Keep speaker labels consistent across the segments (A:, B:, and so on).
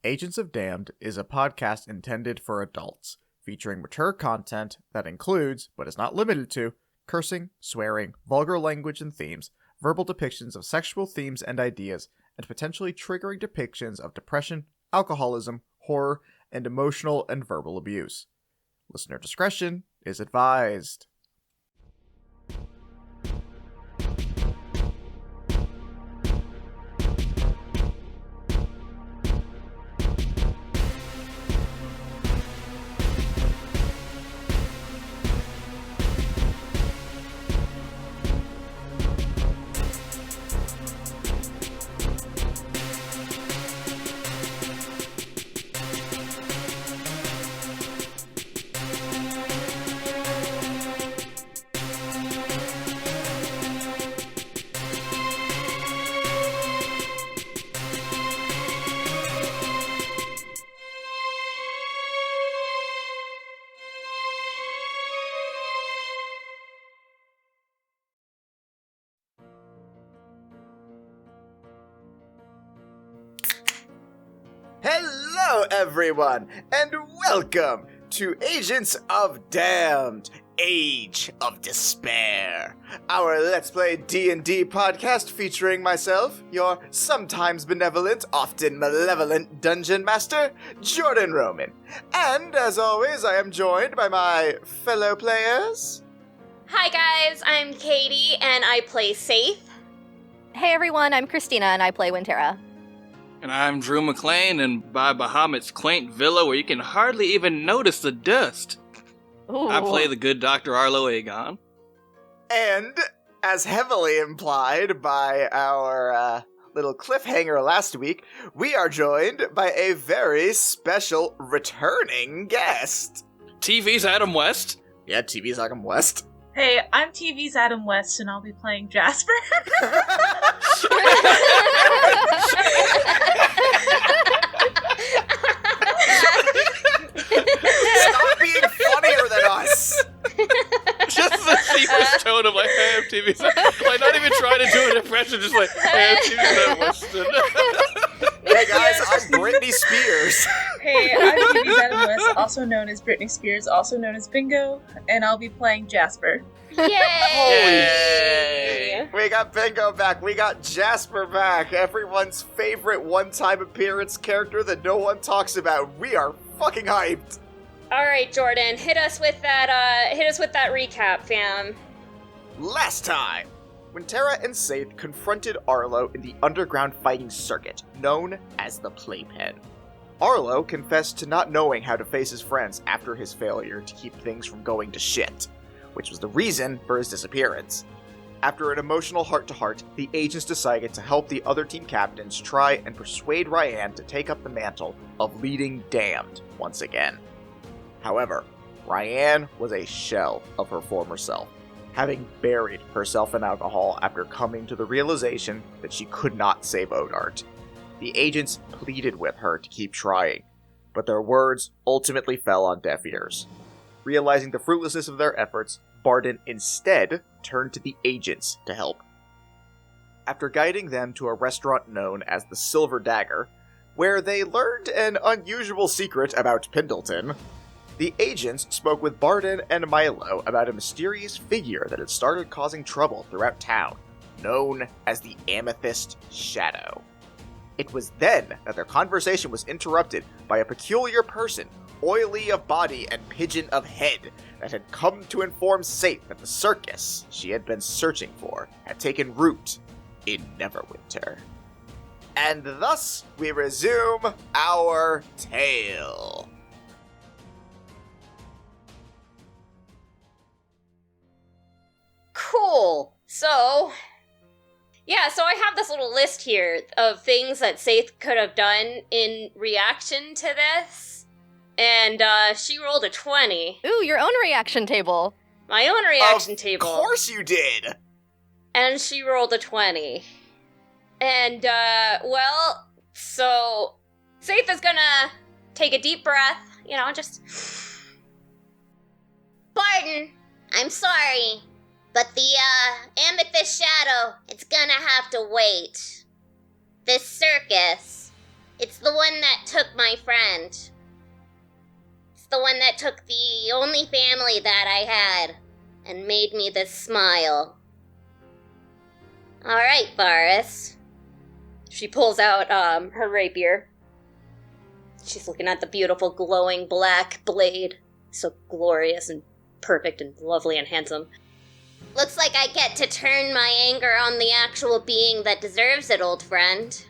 A: Agents of Damned is a podcast intended for adults, featuring mature content that includes, but is not limited to, cursing, swearing, vulgar language and themes, verbal depictions of sexual themes and ideas, and potentially triggering depictions of depression, alcoholism, horror, and emotional and verbal abuse. Listener discretion is advised. Hello, everyone, and welcome to Agents of Damned, Age of Despair, our Let's Play D&D podcast featuring myself, your sometimes benevolent, often malevolent dungeon master, Jordan Roman. And, as always, I am joined by my fellow players.
B: Hi guys, I'm Katie, and I play Saithe.
C: Hey everyone, I'm Christina, and I play Wintera.
D: And I'm Drew McLean, and by Bahamut's quaint villa where you can hardly even notice the dust.
C: Ooh.
D: I play the good Dr. Arlo Aegon.
A: And, as heavily implied by our little cliffhanger last week, we are joined by a very special returning guest.
D: TV's Adam West.
A: Yeah, TV's Adam West.
E: Hey, I'm TV's Adam West, and I'll be playing Jasper.
A: Stop being funnier than us!
D: Just the deepest tone of like, hey, I'm TV's like, not even trying to do an impression, just like, hey, I'm TV's Adam West.
A: Hey guys, I'm Britney Spears.
E: Hey, I'm TV's Adam West, also known as Britney Spears, also known as Bingo, and I'll be playing Jasper.
B: Yay!
A: We got Bingo back, we got Jasper back, everyone's favorite one-time appearance character that no one talks about. We are fucking hyped.
B: All right, Jordan, hit us with that recap, fam.
A: Last time, when Tara and Saithe confronted Arlo in the underground fighting circuit, known as the Playpen. Arlo confessed to not knowing how to face his friends after his failure to keep things from going to shit, which was the reason for his disappearance. After an emotional heart-to-heart, the agents decided to help the other team captains try and persuade Ryan to take up the mantle of leading Damned once again. However, Ryan was a shell of her former self, having buried herself in alcohol after coming to the realization that she could not save Odart. The agents pleaded with her to keep trying, but their words ultimately fell on deaf ears. Realizing the fruitlessness of their efforts, Barden instead turned to the agents to help. After guiding them to a restaurant known as the Silver Dagger, where they learned an unusual secret about Pendleton, the agents spoke with Barden and Milo about a mysterious figure that had started causing trouble throughout town, known as the Amethyst Shadow. It was then that their conversation was interrupted by a peculiar person, oily of body and pigeon of head, that had come to inform Saithe that the circus she had been searching for had taken root in Neverwinter. And thus we resume our tale.
B: Cool. So I have this little list here of things that Saithe could have done in reaction to this, and she rolled a 20.
C: Ooh, your own reaction table.
B: My own reaction table.
A: Of course you did!
B: And she rolled a 20. And, so Saithe is gonna take a deep breath, just...
F: Barden, I'm sorry, but the, Amethyst Shadow, it's gonna have to wait. This circus, It's the one that took my friend. It's the one that took the only family that I had and made me this smile. Alright, Varus.
B: She pulls out her rapier. She's looking at the beautiful glowing black blade. So glorious and perfect and lovely and handsome.
F: Looks like I get to turn my anger on the actual being that deserves it, old friend.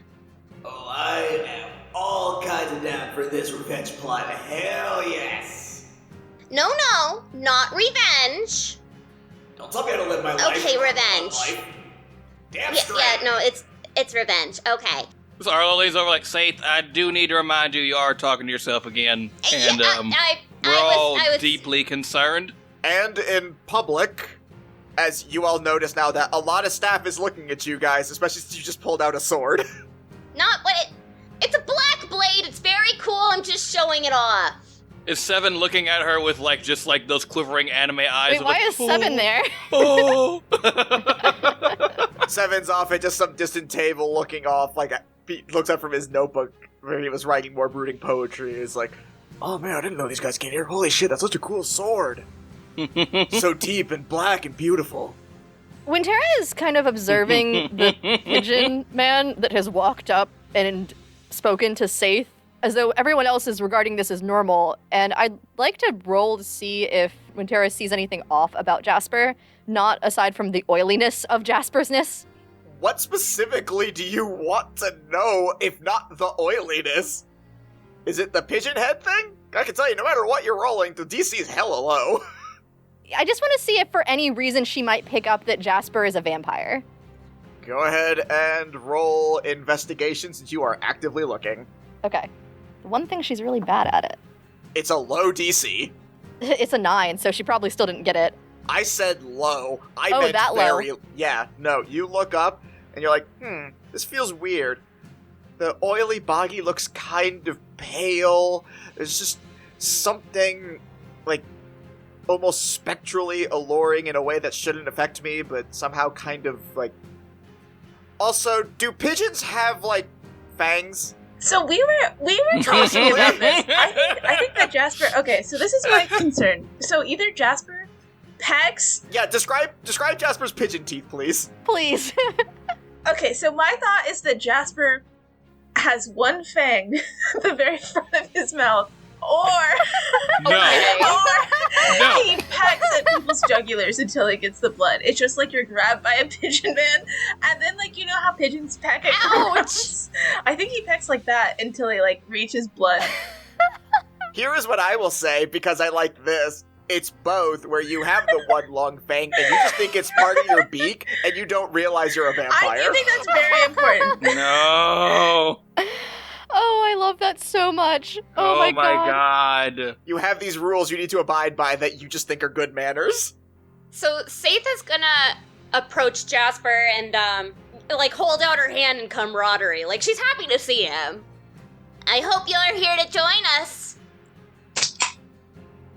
G: Oh, I am all kinds of down for this revenge plot. Hell yes.
F: No, not revenge.
G: Don't tell me how to live my life.
F: Okay, revenge.
G: Life. Damn
F: Yeah,
G: straight.
F: no, it's revenge. Okay.
D: So Arlo lays over like, Saithe, I do need to remind you are talking to yourself again. And we're all
F: I was
D: deeply concerned.
A: And in public, as you all notice now that a lot of staff is looking at you guys, especially since you just pulled out a sword.
F: not what it's a black blade. It's very cool. I'm just showing it off.
D: Is Seven looking at her with like just like those quivering anime eyes?
C: Wait,
D: of,
C: why
D: like,
C: is Seven there?
D: Oh.
A: Seven's off at just some distant table looking off, like, he looks up from his notebook where he was writing more brooding poetry. He's like, oh man, I didn't know these guys came here. Holy shit, that's such a cool sword. So deep and black and beautiful.
C: Wintera is kind of observing the pigeon man that has walked up and spoken to Saithe, as though everyone else is regarding this as normal, and I'd like to roll to see if Wintera sees anything off about Jasper, not aside from the oiliness of Jasper's-ness.
A: What specifically do you want to know, if not the oiliness? Is it the pigeon head thing? I can tell you, no matter what you're rolling, the DC is hella low.
C: I just want to see if for any reason she might pick up that Jasper is a vampire.
A: Go ahead and roll investigation since you are actively looking.
C: Okay. The one thing she's really bad at it.
A: It's a low DC.
C: It's a 9, so she probably still didn't get it.
A: I said low. I
C: Oh,
A: meant
C: that low.
A: very. Yeah, no, you look up and you're like, this feels weird. The oily boggy looks kind of pale. There's just something, like, almost spectrally alluring in a way that shouldn't affect me, but somehow kind of, like... Also, do pigeons have, like, fangs?
E: So we were talking about this. I think that Jasper. Okay, so this is my concern. So either Jasper pecks.
A: Yeah, describe Jasper's pigeon teeth, please.
C: Please.
E: Okay, so my thought is that Jasper has one fang at the very front of his mouth, or
D: No. No.
E: he pecks at people's jugulars until he gets the blood. It's just like you're grabbed by a pigeon man, and then like you know how pigeons peck at grown-ups? I think he pecks like that until he like reaches blood.
A: Here is what I will say, because I like this. It's both, where you have the one long fang, and you just think it's part of your beak, and you don't realize you're a vampire.
E: I do think that's very important.
D: No.
C: Oh, I love that so much. Oh, my god.
A: You have these rules you need to abide by that you just think are good manners.
B: So Saithe is gonna approach Jasper and like hold out her hand in camaraderie. Like she's happy to see him.
F: I hope you're here to join us.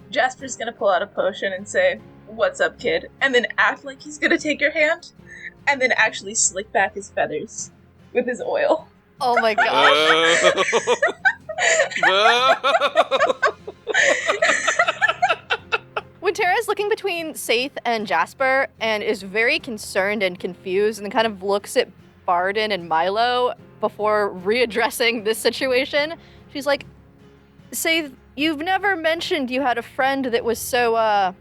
E: Jasper's gonna pull out a potion and say, "What's up, kid?" and then act like he's gonna take your hand, and then actually slick back his feathers with his oil.
C: Oh my god. Wintera is looking between Saithe and Jasper and is very concerned and confused and kind of looks at Barden and Milo before readdressing this situation. She's like, Saithe, you've never mentioned you had a friend that was so,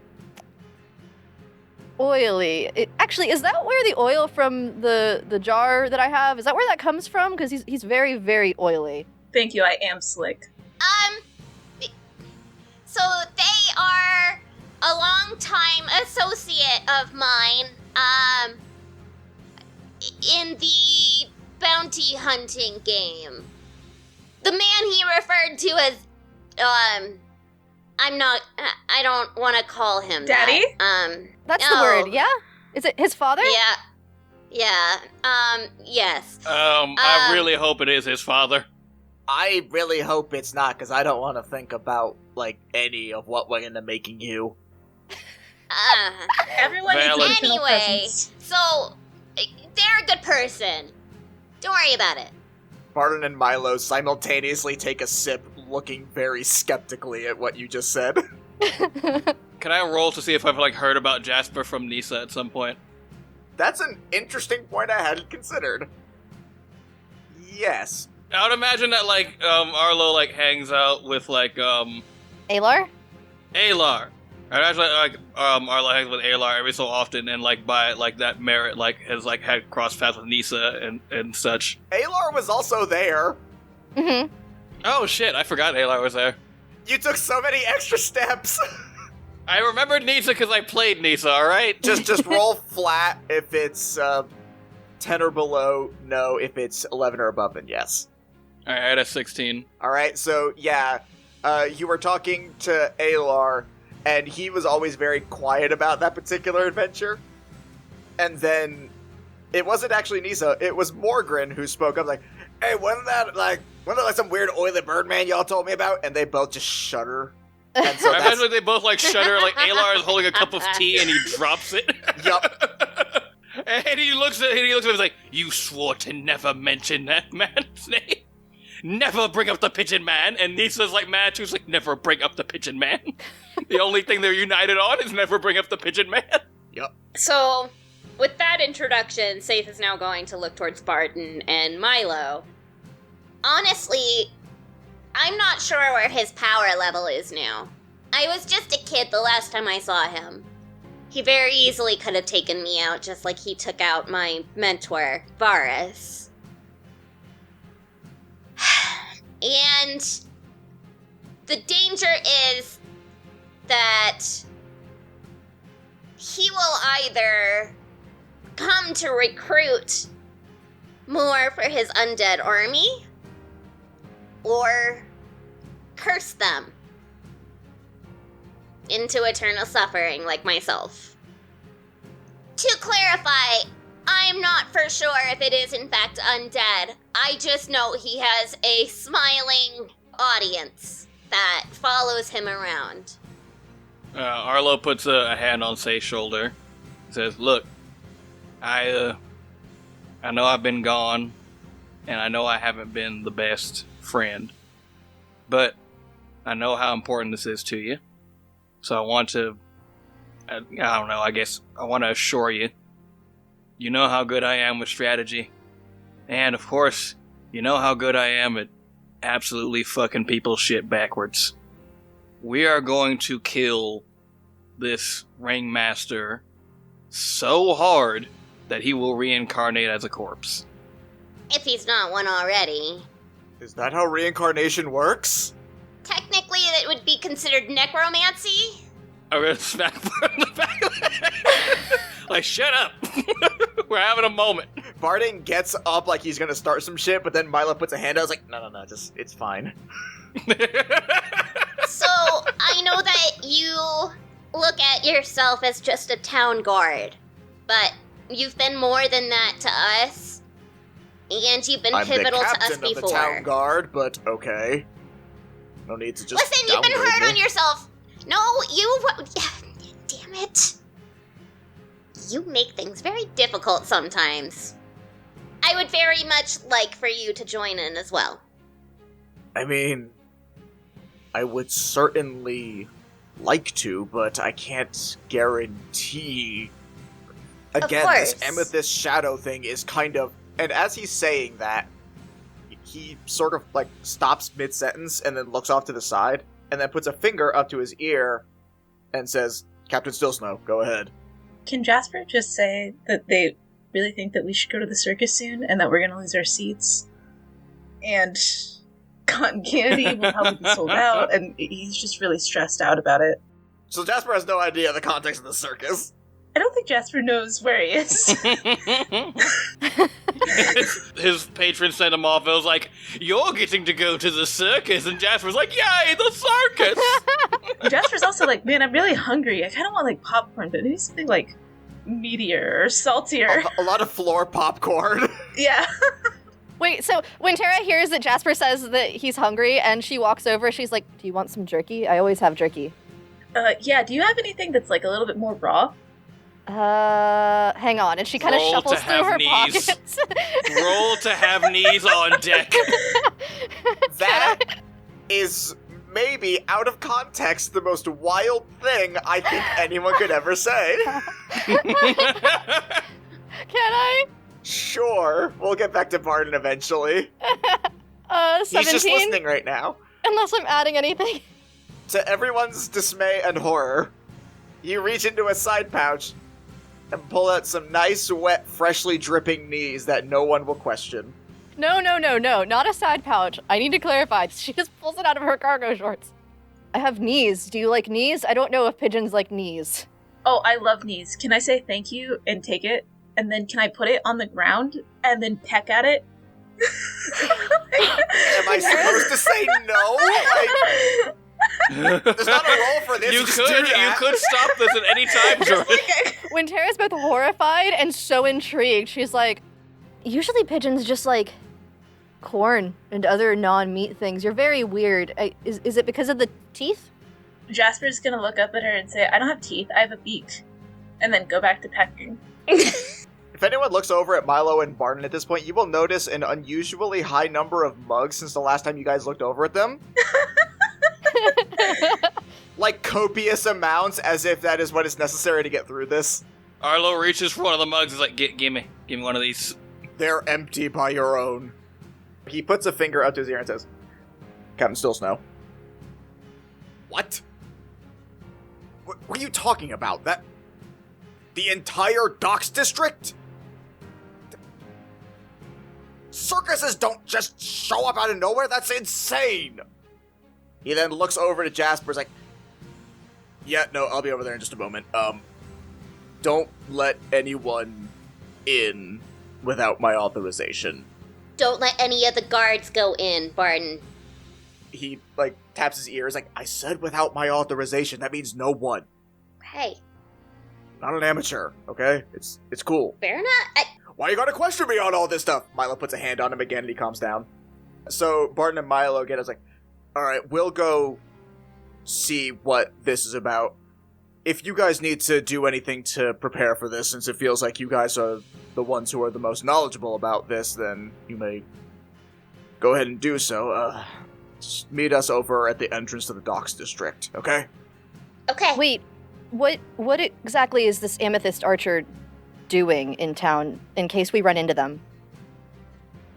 C: oily. Actually, is that where the oil from the jar that I have, is that where that comes from? Because he's very, very oily.
E: Thank you, I am slick.
F: So they are a long-time associate of mine, in the bounty hunting game. The man he referred to as, I don't want to call him
E: Daddy?
F: that.
C: That's
F: no.
C: the word, yeah? Is it his father?
F: Yeah, yes.
D: I really hope it is his father.
A: I really hope it's not, because I don't want to think about, like, any of what went into making you.
E: Everyone needs
D: Valid.
E: emotional
F: Anyway,
E: presence.
F: so, they're a good person. Don't worry about it.
A: Barton and Milo simultaneously take a sip, looking very skeptically at what you just said.
D: Can I roll to see if I've heard about Jasper from Nisa at some point?
A: That's an interesting point I hadn't considered. Yes.
D: I would imagine that Arlo hangs out with
C: Alar?
D: Alar. I imagine Arlo hangs with Alar every so often, and by that merit has had cross paths with Nisa and such.
A: Alar was also there.
C: Mm-hmm.
D: Oh shit! I forgot Alar was there.
A: You took so many extra steps.
D: I remembered Nisa because I played Nisa. All right.
A: Just roll flat if it's 10 or below. No, if it's 11 or above, then yes.
D: All right, that's 16.
A: All right, so yeah, you were talking to Alar, and he was always very quiet about that particular adventure. And then it wasn't actually Nisa; it was Morgren who spoke up, "Hey, wasn't that some weird oily bird man y'all told me about?" And they both just shudder. And so
D: I imagine they both shudder. Alar is holding a cup of tea and he drops it.
A: Yup.
D: And he looks at him and he's like, "You swore to never mention that man's name. Never bring up the Pigeon Man." And Nisa's mad too. She's never bring up the Pigeon Man. The only thing they're united on is never bring up the Pigeon Man.
A: Yep.
B: So, with that introduction, Saithe is now going to look towards Barton and Milo.
F: Honestly, I'm not sure where his power level is now. I was just a kid the last time I saw him. He very easily could have taken me out just like he took out my mentor, Varus. And the danger is that he will either come to recruit more for his undead army, or curse them into eternal suffering like myself. To clarify, I'm not for sure if it is in fact undead. I just know he has a smiling audience that follows him around.
D: Arlo puts a hand on Say's shoulder. Says, "Look, I know I've been gone, and I know I haven't been the best friend, but I know how important this is to you. So I want to, I don't know, I guess I want to assure you, you know how good I am with strategy. And of course, you know how good I am at absolutely fucking people's shit backwards. We are going to kill this ringmaster so hard that he will reincarnate as a corpse.
F: If he's not one already.
A: Is that how reincarnation works?
F: Technically, it would be considered necromancy.
D: I'm gonna smack her in the back of the head. Shut up. We're having a moment.
A: Barton gets up like he's gonna start some shit, but then Milo puts a hand out. No, just, it's fine.
F: So, I know that you look at yourself as just a town guard, but you've been more than that to us, and you've been pivotal to us
A: I'm the captain of the town guard, but okay. No need to just
F: listen, you've been hard on yourself. No, you... Damn it. You make things very difficult sometimes. I would very much like for you to join in as well.
A: I mean, I would certainly like to, but I can't guarantee. Again, this amethyst shadow thing is kind of... And as he's saying that, he sort of stops mid-sentence and then looks off to the side and then puts a finger up to his ear and says, "Captain Stillsnow, go ahead."
E: Can Jasper just say that they really think that we should go to the circus soon and that we're going to lose our seats? And cotton candy will probably be sold out, and he's just really stressed out about it.
A: So Jasper has no idea the context of the circus.
E: I don't think Jasper knows where he is.
D: His patron sent him off. It was like, "You're getting to go to the circus," and Jasper's like, "Yay, the circus!"
E: Jasper's also like, "Man, I'm really hungry. I kind of want popcorn, but maybe something meatier or saltier."
A: A lot of floor popcorn.
E: Yeah.
C: Wait, so when Tara hears that Jasper says that he's hungry and she walks over, she's like, "Do you want some jerky? I always have jerky."
E: Yeah, do you have anything that's a little bit more raw?
C: Hang on. And she kind of
D: Roll
C: shuffles
D: to
C: through
D: have
C: her
D: knees.
C: pockets.
D: Roll to have knees on deck.
A: That is maybe, out of context, the most wild thing I think anyone could ever say.
C: Can I?
A: Sure, we'll get back to Barden eventually.
C: 17?
A: He's just listening right now.
C: Unless I'm adding anything.
A: To everyone's dismay and horror, you reach into a side pouch and pull out some nice, wet, freshly dripping knees that no one will question.
C: No, not a side pouch. I need to clarify. She just pulls it out of her cargo shorts. I have knees. Do you like knees? I don't know if pigeons like knees.
E: Oh, I love knees. Can I say thank you and take it? And then can I put it on the ground and then peck at it?
A: Am I supposed to say no? There's not a roll for this.
D: You
A: just do that.
D: could stop this at any time, Jordan.
C: When Tara's both horrified and so intrigued, she's like, usually pigeons just like corn and other non-meat things. You're very weird. Is it because of the teeth?
E: Jasper's gonna look up at her and say, I don't have teeth, I have a beak. And then go back to pecking.
A: If anyone looks over at Milo and Barton at this point, you will notice an unusually high number of mugs since the last time you guys looked over at them. Like copious amounts, as if that is what is necessary to get through this.
D: Arlo reaches for one of the mugs and is like, give me one of these.
A: They're empty by your own. He puts a finger up to his ear and says, Captain Still Snow. What? What are you talking about? That... The entire docks district? Circuses don't just show up out of nowhere? That's insane! He then looks over to Jasper's like, yeah, no, I'll be over there in just a moment. Don't let anyone in without my authorization.
F: Don't let any of the guards go in, Barton.
A: He, taps his ears like, I said without my authorization. That means no one.
F: Hey,
A: Not an amateur, okay? It's cool.
F: fair enough.
A: Why you gotta question me on all this stuff? Milo puts a hand on him again and he calms down. So Barton and Milo get us like, alright, we'll go see what this is about. If you guys need to do anything to prepare for this, since it feels like you guys are the ones who are the most knowledgeable about this, then you may go ahead and do so. Just meet us over at the entrance to the docks district, okay?
F: Okay.
C: Wait, what exactly is this amethyst archer doing in town in case we run into them?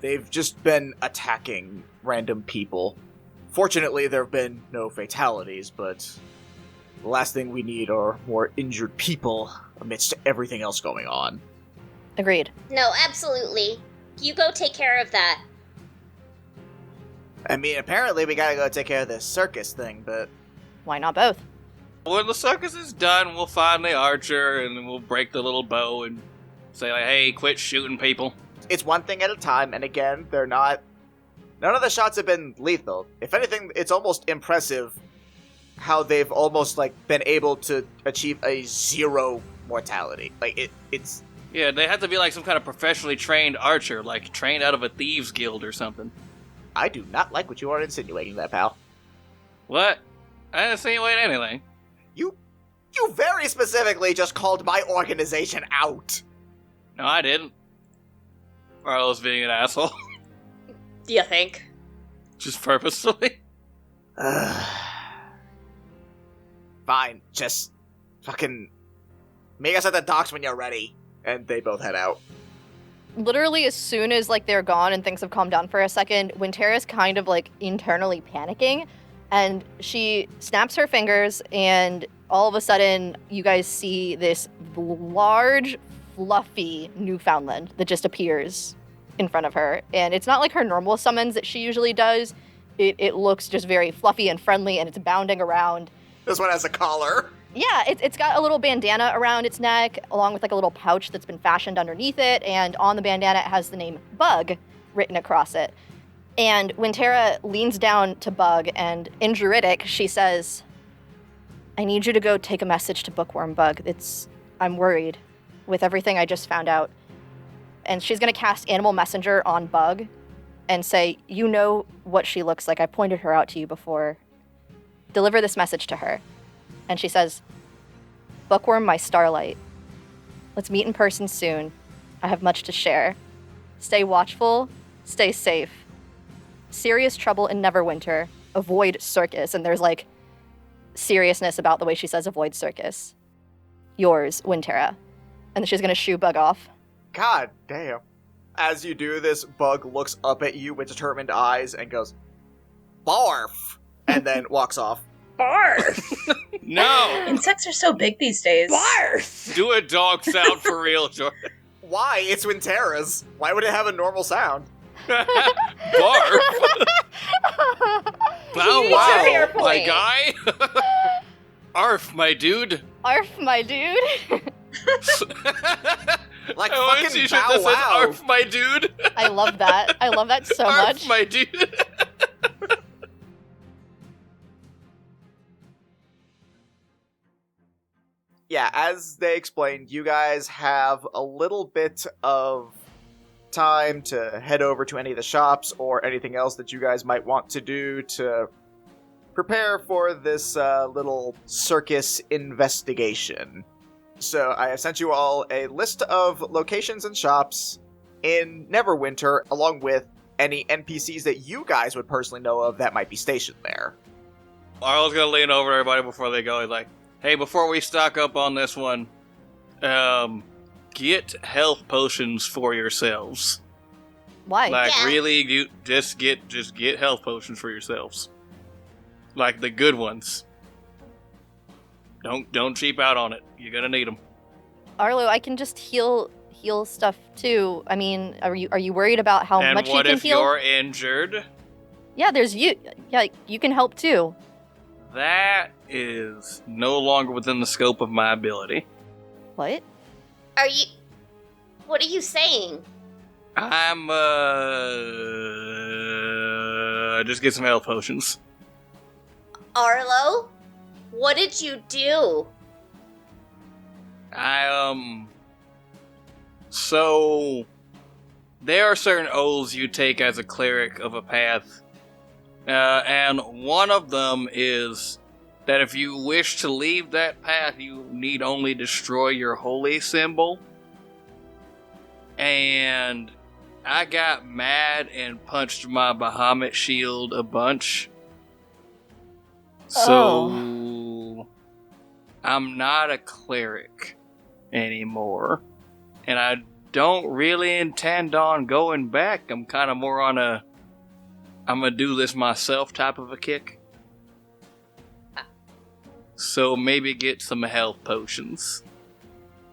A: They've just been attacking random people. Fortunately, there have been no fatalities, but the last thing we need are more injured people amidst everything else going on.
C: Agreed.
F: No, absolutely. You go take care of that.
A: I mean, apparently we gotta go take care of this circus thing, but...
C: Why not both?
D: When the circus is done, we'll find the archer and we'll break the little bow and say, like, hey, quit shooting people.
A: It's one thing at a time, and again, they're not... None of the shots have been lethal. If anything, it's almost impressive how they've almost, been able to achieve a 0 mortality. It's...
D: Yeah, they have to be like some kind of professionally trained archer, like trained out of a thieves guild or something.
A: I do not like what you are insinuating there, pal.
D: What? I didn't insinuate anything.
A: You very specifically just called my organization out.
D: No, I didn't. Arlo's being an asshole.
B: Do you think?
D: Just purposefully.
A: Fine, just fucking meet us at the docks when you're ready. And they both head out.
C: Literally, as soon as they're gone and things have calmed down for a second, when Tara's kind of internally panicking, and she snaps her fingers, and all of a sudden, you guys see this large, fluffy Newfoundland that just appears in front of her. And it's not like her normal summons that she usually does. It looks just very fluffy and friendly, and it's bounding around.
A: This one has a collar.
C: Yeah, it's got a little bandana around its neck, along with a little pouch that's been fashioned underneath it, and on the bandana it has the name Bug written across it. And when Tara leans down to Bug, and in Druidic, she says, I need you to go take a message to Bookworm Bug. I'm worried with everything I just found out. And she's going to cast Animal Messenger on Bug and say, you know what she looks like. I pointed her out to you before. Deliver this message to her. And she says, Bookworm, my starlight, Let's meet in person soon. I have much to share. Stay watchful. Stay safe. Serious trouble in Neverwinter. Avoid circus. And there's, like, seriousness about the way she says avoid circus. Yours, Wintera. And she's gonna shoo Bug off.
A: God damn. As you do this, Bug looks up at you with determined eyes and goes, barf! And then walks off.
B: Barf!
D: No!
E: Insects are so big these days.
B: Barf!
D: Do a dog sound for real, Jordan.
A: Why? It's Wintera's. Why would it have a normal sound?
D: Barf!
B: You need to fair
D: Wow, my
B: point.
D: guy! Arf, my dude!
C: Arf, my dude.
A: Like
D: I want a
A: fucking
D: t-shirt
A: Bow
D: that says
A: Wow.
D: Arf, my dude!
C: I love that. I love that so
D: Arf,
C: much.
D: my dude!
A: Yeah, as they explained, you guys have a little bit of time to head over to any of the shops or anything else that you guys might want to do to prepare for this little circus investigation. So I have sent you all a list of locations and shops in Neverwinter, along with any NPCs that you guys would personally know of that might be stationed there.
D: Arlo's gonna lean over to everybody before they go. He's like, hey, before we stock up on this one, get health potions for yourselves.
C: Why?
D: Like,
F: Yeah.
D: really, you just get health potions for yourselves. Like the good ones. Don't cheap out on it. You're gonna need them.
C: Arlo, I can just heal stuff too. I mean, are you worried about how
D: And
C: much you
D: what
C: can
D: if
C: heal?
D: you're injured?
C: Yeah, there's you. Yeah, you can help too.
D: That is no longer within the scope of my ability.
C: What?
F: What are you saying?
D: I'm just get some health potions.
F: Arlo? What did you do?
D: So there are certain oaths you take as a cleric of a path, and one of them is that if you wish to leave that path, you need only destroy your holy symbol. And I got mad and punched my Bahamut shield a bunch. So I'm not a cleric anymore. And I don't really intend on going back. I'm kind of more on a I'm gonna do this myself type of a kick. So maybe get some health potions.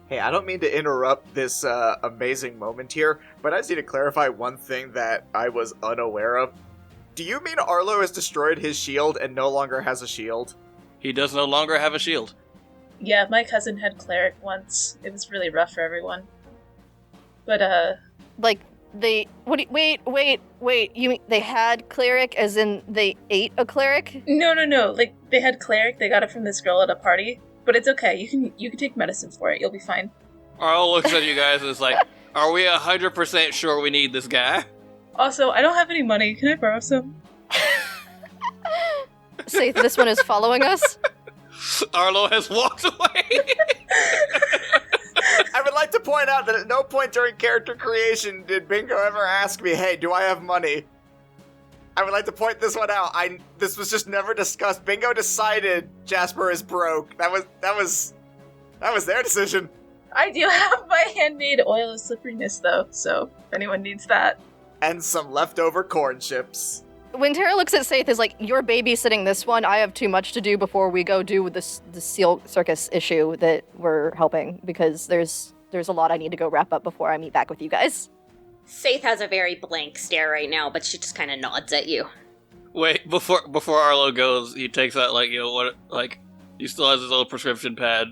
A: Hey, I don't mean to interrupt this amazing moment here, but I just need to clarify one thing that I was unaware of. Do you mean Arlo has destroyed his shield and no longer has a shield?
D: He does no longer have a shield.
E: Yeah, my cousin had cleric once. It was really rough for everyone. But,
C: Like they wait. You mean they had cleric as in they ate a cleric?
E: no. Like, they had cleric, they got it from this girl at a party. But it's okay, you can take medicine for it, you'll be fine.
D: Arlo looks at you guys and is like, are we 100% sure we need this guy?
E: Also, I don't have any money, can I borrow some?
C: Say this one is following us.
D: Arlo has walked away.
A: I would like to point out that at no point during character creation did Bingo ever ask me, hey, do I have money? I would like to point this one out. This was just never discussed. Bingo decided Jasper is broke. That was their decision.
E: I do have my handmade oil of slipperiness, though, so if anyone needs that.
A: And some leftover corn chips.
C: When Tara looks at Saithe, is like, you're babysitting this one. I have too much to do before we go do the seal circus issue that we're helping, because there's a lot I need to go wrap up before I meet back with you guys.
B: Saithe has a very blank stare right now, but she just kind of nods at you.
D: Wait, before Arlo goes, he takes out, like, you know, what, like, he still has his little prescription pad,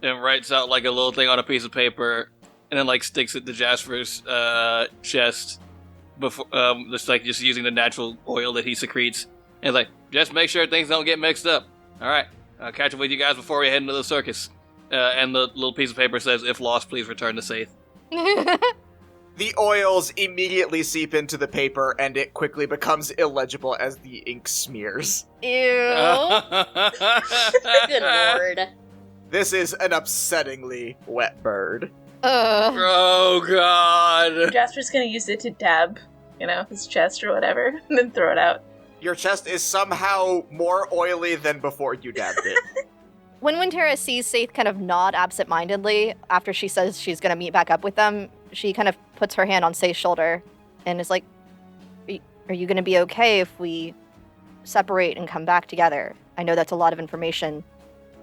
D: and writes out, like, a little thing on a piece of paper, and then, like, sticks it to Jasper's, chest, before, just using the natural oil that he secretes, and like, just make sure things don't get mixed up. Alright, I'll catch up with you guys before we head into the circus. And the little piece of paper says, if lost, please return to Saithe.
A: The oils immediately seep into the paper, and it quickly becomes illegible as the ink smears.
C: Ew.
B: Good lord.
A: This is an upsettingly wet bird.
D: Oh god.
E: Jasper's gonna use it to dab, his chest or whatever, and then throw it out.
A: Your chest is somehow more oily than before you dabbed it.
C: When Wintera sees Saithe kind of nod absentmindedly after she says she's going to meet back up with them, she kind of puts her hand on Saithe's shoulder and is like, are you going to be okay if we separate and come back together? I know that's a lot of information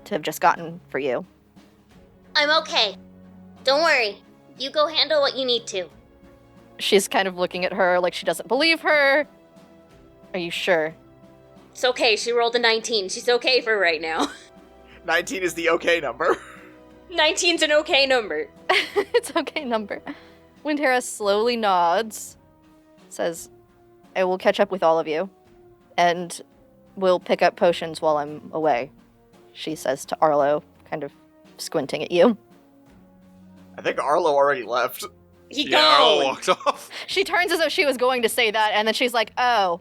C: to have just gotten for you.
F: I'm okay. Don't worry. You go handle what you need to.
C: She's kind of looking at her like she doesn't believe her. Are you sure?
B: It's okay, she rolled a 19. She's okay for right now.
A: 19 is the okay number.
B: 19's an okay number.
C: It's okay number. Wintera slowly nods, says, I will catch up with all of you, and we'll pick up potions while I'm away, she says to Arlo, kind of squinting at you.
A: I think Arlo already left.
D: Arlo walked off.
C: She turns as though she was going to say that, and then she's like, oh,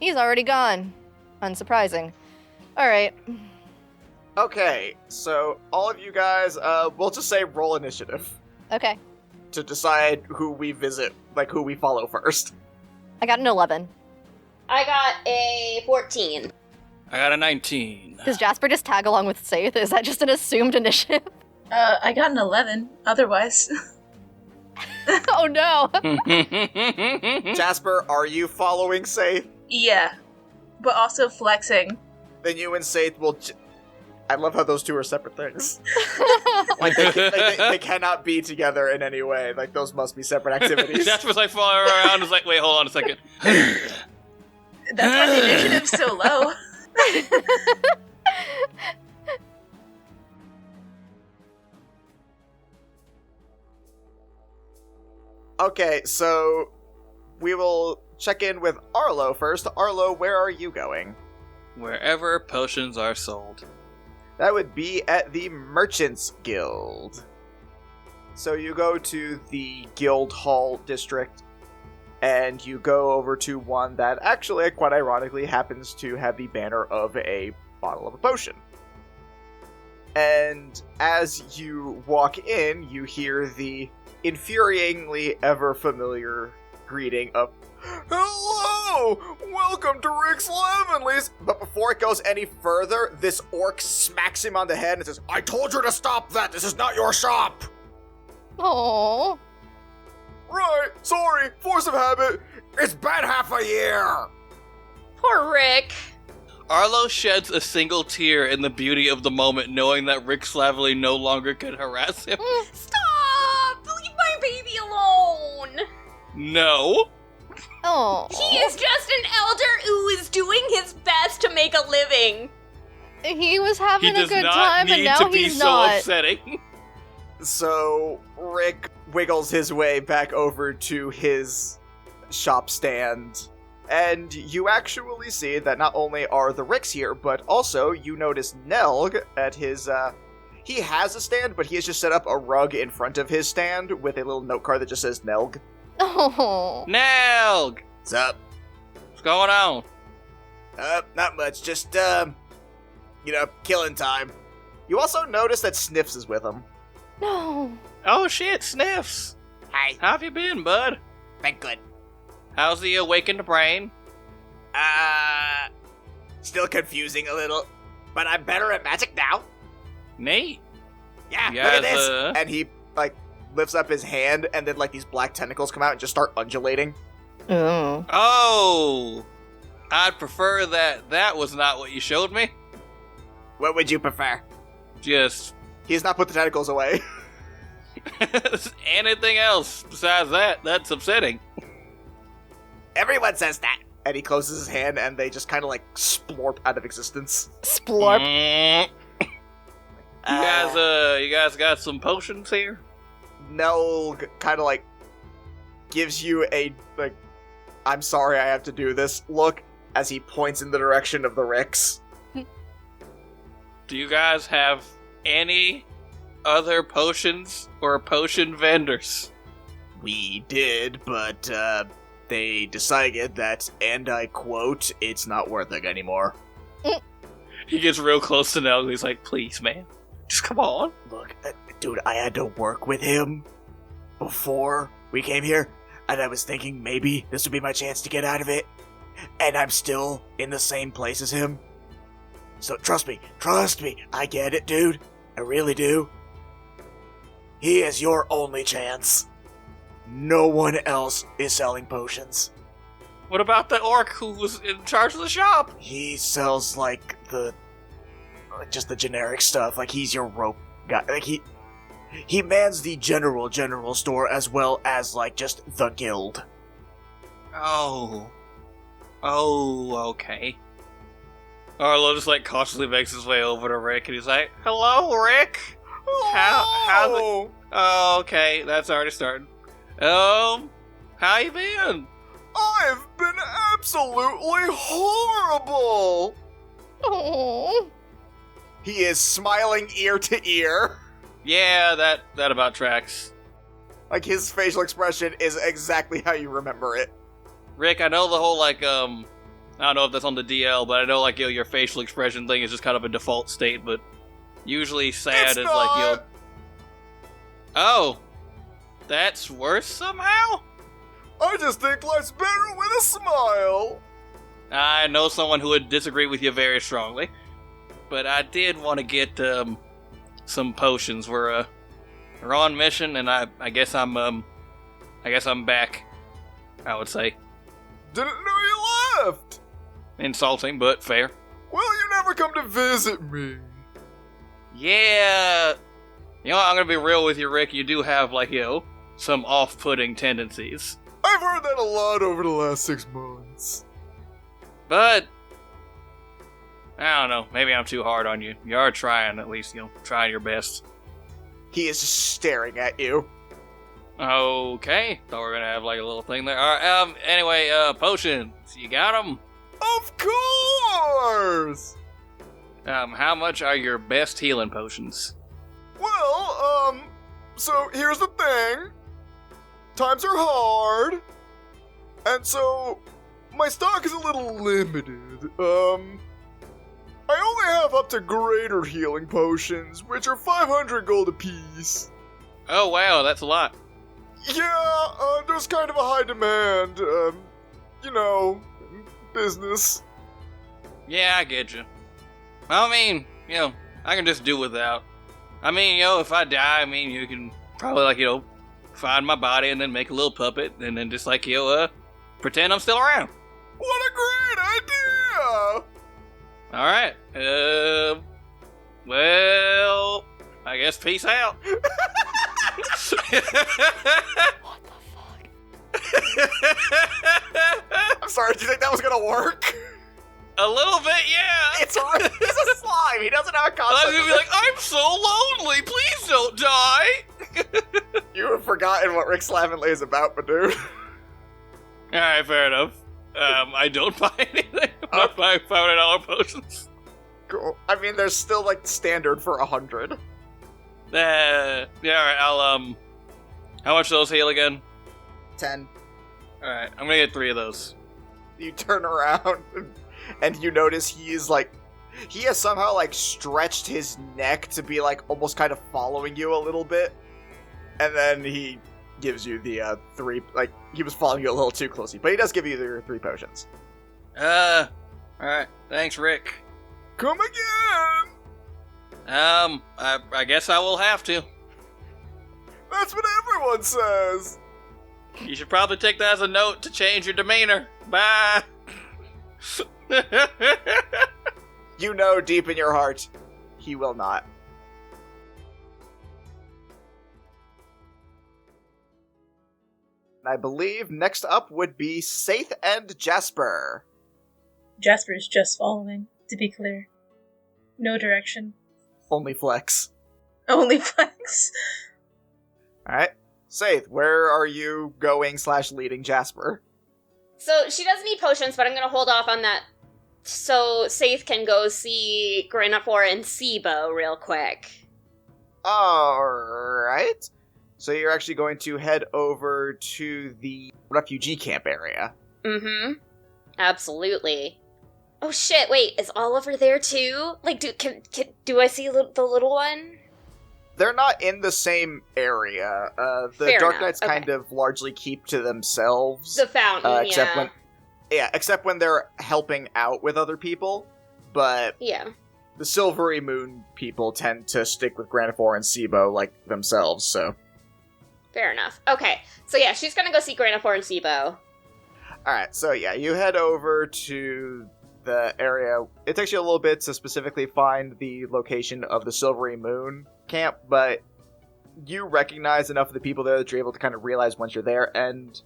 C: he's already gone. Unsurprising. All right.
A: Okay, so all of you guys, we'll just say roll initiative
C: Okay.
A: to decide who we visit, like who we follow first.
C: I got an 11.
B: I got a 14.
D: I got a 19.
C: Does Jasper just tag along with Saithe? Is that just an assumed initiative?
E: I got an 11, otherwise.
C: Oh no!
A: Jasper, are you following Saithe?
E: Yeah, but also flexing.
A: Then you and Saithe will... I love how those two are separate things. Like, they cannot be together in any way. Like, those must be separate activities.
D: Jasper's like following around. Is like, wait, hold on a second.
E: That's why the initiative's so low.
A: Okay, so we will check in with Arlo first. Arlo, where are you going?
D: Wherever potions are sold.
A: That would be at the Merchants Guild. So you go to the Guild Hall district, and you go over to one that actually, quite ironically, happens to have the banner of a bottle of a potion. And as you walk in, you hear the infuriatingly ever-familiar greeting of, "Hello! Welcome to Rick's Lemonly's!" But before it goes any further, this orc smacks him on the head and says, "I told you to stop that! This is not your shop!"
C: Aww.
A: Right, sorry, force of habit. It's been half a year!
B: Poor Rick.
D: Arlo sheds a single tear in the beauty of the moment, knowing that Rick Slavely no longer could harass him.
B: Stop! Leave my baby alone!
D: No.
C: Oh.
B: He is just an elder who is doing his best to make a living.
C: He was
D: He
C: having a
D: does
C: good
D: not
C: time, and
D: need
C: now
D: to be
C: he's
D: so
C: not.
D: upsetting.
A: So, Rick wiggles his way back over to his shop stand, and you actually see that not only are the Ricks here, but also you notice Nelg at his, he has a stand, but he has just set up a rug in front of his stand with a little note card that just says Nelg.
C: Oh.
D: Nelg!
A: What's up?
D: What's going on?
A: Not much, just, killing time. You also notice that Sniffs is with him.
C: No.
D: Oh shit, Sniffs!
G: Hi,
D: How have you been, bud?
G: been good.
D: How's the awakened brain?
G: Still confusing a little, but I'm better at magic now.
D: Neat.
G: Yeah,
D: You
G: look at
D: guys,
G: this.
A: And he, lifts up his hand, and then, these black tentacles come out and just start undulating.
C: Oh.
D: Oh! I'd prefer that was not what you showed me.
G: What would you prefer?
D: Just
A: He has not put the tentacles away.
D: anything else besides that, that's upsetting.
G: Everyone says that.
A: And he closes his hand, and they just kind of, splorp out of existence.
C: Splorp.
D: Mm. You guys got some potions here?
A: Nelg kind of, gives you a, I'm sorry I have to do this look as he points in the direction of the Ricks.
D: Do you guys have any other potions or potion vendors?
A: We did, but, they decided that, and I quote, "it's not worth it anymore."
D: He gets real close to Nelly. He's like, please, man. Just come on.
G: Look, dude, I had to work with him before we came here, and I was thinking maybe this would be my chance to get out of it, and I'm still in the same place as him. So trust me, I get it, dude. I really do. He is your only chance. No one else is selling potions.
D: What about the orc who was in charge of the shop?
G: He sells, like, just the generic stuff. Like, he's your rope guy. Like, he mans the general store as well as, like, just the guild.
D: Oh, okay. Arlo just, like, cautiously makes his way over to Rick, and he's like, "Hello, Rick? How's it? Oh, okay, that's already starting. How you been?"
A: I've been absolutely horrible!
C: Oh.
A: He is smiling ear to ear.
D: Yeah, that about tracks.
A: Like, his facial expression is exactly how you remember it.
D: Rick, I know the whole, like, I don't know if that's on the DL, but I know, like, your facial expression thing is just kind of a default state, but usually sad
A: It's
D: is,
A: not.
D: like, Oh, that's worse somehow?
A: I just think life's better with a smile.
D: I know someone who would disagree with you very strongly, but I did want to get, some potions. We're on mission, and I guess I'm back, I would say.
A: Didn't know you left.
D: Insulting, but fair.
A: Well, you never come to visit me.
D: Yeah. You know, I'm gonna be real with you, Rick. You do have, like, some off-putting tendencies.
A: I've heard that a lot over the last 6 months.
D: But I don't know. Maybe I'm too hard on you. You are trying, at least, trying your best.
A: He is just staring at you.
D: Okay. Thought we were gonna have, like, a little thing there. Alright, anyway, potions. You got them?
A: Of course!
D: How much are your best healing potions?
A: Well, so here's the thing. Times are hard. And so, my stock is a little limited. I only have up to greater healing potions, which are 500 gold apiece.
D: Oh, wow, that's a lot.
A: Yeah, there's kind of a high demand, business.
D: Yeah, I get you. I mean, I can just do without. I mean, if I die, you can probably, like, find my body and then make a little puppet and then just, like, pretend I'm still around.
A: What a great idea!
D: Alright, well, I guess peace out.
C: What the fuck?
A: I'm sorry, do you think that was gonna work?
D: A little bit, yeah.
A: He's a slime, he doesn't have a
D: I
A: concept.
D: was gonna be like, I'm so lonely, please don't die.
A: You have forgotten what Rick Slavenly is about, but dude.
D: Alright, fair enough. I don't buy anything. I'm not buying $500 potions.
A: Cool. I mean, there's still, like, standard for 100.
D: Yeah, alright, I'll, how much those heal again?
A: 10.
D: Alright, I'm gonna get 3 of those.
A: You turn around, and you notice he has somehow, like, stretched his neck to be, like, almost kind of following you a little bit. And then he gives you the, 3, like, he was following you a little too closely, but he does give you your 3 potions.
D: Alright, thanks, Rick.
A: Come again!
D: I guess I will have to.
A: That's what everyone says!
D: You should probably take that as a note to change your demeanor. Bye!
A: You know deep in your heart, he will not. I believe next up would be Saithe and Jasper.
E: Jasper's just following, to be clear. No direction.
A: Only flex.
E: Only flex.
A: Alright. Saithe, where are you going / leading Jasper?
B: So she doesn't need potions, but I'm gonna hold off on that so Saithe can go see Granafor and Sibo real quick.
A: Alright. So you're actually going to head over to the refugee camp area.
B: Mm-hmm. Absolutely. Oh shit, wait, is Oliver there too? Like, do I see the little one?
A: They're not in the same area. The
B: Fair
A: Dark
B: enough,
A: Knights
B: okay.
A: kind of largely keep to themselves.
B: The fountain,
A: Except when they're helping out with other people. But
B: Yeah.
A: the Silvery Moon people tend to stick with Granifor and Sibo like themselves, so.
B: Fair enough. Okay, so yeah, she's gonna go see Granifor and Sibo.
A: Alright, so yeah, you head over to the area. It takes you a little bit to specifically find the location of the Silvery Moon camp, but you recognize enough of the people there that you're able to kind of realize once you're there, and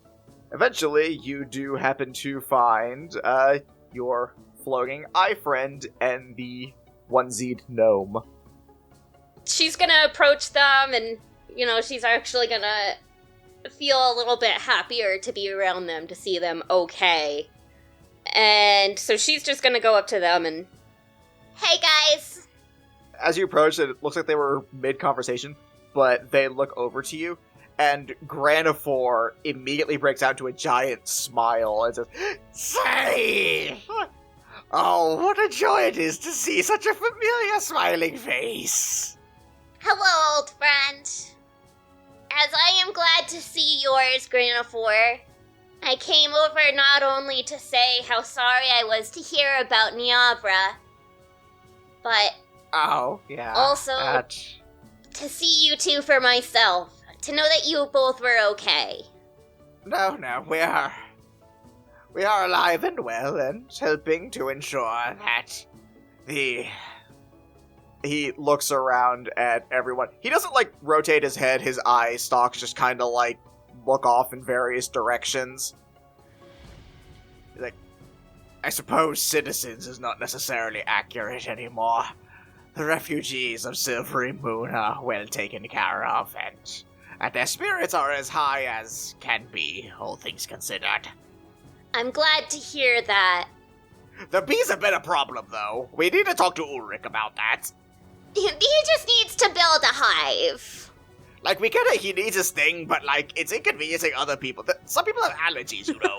A: eventually you do happen to find your floating eye friend and the onesied gnome.
B: She's gonna approach them, and, you know, she's actually gonna feel a little bit happier to be around them, to see them okay. And so she's just gonna go up to them and...
F: Hey guys!
A: As you approach, it looks like they were mid-conversation, but they look over to you, and Granifor immediately breaks out into a giant smile and says,
G: Say! Oh, what a joy it is to see such a familiar smiling face.
F: Hello, old friend. As I am glad to see yours, Granifor, I came over not only to say how sorry I was to hear about Niabra, but
G: Oh, yeah.
F: also to see you two for myself, to know that you both were okay.
G: No, we are alive and well and helping to ensure that
A: he looks around at everyone. He doesn't, like, rotate his head. His eye stalks just kind of, like, look off in various directions.
G: He's like, I suppose citizens is not necessarily accurate anymore. The refugees of Silvery Moon are well taken care of, and their spirits are as high as can be, all things considered.
F: I'm glad to hear that.
G: The bees have been a problem, though. We need to talk to Ulrich about that.
F: He just needs to build a hive.
G: Like, we get it, he needs his thing, but, like, it's inconveniencing other people. Some people have allergies, you know.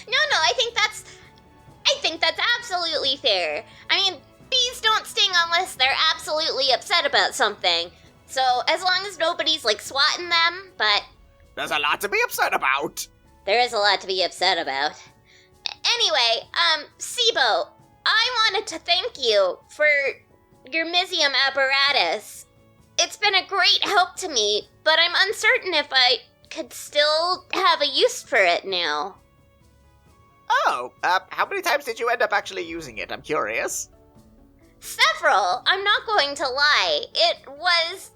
F: No, I think that's absolutely fair. I mean, bees don't sting unless they're absolutely upset about something. So, as long as nobody's, like, swatting them, but...
G: There's a lot to be upset about.
F: There is a lot to be upset about. Anyway, Sibo, I wanted to thank you for your Mizium apparatus. It's been a great help to me, but I'm uncertain if I could still have a use for it now.
G: Oh, how many times did you end up actually using it? I'm curious.
F: Several. I'm not going to lie. It was...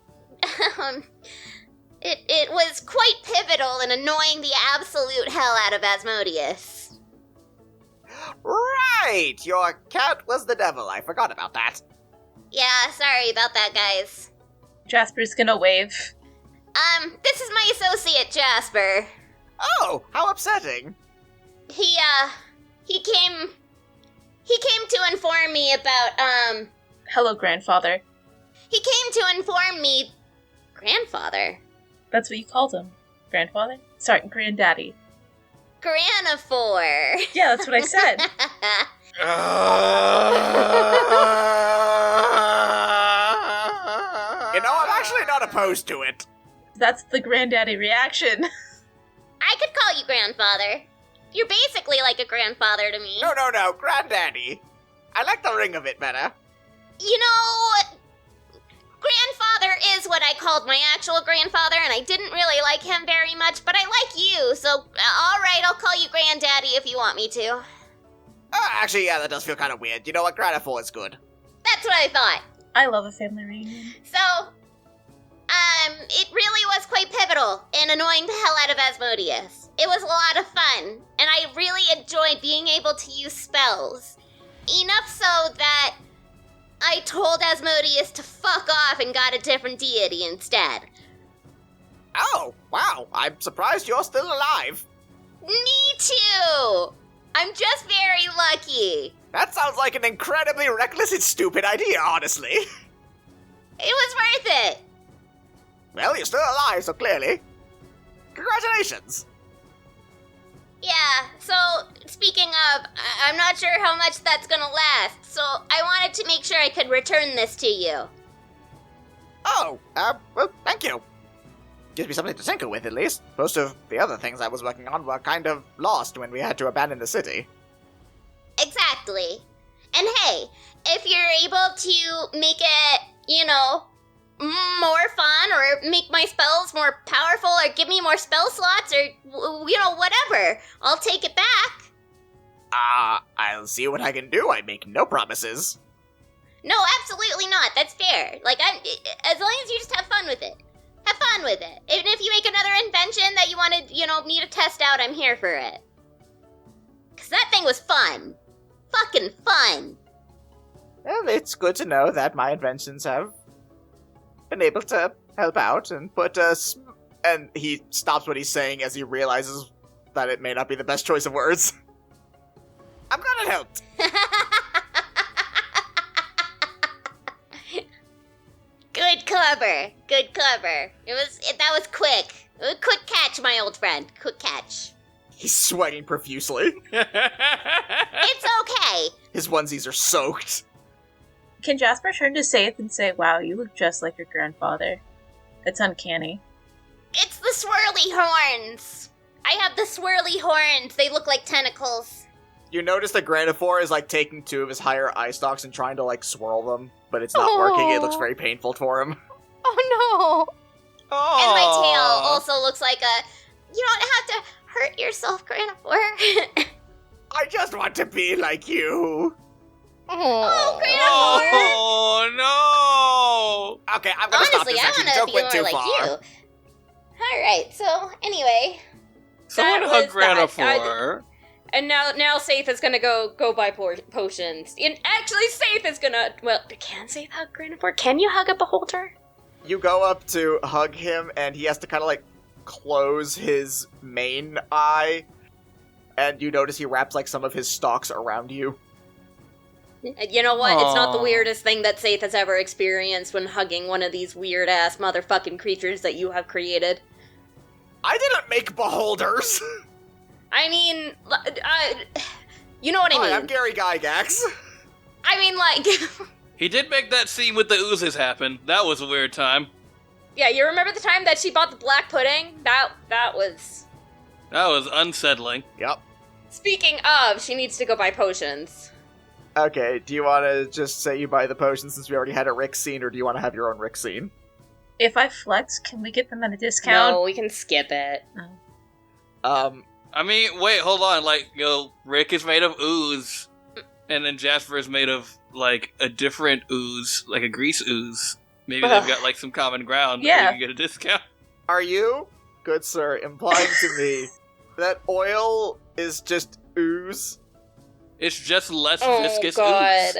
F: It was quite pivotal in annoying the absolute hell out of Asmodeus.
G: Right! Your cat was the devil. I forgot about that.
F: Yeah, sorry about that, guys.
E: Jasper's gonna wave.
F: This is my associate, Jasper.
G: Oh, how upsetting.
F: He came to inform me about,
E: Hello, grandfather.
F: he came to inform me... Grandfather?
E: That's what you called him. Grandfather? Sorry, granddaddy.
F: Granifor.
E: Yeah, that's what I said.
G: You know, I'm actually not opposed to it.
E: That's the granddaddy reaction.
F: I could call you grandfather. You're basically like a grandfather to me.
G: No, granddaddy. I like the ring of it better.
F: You know, grandfather is what I called my actual grandfather, and I didn't really like him very much, but I like you, so alright, I'll call you granddaddy if you want me to.
G: Actually, yeah, that does feel kind of weird. You know what? Granifor is good.
F: That's what I thought.
E: I love a family reunion.
F: So, it really was quite pivotal in annoying the hell out of Asmodeus. It was a lot of fun, and I really enjoyed being able to use spells. Enough so that I told Asmodeus to fuck off and got a different deity instead.
G: Oh, wow. I'm surprised you're still alive.
F: Me too! I'm just very lucky.
G: That sounds like an incredibly reckless and stupid idea, honestly.
F: It was worth it.
G: Well, you're still alive, so clearly. Congratulations.
F: Yeah, so speaking of, I'm not sure how much that's gonna last, so I wanted to make sure I could return this to you.
A: Oh, well, thank you. Gives me something to tinker with, at least. Most of the other things I was working on were kind of lost when we had to abandon the city.
F: Exactly. And hey, if you're able to make it, more fun, or make my spells more powerful, or give me more spell slots, or, whatever, I'll take it back.
A: I'll see what I can do. I make no promises.
F: No, absolutely not. That's fair. As long as you just have fun with it. Have fun with it. Even if you make another invention that you wanted, me to test out, I'm here for it. Because that thing was fun. Fucking fun.
A: Well, it's good to know that my inventions have been able to help out and put us. And he stops what he's saying as he realizes that it may not be the best choice of words. I'm glad it helped.
F: Good clever. Good clever. That was quick. Quick catch, my old friend. Quick catch.
A: He's sweating profusely.
F: It's okay.
A: His onesies are soaked.
E: Can Jasper turn to Saithe and say, wow, you look just like your grandfather? It's uncanny.
F: It's the swirly horns. I have the swirly horns. They look like tentacles.
A: You notice that Granifor is taking two of his higher eye stalks and trying to swirl them, but it's not working. It looks very painful for him.
C: Oh no!
A: Oh.
F: And my tail also looks like you don't have to hurt yourself, Granifor.
A: I just want to be like you.
C: Oh,
D: Oh no!
A: Okay, I'm gonna stop
F: Honestly,
A: this
F: I
A: section.
F: want
A: Don't
F: to
A: went
F: be
A: too
F: more like
A: far.
F: you. Alright, so anyway.
D: Someone
B: That
D: hug
B: was that.
D: Granifor.
B: And now Saithe is gonna go buy potions. And actually, Saithe is gonna. Well, can Saithe hug Granifor? Can you hug a beholder?
A: You go up to hug him, and he has to kind of close his main eye, and you notice he wraps some of his stalks around you.
B: You know what? It's not the
D: Aw.
B: weirdest thing that Saithe has ever experienced when hugging one of these weird ass motherfucking creatures that you have created.
A: I didn't make beholders.
B: I mean, you know what I
A: Hi,
B: mean.
A: I'm Gary Gygax.
B: I mean,
D: He did make that scene with the oozes happen. That was a weird time.
B: yeah, you remember the time that she bought the black pudding? That was.
D: That was unsettling.
A: Yep.
B: Speaking of, she needs to go buy potions.
A: Okay, do you want to just say you buy the potion since we already had a Rick scene, or do you want to have your own Rick scene?
E: If I flex, can we get them at a discount?
B: No, we can skip it.
D: I mean, wait, hold on. Rick is made of ooze, and then Jasper is made of, a different ooze, like a grease ooze. Maybe they've got, some common ground.
E: Yeah.
D: So you can get a discount.
A: Are you, good sir, implying to me that oil is just ooze?
D: It's just less
B: Oh,
D: viscous
B: God.
D: ooze.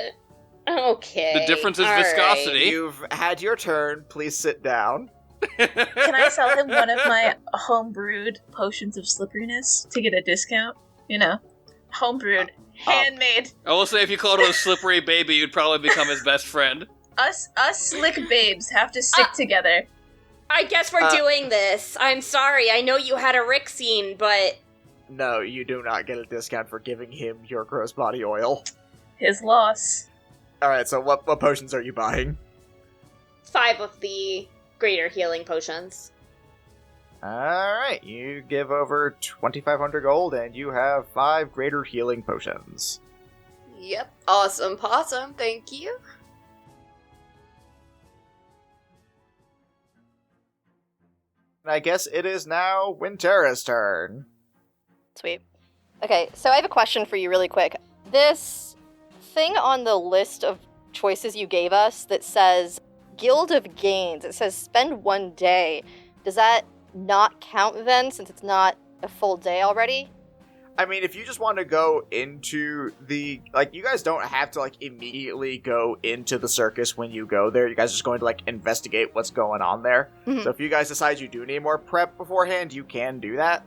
B: Okay.
D: The difference is
B: all right.
D: viscosity.
A: You've had your turn. Please sit down.
E: Can I sell him one of my home-brewed potions of slipperiness to get a discount? Home-brewed. Handmade.
D: I will say if you called him a slippery baby, you'd probably become his best friend.
E: Us slick babes have to stick together.
B: I guess we're doing this. I'm sorry. I know you had a Rick scene, but
A: No, you do not get a discount for giving him your gross body oil.
E: His loss.
A: Alright, so what potions are you buying?
B: 5 of the greater healing potions.
A: Alright, you give over 2,500 gold and you have 5 greater healing potions.
B: Yep. Awesome possum. Thank you.
A: I guess it is now Wintera's turn.
C: Sweet. Okay, so I have a question for you really quick. This thing on the list of choices you gave us that says Guild of Gains, it says spend 1 day. Does that not count then, since it's not a full day already?
A: I mean, if you just want to go into the, you guys don't have to, immediately go into the circus when you go there. You guys are just going to, investigate what's going on there.
C: Mhm.
A: So if you guys decide you do need more prep beforehand, you can do that.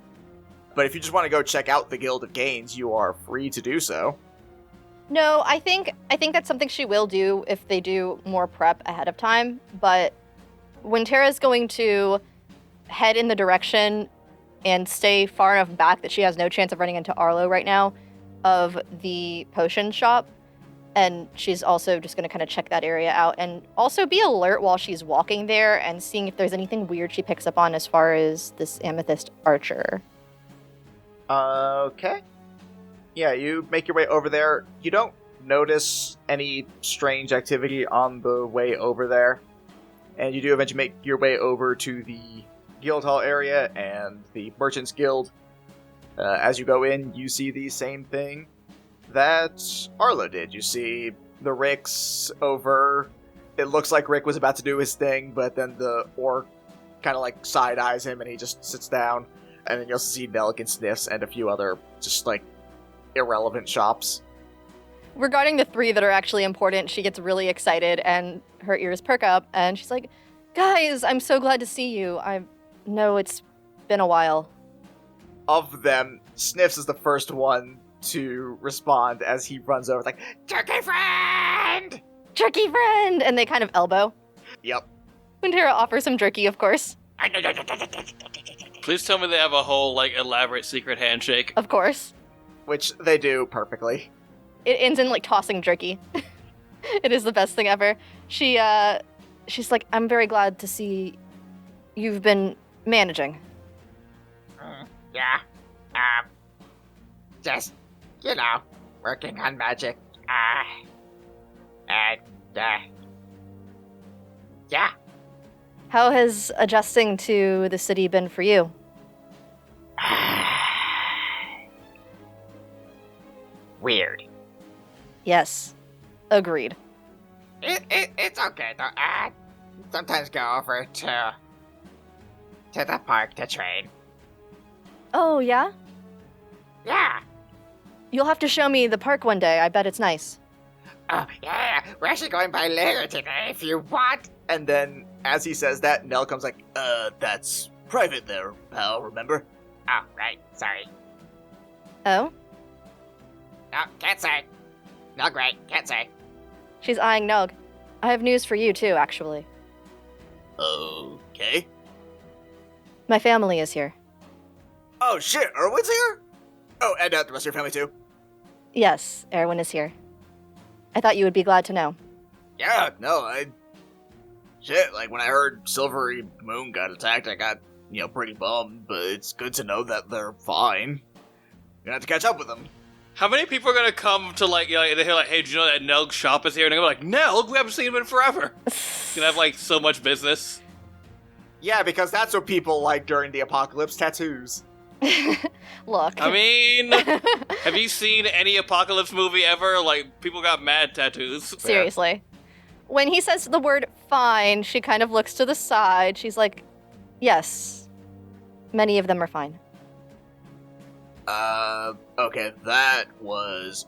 A: But if you just want to go check out the Guild of Gains, you are free to do so.
C: No, I think that's something she will do if they do more prep ahead of time, but Wintera's going to head in the direction and stay far enough back that she has no chance of running into Arlo right now of the potion shop. And she's also just going to kind of check that area out and also be alert while she's walking there and seeing if there's anything weird she picks up on as far as this amethyst archer.
A: Okay. Yeah, you make your way over there. You don't notice any strange activity on the way over there. And you do eventually make your way over to the guild hall area and the Merchants Guild. As you go in, you see the same thing that Arlo did. You see the Ricks over. It looks like Rick was about to do his thing, but then the orc kind of like side-eyes him and he just sits down. And then you also see Nelk and Sniffs and a few other just like irrelevant shops.
C: Regarding the three that are actually important, she gets really excited and her ears perk up and she's like, "Guys, I'm so glad to see you. I know it's been a while."
A: Of them, Sniffs is the first one to respond as he runs over like, "Turkey friend!
C: Jerky friend! And they kind of elbow.
A: Yep.
C: Wintera offers some jerky, of course.
D: Please tell me they have a whole, like, elaborate secret handshake.
C: Of course.
A: Which they do perfectly.
C: It ends in, like, tossing jerky. It is the best thing ever. She's like, "I'm very glad to see you've been managing."
G: Yeah. Just, working on magic. Yeah.
C: How has adjusting to the city been for you?
G: Weird.
C: Yes. Agreed.
G: It's okay though. Sometimes go over to the park to train.
C: Oh, yeah?
G: Yeah.
C: You'll have to show me the park one day. I bet it's nice.
G: Oh yeah. We're actually going by later today if you want.
A: And then, as he says that, Nell comes like, that's private there, pal, remember?
G: Oh right. Sorry.
C: Oh?
G: No, can't say. No, great. Can't say.
C: She's eyeing Nog. I have news for you, too, actually.
A: Okay.
C: My family is here.
A: Oh shit, Erwin's here? Oh, and the rest of your family too?
C: Yes, Erwin is here. I thought you would be glad to know.
A: Yeah, no, shit, like when I heard Silvery Moon got attacked, I got, pretty bummed, but it's good to know that they're fine. You have to catch up with them.
D: How many people are gonna come to, like, they hear, like, "Hey, do you know that Nelg's shop is here?" And they're gonna be like, "Nelg? We haven't seen him in forever." He's gonna have, like, so much business.
A: Yeah, because that's what people like during the apocalypse, tattoos.
C: Look.
D: I mean, have you seen any apocalypse movie ever? Like, people got mad tattoos.
C: Seriously. When he says the word fine, she kind of looks to the side. She's like, yes, many of them are fine.
A: Okay, that was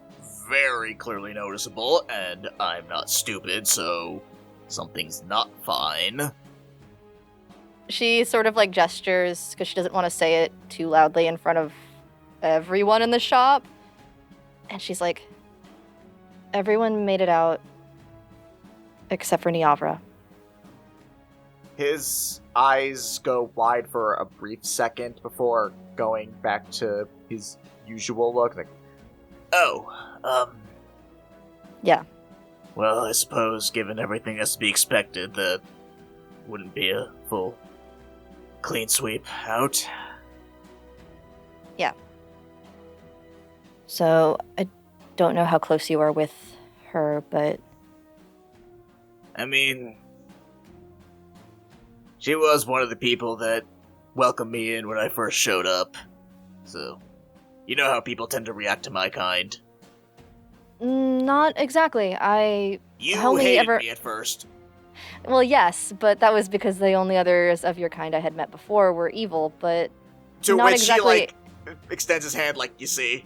A: very clearly noticeable, and I'm not stupid, so something's not fine.
C: She sort of like gestures because she doesn't want to say it too loudly in front of everyone in the shop. And she's like, everyone made it out except for Niavra.
A: His eyes go wide for a brief second before going back to his usual look. Like,
C: Yeah.
A: Well, I suppose given everything that's to be expected, that wouldn't be a full clean sweep out.
C: Yeah. So, I don't know how close you are with her, but...
A: I mean, she was one of the people that welcomed me in when I first showed up. So, you know how people tend to react to my kind.
C: Not exactly.
A: You
C: only
A: hated me at first.
C: Well, yes, but that was because the only others of your kind I had met before were evil, but
A: To
C: not
A: which
C: exactly...
A: he, extends his hand like, you see.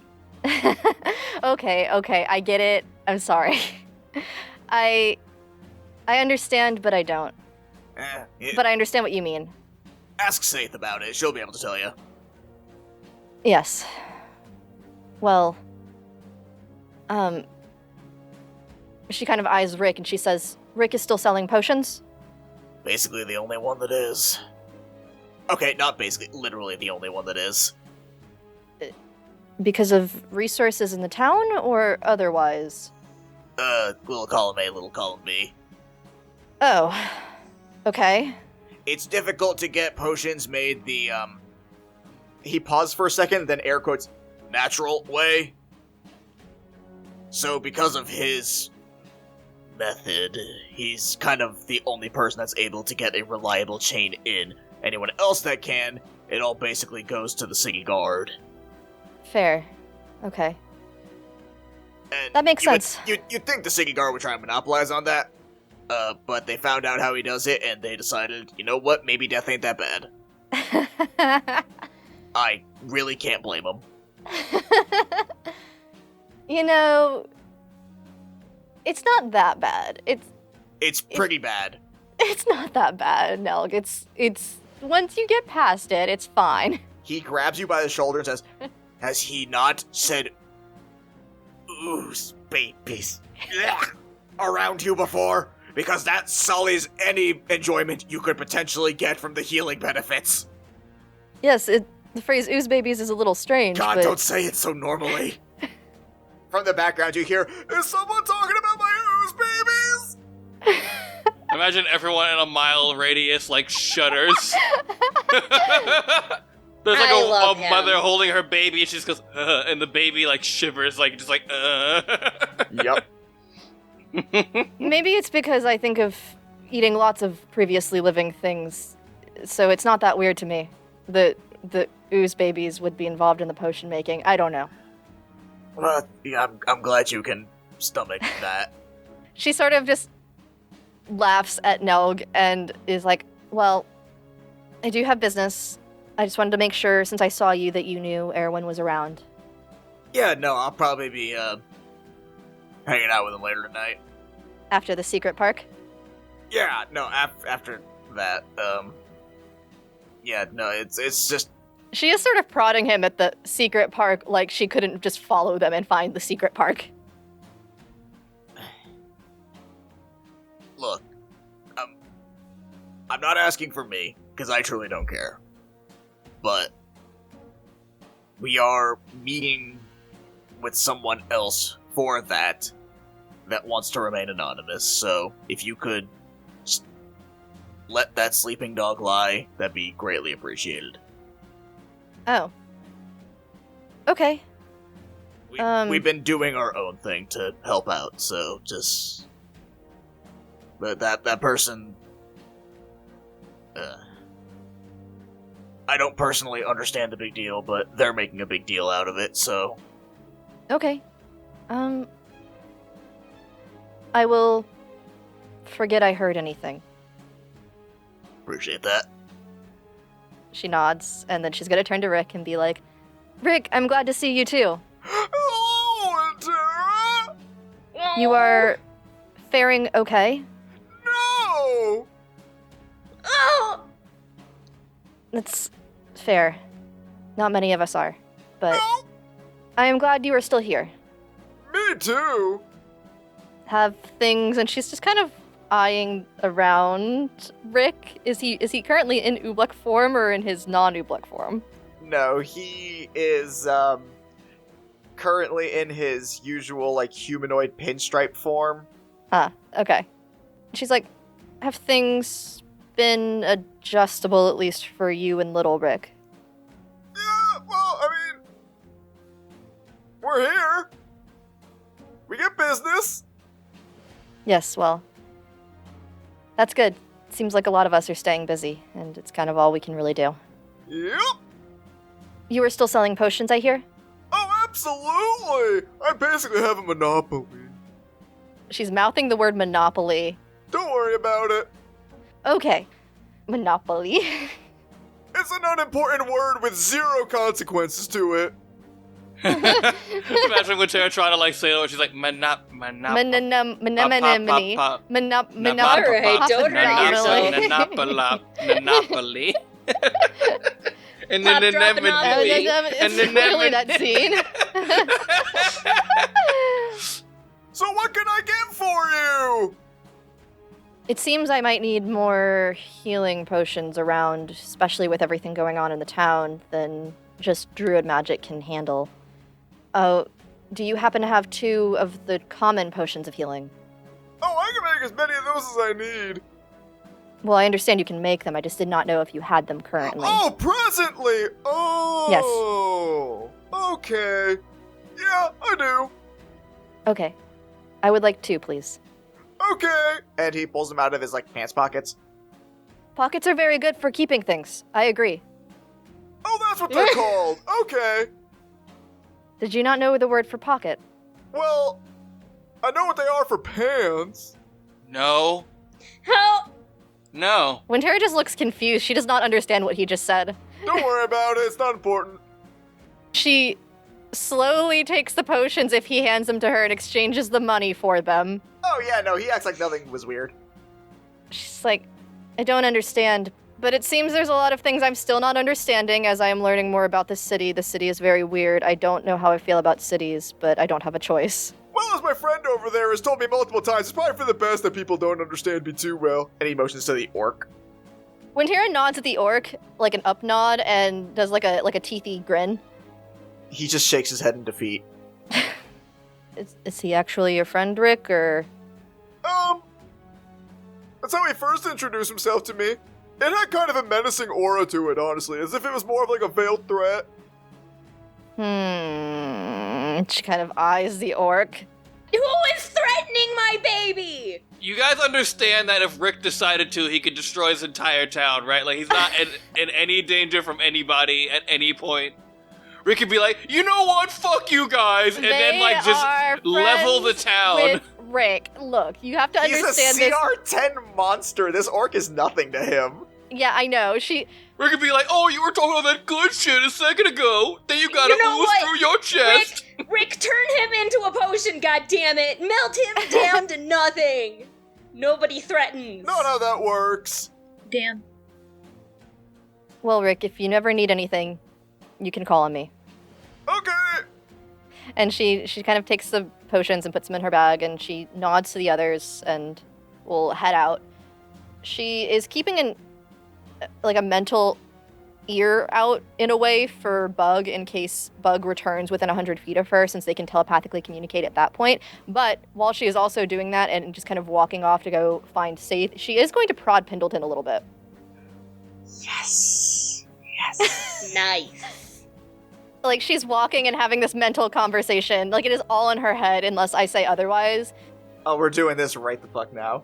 C: Okay, I get it. I'm sorry. I understand, but I don't. But I understand what you mean.
A: Ask Saithe about it. She'll be able to tell you.
C: Yes. Well, she kind of eyes Rick and she says, Rick is still selling potions?
A: Basically the only one that is. Okay, not basically, literally the only one that is.
C: Because of resources in the town or otherwise?
G: Little column A, little column B.
C: Oh, okay.
A: It's difficult to get potions made the, He paused for a second, then air quotes, natural way. So because of his method, he's kind of the only person that's able to get a reliable chain in. Anyone else that can, it all basically goes to the city guard.
C: Fair. Okay.
A: And
C: That makes sense.
A: You'd think the city guard would try and monopolize on that, but they found out how he does it, and they decided, you know what, maybe death ain't that bad. I really can't blame them.
C: You know, it's not that bad.
A: It's pretty bad.
C: It's not that bad, Nelg. It's once you get past it, it's fine.
A: He grabs you by the shoulder and says, has he not said, ooze babies, around you before? Because that sullies any enjoyment you could potentially get from the healing benefits.
C: Yes, the phrase ooze babies is a little strange,
A: God,
C: but...
A: don't say it so normally. From the background you hear, is someone talking about my ooze babies?
D: Imagine everyone in a mile radius, like, shudders. There's like
B: I love
D: a
B: him.
D: mother holding her baby, and she just goes, and the baby, like, shivers, like, just like,
A: Yep.
C: Maybe it's because I think of eating lots of previously living things, so it's not that weird to me. The ooze babies would be involved in the potion making. I don't know.
A: Well, yeah, I'm glad you can stomach that.
C: She sort of just laughs at Nelg and is like, well, I do have business. I just wanted to make sure, since I saw you, that you knew Erwin was around.
A: Yeah, no, I'll probably be, hanging out with him later tonight.
C: After the secret park?
A: Yeah, no, after that, yeah, no, it's just,
C: She is sort of prodding him at the secret park like she couldn't just follow them and find the secret park.
A: look, I'm not asking for me, because I truly don't care. But we are meeting with someone else for that wants to remain anonymous, so if you could just let that sleeping dog lie, that'd be greatly appreciated.
C: Oh. Okay.
A: We've been doing our own thing to help out, so just... But that person... I don't personally understand the big deal, but they're making a big deal out of it, so...
C: Okay. I will forget I heard anything.
A: Appreciate that.
C: She nods, and then she's gonna turn to Rick and be like, Rick, I'm glad to see you too.
A: Hello, Tara!
C: You are faring okay?
A: No!
B: Oh!
C: That's fair. Not many of us are, but
A: No!
C: I am glad you are still here.
A: Me too!
C: Have things, and she's just kind of eyeing around Rick. Is he currently in Oobleck form or in his non-Oobleck form?
A: No, he is, currently in his usual, like, humanoid pinstripe form.
C: Ah, okay. She's like, have things been adjustable, at least for you and little Rick?
A: Yeah, well, I mean... We're here! We get business!
C: Yes, well, that's good. Seems like a lot of us are staying busy, and it's kind of all we can really do.
A: Yep!
C: You are still selling potions, I hear?
A: Oh, absolutely! I basically have a monopoly.
C: She's mouthing the word monopoly.
A: Don't worry about it.
C: Okay. Monopoly.
A: It's an unimportant word with zero consequences to it.
D: Imagine when Tara trying to, like, say it, she's like,
C: Monopoly.
D: Monopoly. And then
C: It's really that scene.
A: So what can I get for you?
C: It seems I might need more healing potions around, especially with everything going on in the town, than just druid magic can handle. Oh, do you happen to have 2 of the common potions of healing?
A: Oh, I can make as many of those as I need.
C: Well, I understand you can make them. I just did not know if you had them currently.
A: Oh, presently! Oh! Yes. Okay. Yeah, I do.
C: Okay. I would like 2, please.
A: Okay. And he pulls them out of his, pants pockets.
C: Pockets are very good for keeping things. I agree.
A: Oh, that's what they're called. Okay.
C: Did you not know the word for pocket?
A: Well, I know what they are for pants.
D: No.
B: Help!
D: No.
C: When Tara just looks confused, she does not understand what he just said.
A: Don't worry about it. It's not important.
C: She slowly takes the potions if he hands them to her and exchanges the money for them.
A: Oh, yeah, no, he acts like nothing was weird.
C: She's like, I don't understand, but it seems there's a lot of things I'm still not understanding as I am learning more about this city. The city is very weird. I don't know how I feel about cities, but I don't have a choice.
A: Well, as my friend over there has told me multiple times, it's probably for the best that people don't understand me too well. And he motions to the orc.
C: When Tara nods at the orc, like an up nod, and does like a teethy grin.
A: He just shakes his head in defeat.
C: Is he actually your friend, Rick, or?
A: That's how he first introduced himself to me. It had kind of a menacing aura to it, honestly, as if it was more of a veiled threat.
C: She kind of eyes the orc.
B: Who is threatening my baby?
D: You guys understand that if Rick decided to, he could destroy his entire town, right? Like, he's not in any danger from anybody at any point. Rick could be like, you know what? Fuck you guys, and then just level the town.
C: With Rick, look, you have to understand
A: He's a CR10 monster. This orc is nothing to him.
C: Yeah, I know.
D: Rick could be like, oh, you were talking all that good shit a second ago. Then you gotta ooze through your chest.
B: Rick, turn him into a potion, goddammit! Melt him down to nothing! Nobody threatens.
A: Not how that works.
E: Damn.
C: Well, Rick, if you never need anything, you can call on me.
A: Okay.
C: And she kind of takes the potions and puts them in her bag, and she nods to the others and will head out. She is keeping a mental ear out in a way for Bug in case Bug returns within 100 feet of her, since they can telepathically communicate at that point. But while she is also doing that and just kind of walking off to go find Saithe, she is going to prod Pendleton a little bit.
G: Yes.
B: Nice.
C: Like, she's walking and having this mental conversation. Like, it is all in her head unless I say otherwise.
A: Oh, we're doing this right the fuck now.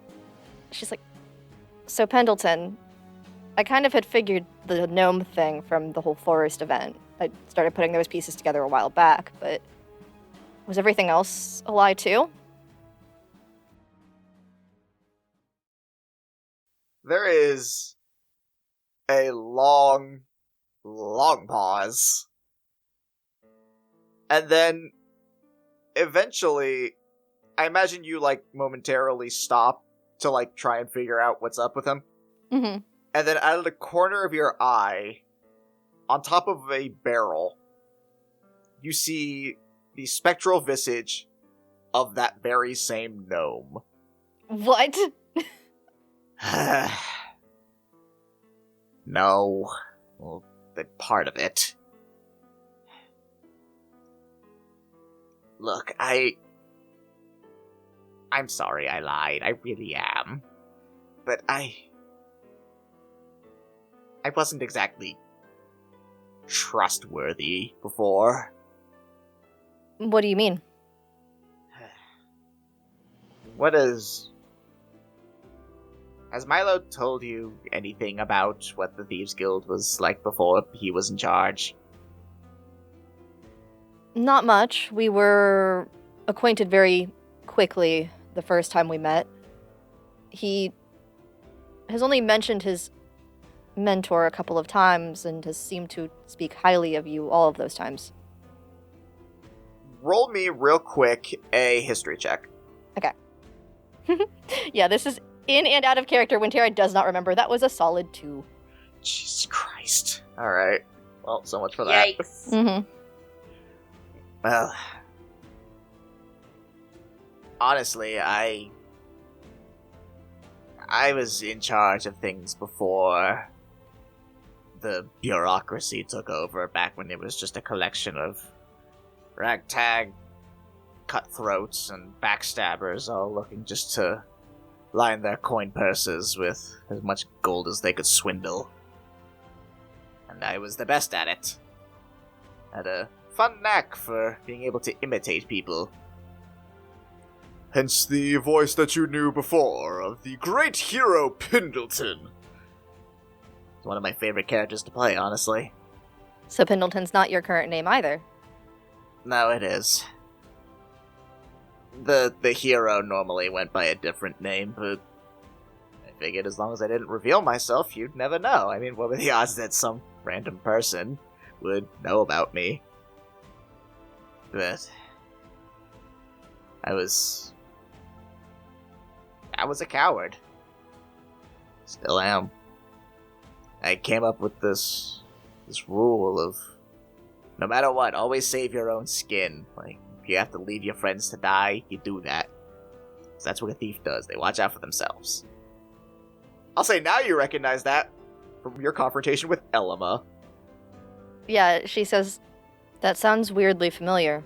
C: She's like, so Pendleton, I kind of had figured the gnome thing from the whole forest event. I started putting those pieces together a while back, but was everything else a lie too?
A: There is a long pause. And then, eventually, I imagine you, momentarily stop to, try and figure out what's up with him.
C: Mm-hmm.
A: And then out of the corner of your eye, on top of a barrel, you see the spectral visage of that very same gnome.
C: What?
A: No. Well, part of it. Look, I'm sorry I lied. I really am. But I wasn't exactly trustworthy before.
C: What do you mean?
A: Has Milo told you anything about what the Thieves Guild was like before he was in charge?
C: Not much. We were acquainted very quickly the first time we met. He has only mentioned his mentor a couple of times and has seemed to speak highly of you all of those times.
A: Roll me real quick a history check.
C: Okay. Yeah, this is in and out of character when Tara does not remember. That was a solid 2.
A: Jesus Christ. Alright. Well, so much for that.
B: Yikes.
C: Mm-hmm.
A: Well, honestly, I was in charge of things before the bureaucracy took over, back when it was just a collection of ragtag cutthroats and backstabbers all looking just to line their coin purses with as much gold as they could swindle. And I was the best at it. Had a fun knack for being able to imitate people.
H: Hence the voice that you knew before of the great hero Pendleton.
A: It's one of my favorite characters to play, honestly.
C: So Pendleton's not your current name either.
A: No, it is. The hero normally went by a different name, but I figured as long as I didn't reveal myself, you'd never know. I mean, what were the odds that some random person would know about me? But I was a coward. Still am. I came up with this rule of no matter what, always save your own skin. Like, if you have to leave your friends to die, you do that. So that's what a thief does. They watch out for themselves.
H: I'll say now you recognize that from your confrontation with Elima.
C: Yeah, she says, that sounds weirdly familiar.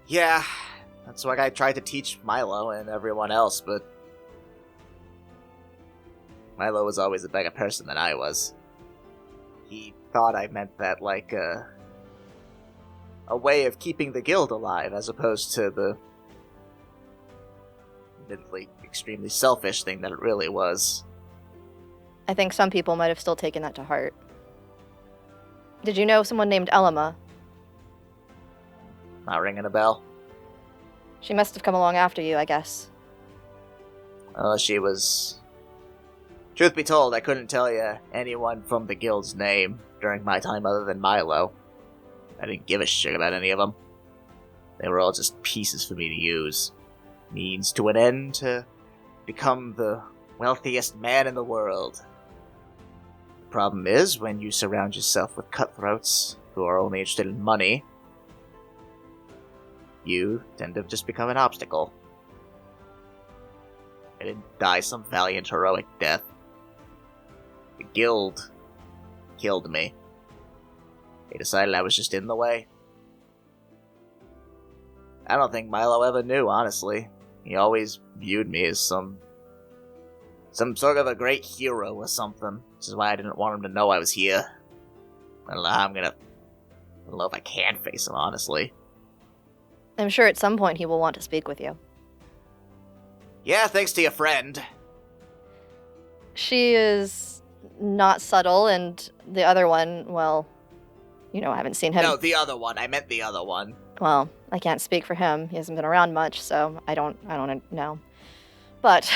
A: Yeah, that's what I tried to teach Milo and everyone else, but Milo was always a better person than I was. He thought I meant that like a way of keeping the guild alive, as opposed to the admittedly extremely selfish thing that it really was.
C: I think some people might have still taken that to heart. Did you know someone named Elima?
A: Not ringing a bell.
C: She must have come along after you, I guess.
A: She was... Truth be told, I couldn't tell you anyone from the guild's name during my time other than Milo. I didn't give a shit about any of them. They were all just pieces for me to use. Means to an end to become the wealthiest man in the world. The problem is, when you surround yourself with cutthroats who are only interested in money, you tend to just become an obstacle. I didn't die some valiant, heroic death. The guild killed me. They decided I was just in the way. I don't think Milo ever knew, honestly. He always viewed me as some sort of a great hero or something, which is why I didn't want him to know I was here. I don't know how I don't know if I can face him, honestly.
C: I'm sure at some point he will want to speak with you.
A: Yeah, thanks to your friend.
C: She is not subtle, and the other one, well, I haven't seen him.
A: No, the other one. I meant the other one.
C: Well, I can't speak for him. He hasn't been around much, so I don't know. But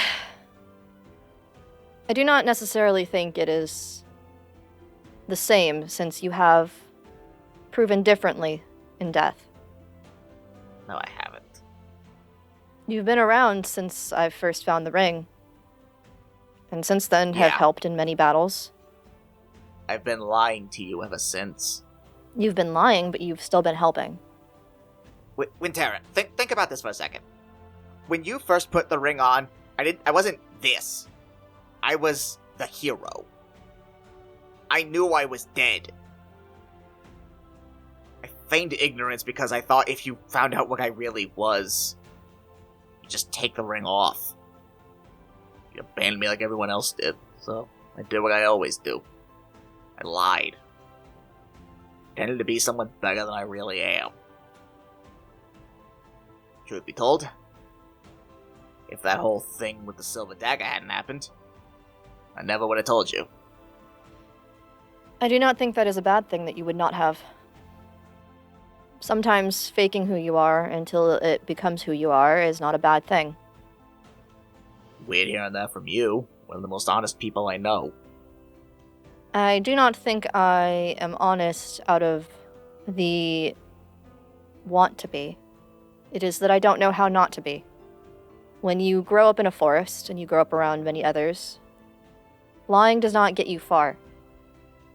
C: I do not necessarily think it is the same, since you have proven differently in death.
A: No, I haven't.
C: You've been around since I first found the ring, and since then have helped in many battles.
A: I've been lying to you ever since.
C: You've been lying, but you've still been helping.
A: Wintera, think about this for a second. When you first put the ring on, I wasn't this. I was the hero. I knew I was dead. I feigned ignorance because I thought if you found out what I really was, you'd just take the ring off. You abandoned me like everyone else did, so I did what I always do. I lied. Pretended to be someone better than I really am. Truth be told, if that whole thing with the silver dagger hadn't happened, I never would have told you.
C: I do not think that is a bad thing that you would not have. Sometimes faking who you are until it becomes who you are is not a bad thing.
A: Weird hearing that from you, one of the most honest people I know.
C: I do not think I am honest out of the want to be. It is that I don't know how not to be. When you grow up in a forest and you grow up around many others, lying does not get you far.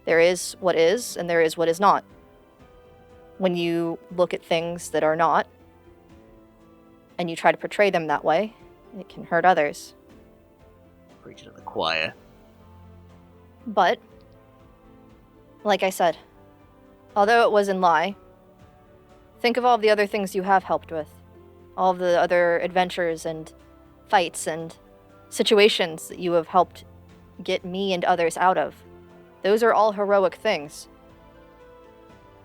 C: There is what is, and there is what is not. When you look at things that are not, and you try to portray them that way, it can hurt others.
A: Preaching to the choir.
C: But, like I said, although it was in lie, think of all the other things you have helped with. all of the other adventures and fights and situations that you have helped get me and others out of. Those are all heroic things.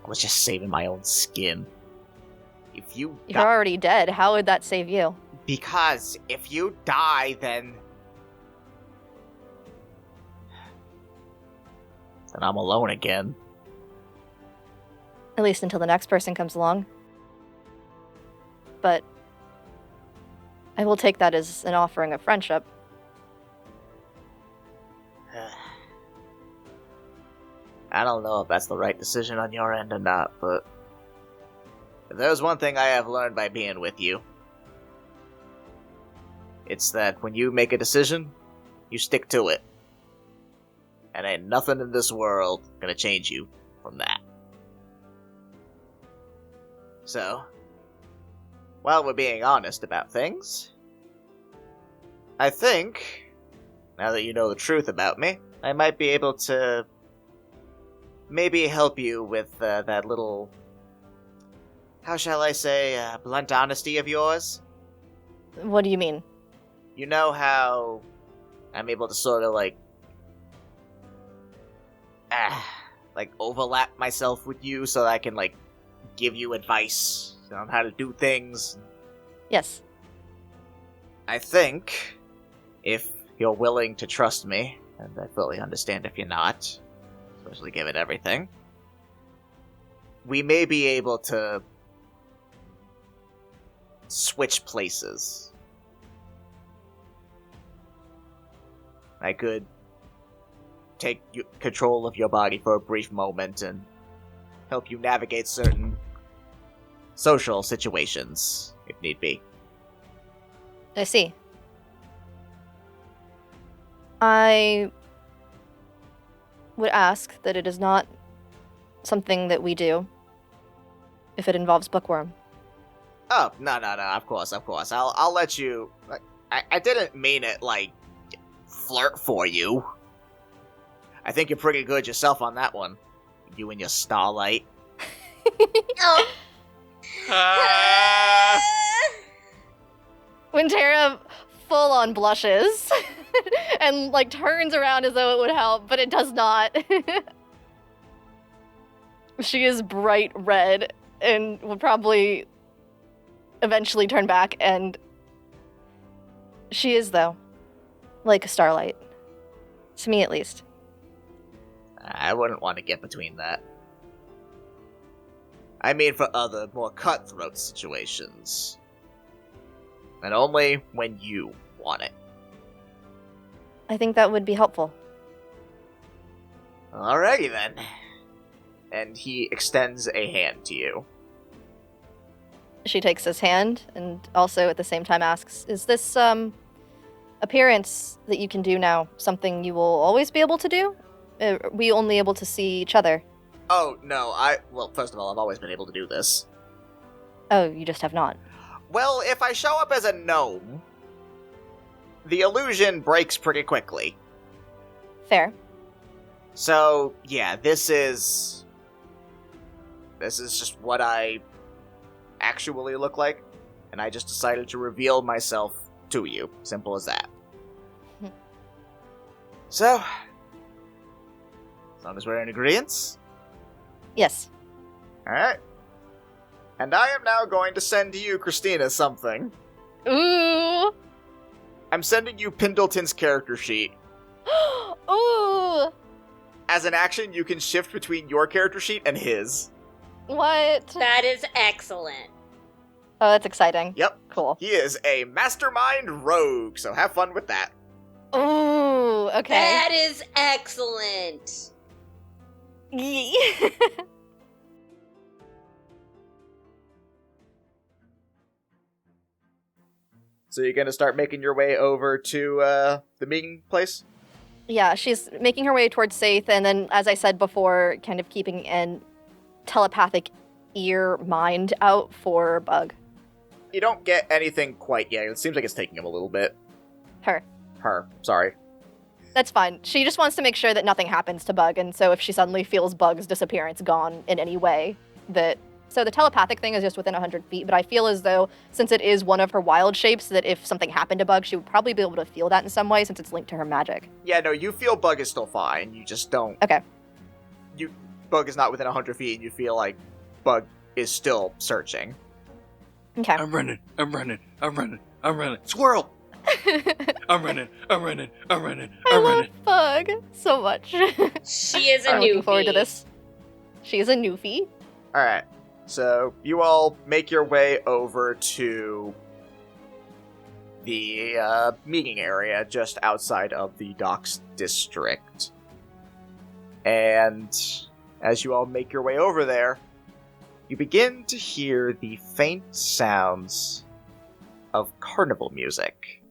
G: I was just saving my own skin.
A: If you
C: You're already dead. How would that save you?
A: Because if you die, then
G: I'm alone again.
C: At least until the next person comes along. But I will take that as an offering of friendship.
G: I don't know if that's the right decision on your end or not, but if there's one thing I have learned by being with you, it's that when you make a decision, you stick to it. And ain't nothing in this world gonna change you from that. So, while we're being honest about things, I think, now that you know the truth about me, I might be able to maybe help you with that little, how shall I say, blunt honesty of yours.
C: What do you mean?
G: You know how I'm able to sort of like overlap myself with you so that I can like give you advice on how to do things.
C: Yes.
G: I think if you're willing to trust me, and I fully understand if you're not, especially given everything, we may be able to switch places. I could take control of your body for a brief moment and help you navigate certain social situations, if need be.
C: I see. I would ask that it is not something that we do if it involves bookworm.
G: Oh, no, of course. I'll let you... I didn't mean it, like, flirt for you. I think you're pretty good yourself on that one. You and your starlight.
F: Oh.
C: When Tara full on blushes and like turns around as though it would help, but it does not. She is bright red and will probably eventually turn back, and she is, though, like a starlight. To me, at least.
G: I wouldn't want to get between that. I mean for other, more cutthroat situations. And only when you want it.
C: I think that would be helpful.
G: Alrighty then. And he extends a hand to you.
C: She takes his hand and also at the same time asks, is this, appearance that you can do now something you will always be able to do? Are we only able to see each other?
G: Oh, no, well, first of all, I've always been able to do this.
C: Oh, you just have not.
A: Well, if I show up as a gnome, the illusion breaks pretty quickly.
C: Fair.
A: So, yeah, this is just what I actually look like, and I just decided to reveal myself to you. Simple as that. So, as long as we're in agreement.
C: Yes.
A: Alright. And I am now going to send you, Christina, something.
C: Ooh!
A: I'm sending you Pendleton's character sheet.
C: Ooh!
A: As an action, you can shift between your character sheet and his.
C: What?
B: That is excellent.
C: Oh, that's exciting.
A: Yep.
C: Cool.
A: He is a mastermind rogue, so have fun with that.
C: Ooh, okay.
B: That is excellent.
A: So you're gonna start making your way over to the meeting place?
C: Yeah, she's making her way towards Saithe, and then, as I said before, kind of keeping an telepathic ear mind out for Bug.
A: You don't get anything quite yet. It seems like it's taking him a little bit.
C: Her.
A: Sorry.
C: That's fine. She just wants to make sure that nothing happens to Bug, and so if she suddenly feels Bug's disappearance gone in any way, that So the telepathic thing is just within 100 feet, but I feel as though, since it is one of her wild shapes, that if something happened to Bug, she would probably be able to feel that in some way, since it's linked to her magic.
A: Yeah, no, you feel Bug is still fine. You just don't.
C: Okay.
A: Bug is not within 100 feet, and you feel like Bug is still searching.
C: Okay.
D: I'm running. Squirrel! I'm running.
C: I love Bug so much.
B: She is a
C: I'm looking
B: newbie.
C: forward to this. She is a newfie.
A: Alright, so you all make your way over to the meeting area just outside of the docks district. And as you all make your way over there, you begin to hear the faint sounds of carnival music.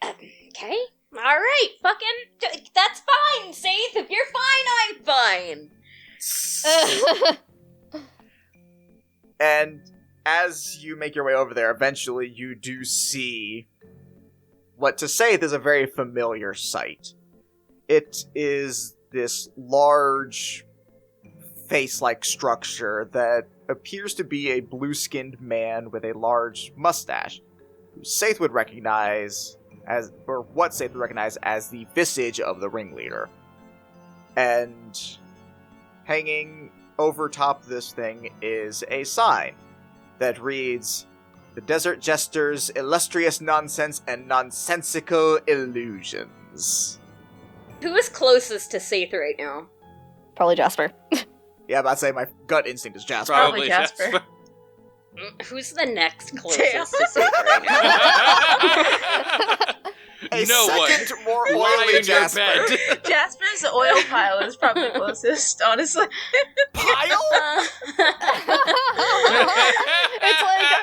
B: Okay. Alright, fucking... That's fine, Saithe. If you're fine, I'm fine.
A: And as you make your way over there, eventually you do see what to Saithe is a very familiar sight. It is this large face-like structure that appears to be a blue-skinned man with a large mustache, who Saithe would recognize as, or what Saithe would recognize as the visage of the ringleader. And hanging over top this thing is a sign that reads, "The Desert Jester's Illustrious Nonsense and Nonsensical Illusions."
B: Who is closest to Saithe right now?
C: Probably Jasper.
A: Yeah, I'm about to say my gut instinct is Jasper.
E: Probably Jasper.
B: Who's the next
E: Damn.
B: closest to Saithe right now?
A: A
D: No one.
A: second more
D: Lie
A: oily
D: in your
A: Jasper.
D: bed.
E: Jasper's oil pile is probably closest, honestly.
A: Pile?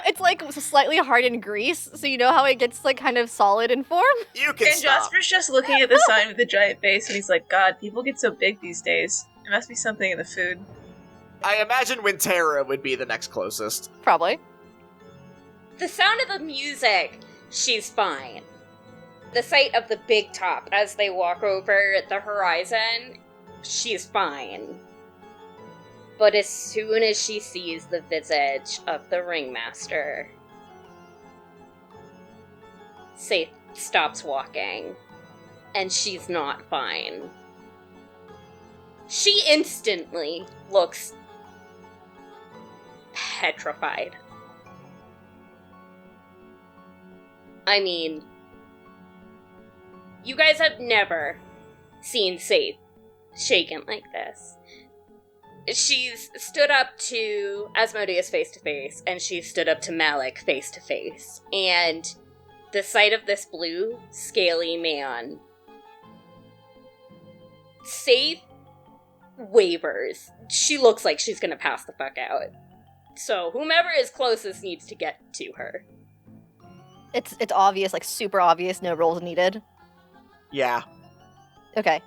C: It's like slightly hardened grease, so you know how it gets like kind of solid in form?
A: You can
E: And
A: stop.
E: Jasper's just looking at the sign with the giant face, and he's like, God, people get so big these days. There must be something in the food.
A: I imagine Wintera would be the next closest.
C: Probably.
B: The sound of the music, she's fine. The sight of the big top as they walk over the horizon, she's fine. But as soon as she sees the visage of the ringmaster, Saithe stops walking, and she's not fine. She instantly looks petrified. I mean, you guys have never seen Saithe shaken like this. She's stood up to Asmodeus face to face, and she's stood up to Malik face to face. And the sight of this blue, scaly man, Saithe wavers. She looks like she's gonna pass the fuck out. So whomever is closest needs to get to her.
C: It's obvious, like super obvious, no rolls needed.
A: Yeah.
C: Okay.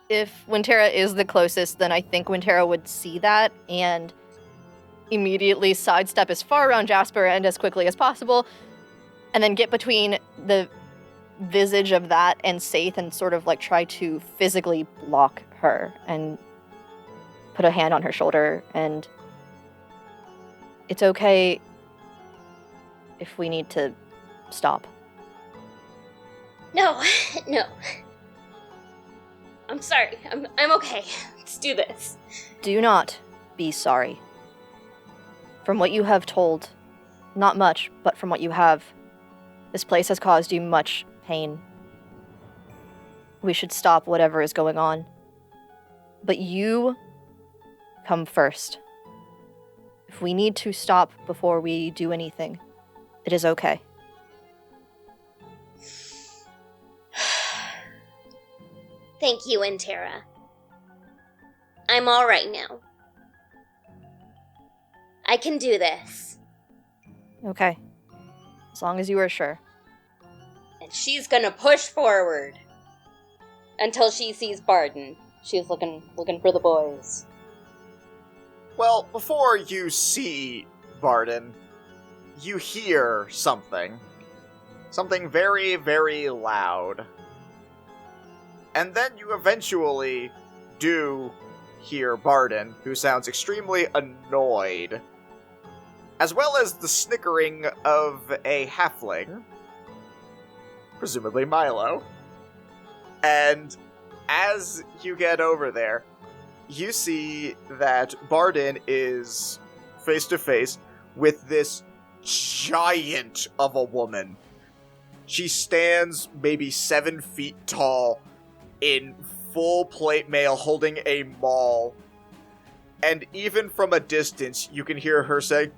C: If Wintera is the closest, then I think Wintera would see that and immediately sidestep as far around Jasper and as quickly as possible, and then get between the visage of that and Saithe and sort of like try to physically block her and put a hand on her shoulder. And it's okay if we need to stop.
B: No, no. I'm sorry. I'm okay. Let's do this.
C: Do not be sorry. From what you have told, not much, but from what you have, this place has caused you much pain. We should stop whatever is going on. But you come first. If we need to stop before we do anything, it is okay.
F: Thank you, Wintera. I'm alright now. I can do this.
C: Okay. As long as you are sure.
B: And she's gonna push forward until she sees Barden. She's looking for the boys.
A: Well, before you see Varden, you hear something. Something very, very loud. And then you eventually do hear Barden, who sounds extremely annoyed, as well as the snickering of a halfling, presumably Milo. And as you get over there, you see that Barden is face to face with this giant of a woman. She stands maybe 7 feet tall in full plate mail holding a maul. And even from a distance, you can hear her say,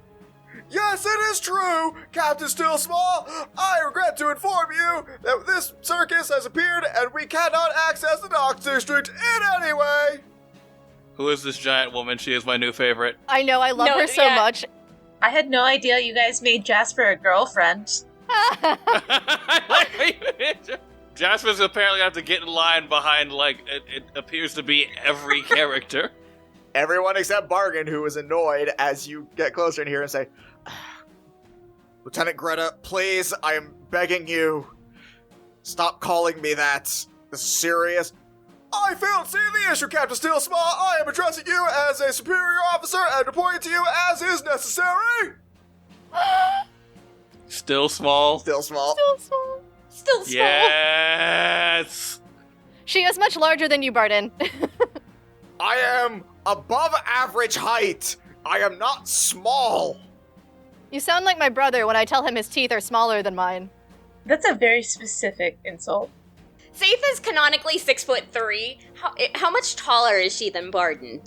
A: "Yes, it is true, Captain Still Small. I regret to inform you that this circus has appeared and we cannot access the Dock District in any way."
D: Who is this giant woman? She is my new favorite.
C: I know, I love her so much.
E: I had no idea you guys made Jasper a girlfriend.
D: Jasper's apparently have to get in line behind, like, it appears to be every character.
A: Everyone except Bargain, who is annoyed as you get closer in here and say, "Lieutenant Greta, please, I am begging you. Stop calling me that. This is serious." "I failed to see the issue, Captain Still Small. I am addressing you as a superior officer and reporting to you as is necessary."
D: Still small.
A: Still small.
C: Still small.
B: Still small.
D: Yes.
C: She is much larger than you, Barden.
A: I am above average height. I am not small.
C: You sound like my brother when I tell him his teeth are smaller than mine.
E: That's a very specific insult.
B: Saithe is canonically 6'3". How much taller is she than Barden?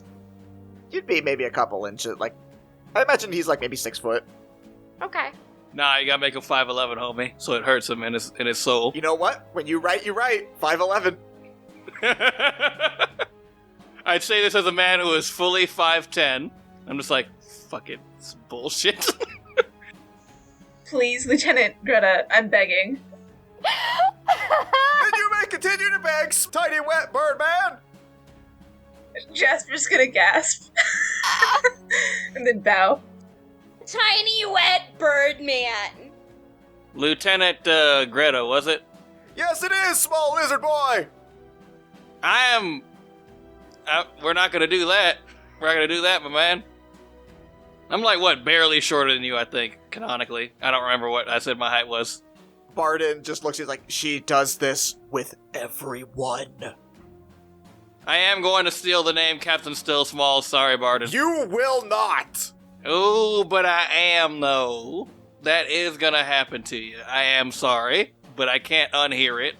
A: You'd be maybe a couple inches. Like, I imagine he's like maybe 6 foot.
B: Okay.
D: Nah, you gotta make him 5'11", homie, so it hurts him in his soul.
A: You know what? When you write, you write. 5'11".
D: I'd say this as a man who is fully 5'10". I'm just like, fuck it, it's bullshit.
E: Please, Lieutenant Greta, I'm begging.
A: And you may continue to beg, tiny wet bird man.
E: Jasper's gonna gasp. And then bow.
B: Tiny wet bird man.
D: Lieutenant Greta, was it?
A: Yes, it is, small lizard boy.
D: We're not gonna do that. We're not gonna do that, my man. I'm like, what, barely shorter than you, I think, canonically. I don't remember what I said my height was.
A: Barden just looks at you like, she does this with everyone.
D: I am going to steal the name Captain Still Small. Sorry, Barden.
A: You will not.
D: Oh, but I am, though. That is gonna happen to you. I am sorry, but I can't unhear it.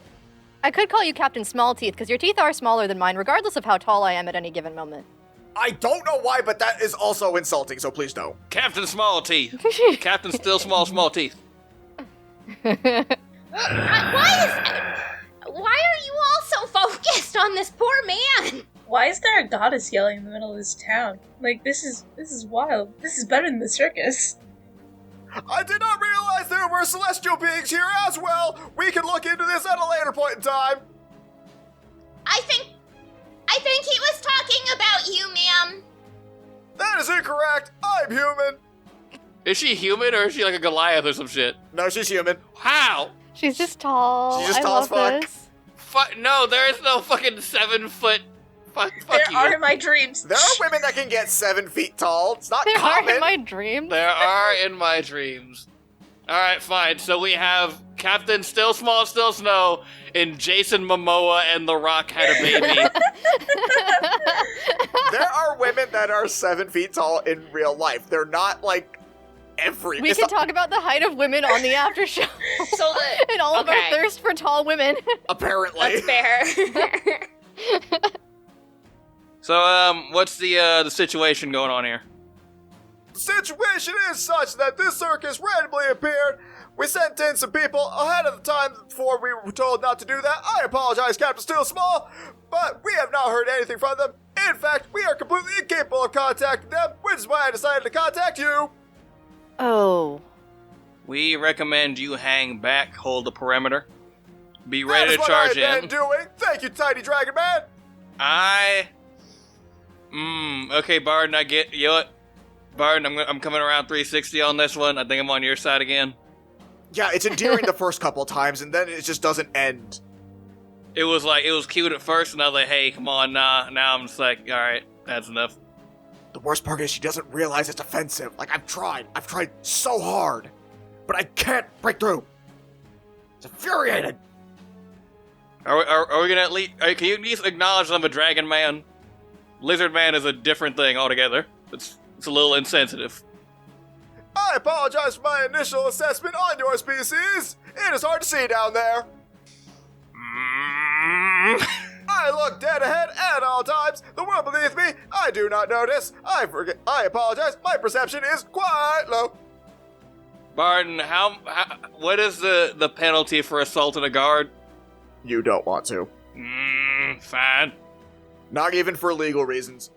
C: I could call you Captain Small Teeth, because your teeth are smaller than mine, regardless of how tall I am at any given moment.
A: I don't know why, but that is also insulting, so please don't.
D: Captain Small Teeth. Captain Still Small Teeth.
B: Why are you all so focused on this poor man?
E: Why is there a goddess yelling in the middle of this town? Like, this is wild. This is better than the circus.
A: I did not realize there were celestial beings here as well. We can look into this at a later point in time.
F: I think he was talking about you, ma'am.
A: That is incorrect. I'm human.
D: Is she human or is she like a Goliath or some shit?
A: No, she's human.
D: How?
C: She's just tall.
A: She's just
C: I
A: tall
C: love
A: as fuck.
C: this.
D: No, there is no fucking 7 foot. Fuck
E: There
D: you.
E: are my dreams.
A: There are women that can get 7 feet tall. It's not
C: There
A: common.
C: are in my dreams.
D: There are in my dreams. Alright, fine. So we have Captain Still Small, Still Snow, and Jason Momoa and The Rock had a baby.
A: There are women that are 7 feet tall in real life. They're not like every.
C: We can talk about the height of women on the after show.
B: So
C: and all of our thirst for tall women.
A: Apparently.
B: That's fair.
D: So, what's the situation going on here?
A: The situation is such that this circus randomly appeared. We sent in some people ahead of the time before we were told not to do that. I apologize, Captain Still Small, but we have not heard anything from them. In fact, we are completely incapable of contacting them, which is why I decided to contact you.
C: Oh.
D: We recommend you hang back, hold the perimeter. Be ready to charge
A: That is what I have
D: in.
A: been doing. Thank you, Tiny Dragon Man.
D: Okay, Barden, I get you. Know what? Barden, I'm coming around 360 on this one. I think I'm on your side again.
A: Yeah, it's endearing the first couple times, and then it just doesn't end.
D: It was cute at first, and I was like, hey, come on, nah. Now I'm just like, alright. That's enough.
G: The worst part is she doesn't realize it's offensive. Like, I've tried so hard, but I can't break through. It's infuriating.
D: Are we gonna at least? Can you at least acknowledge I'm a dragon man? Lizard man is a different thing altogether. It's a little insensitive.
H: I apologize for my initial assessment on your species. It is hard to see down there. I look dead ahead at all times. The world beneath me, I do not notice. I apologize. My perception is quite low.
D: Barton, what is the penalty for assaulting a guard?
H: You don't want to.
D: Fine.
H: Not even for legal reasons.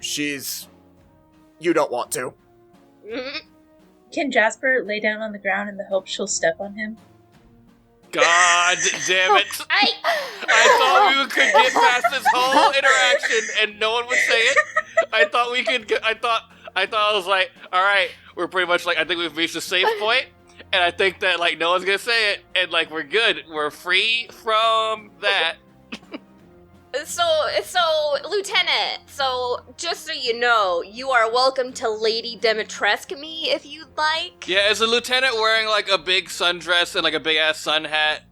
H: You don't want to.
E: Can Jasper lay down on the ground in the hope she'll step on him?
D: God damn it! I thought we could get past this whole interaction and no one would say it. I thought we could. I thought I was like, all right, we're pretty much like, I think we've reached a safe point, and I think that like no one's gonna say it, and like we're good. We're free from that.
B: So, Lieutenant, just so you know, you are welcome to Lady Demetresque me if you'd like.
D: Yeah, is the lieutenant wearing like a big sundress and like a big ass sun hat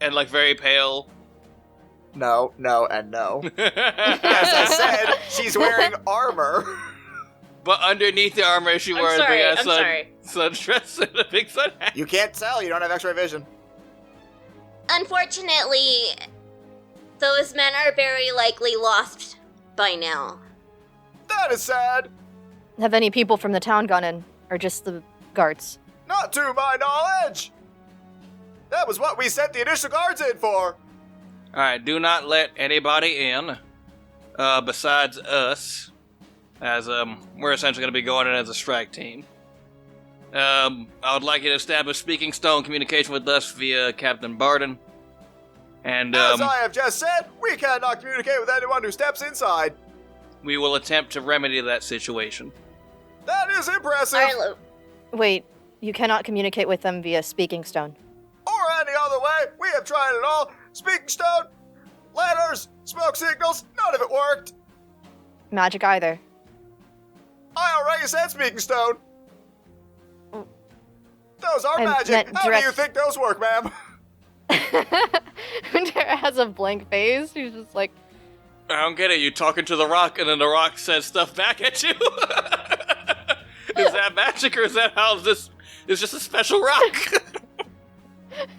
D: and like very pale?
H: No, and no. As I said, she's wearing armor.
D: But underneath the armor, she wears a big ass sundress and a big sun hat.
H: You can't tell, you don't have x-ray vision.
F: Unfortunately, those men are very likely lost by now.
H: That is sad.
C: Have any people from the town gone in, or just the guards?
H: Not to my knowledge. That was what we sent the initial guards in for.
D: Alright, do not let anybody in, besides us, as, we're essentially going to be going in as a strike team. I would like you to establish speaking stone communication with us via Captain Barton. And,
H: as I have just said, we cannot communicate with anyone who steps inside.
D: We will attempt to remedy that situation.
H: That is impressive.
F: Arlo,
C: Wait, you cannot communicate with them via speaking stone.
H: Or any other way. We have tried it all. Speaking stone, letters, smoke signals, none of it worked.
C: Magic either.
H: I already said speaking stone. Those are
C: I
H: magic.
C: meant
H: How do you
C: direct-
H: think those work, ma'am?
C: Tara has a blank face. She's just like,
D: I don't get it. You talking to the rock, and then the rock says stuff back at you? Is that magic, or is that how this is just a special rock?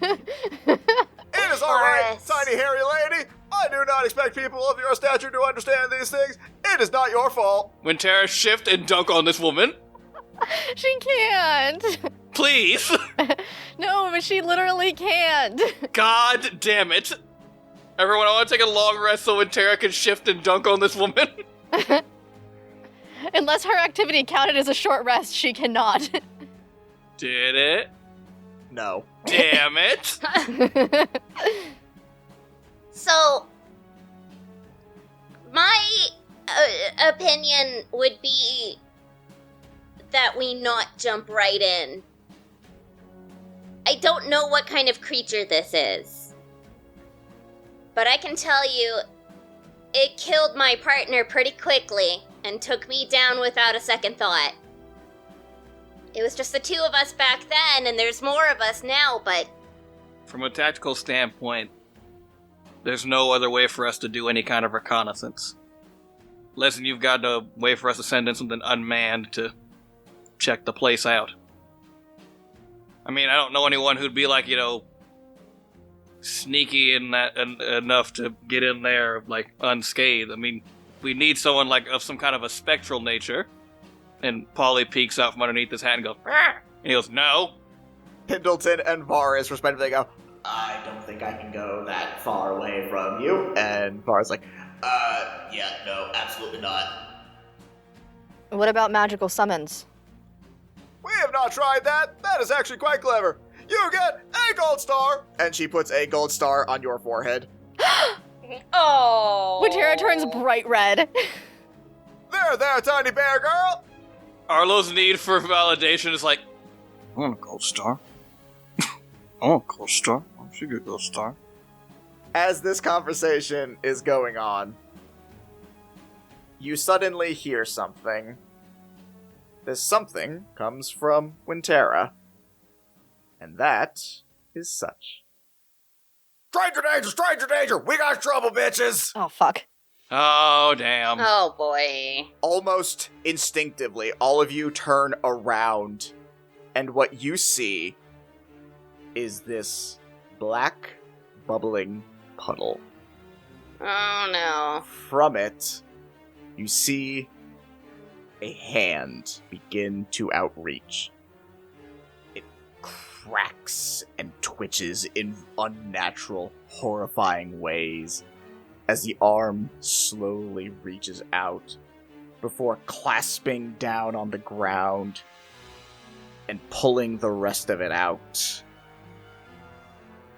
H: It is alright,
F: Horace.
H: tiny hairy lady. I do not expect people of your stature to understand these things. It is not your fault.
D: When Tara shift and dunk on this woman,
C: she can't.
D: please.
C: No, but she literally can't.
D: God damn it. Everyone, I want to take a long rest so when Tara can shift and dunk on this woman.
C: Unless her activity counted as a short rest, she cannot.
D: Did it?
H: No.
D: Damn it.
F: so, my opinion would be that we not jump right in. I don't know what kind of creature this is, but I can tell you it killed my partner pretty quickly and took me down without a second thought. It was just the two of us back then, and there's more of us now, but
D: From a tactical standpoint, there's no other way for us to do any kind of reconnaissance. Listen, you've got a way for us to send in something unmanned to check the place out. I mean, I don't know anyone who'd be like, sneaky enough to get in there, like, unscathed. I mean, we need someone, like, of some kind of a spectral nature. And Polly peeks out from underneath his hat and goes, "Rah!" And he goes, no.
H: Pendleton and Varus respectively go, I don't think I can go that far away from you. And Varus like,
G: Yeah, no, absolutely not.
C: What about magical summons?
H: we have not tried that. That is actually quite clever. You get a gold star. And she puts a gold star on your forehead.
B: Oh.
C: When Tara turns bright red.
H: There, tiny bear girl.
D: Arlo's need for validation is like, I want a gold star. I want a gold star. I should get a gold star.
H: As this conversation is going on,
A: you suddenly hear something. This something comes from Wintera. And that is such.
H: Stranger danger, stranger danger! We got trouble, bitches!
C: Oh, fuck.
D: Oh, damn.
B: Oh boy.
A: Almost instinctively, all of you turn around, and what you see is this black, bubbling puddle.
B: Oh no.
A: From it, you see a hand begin to outreach. It cracks and twitches in unnatural, horrifying ways as the arm slowly reaches out before clasping down on the ground and pulling the rest of it out.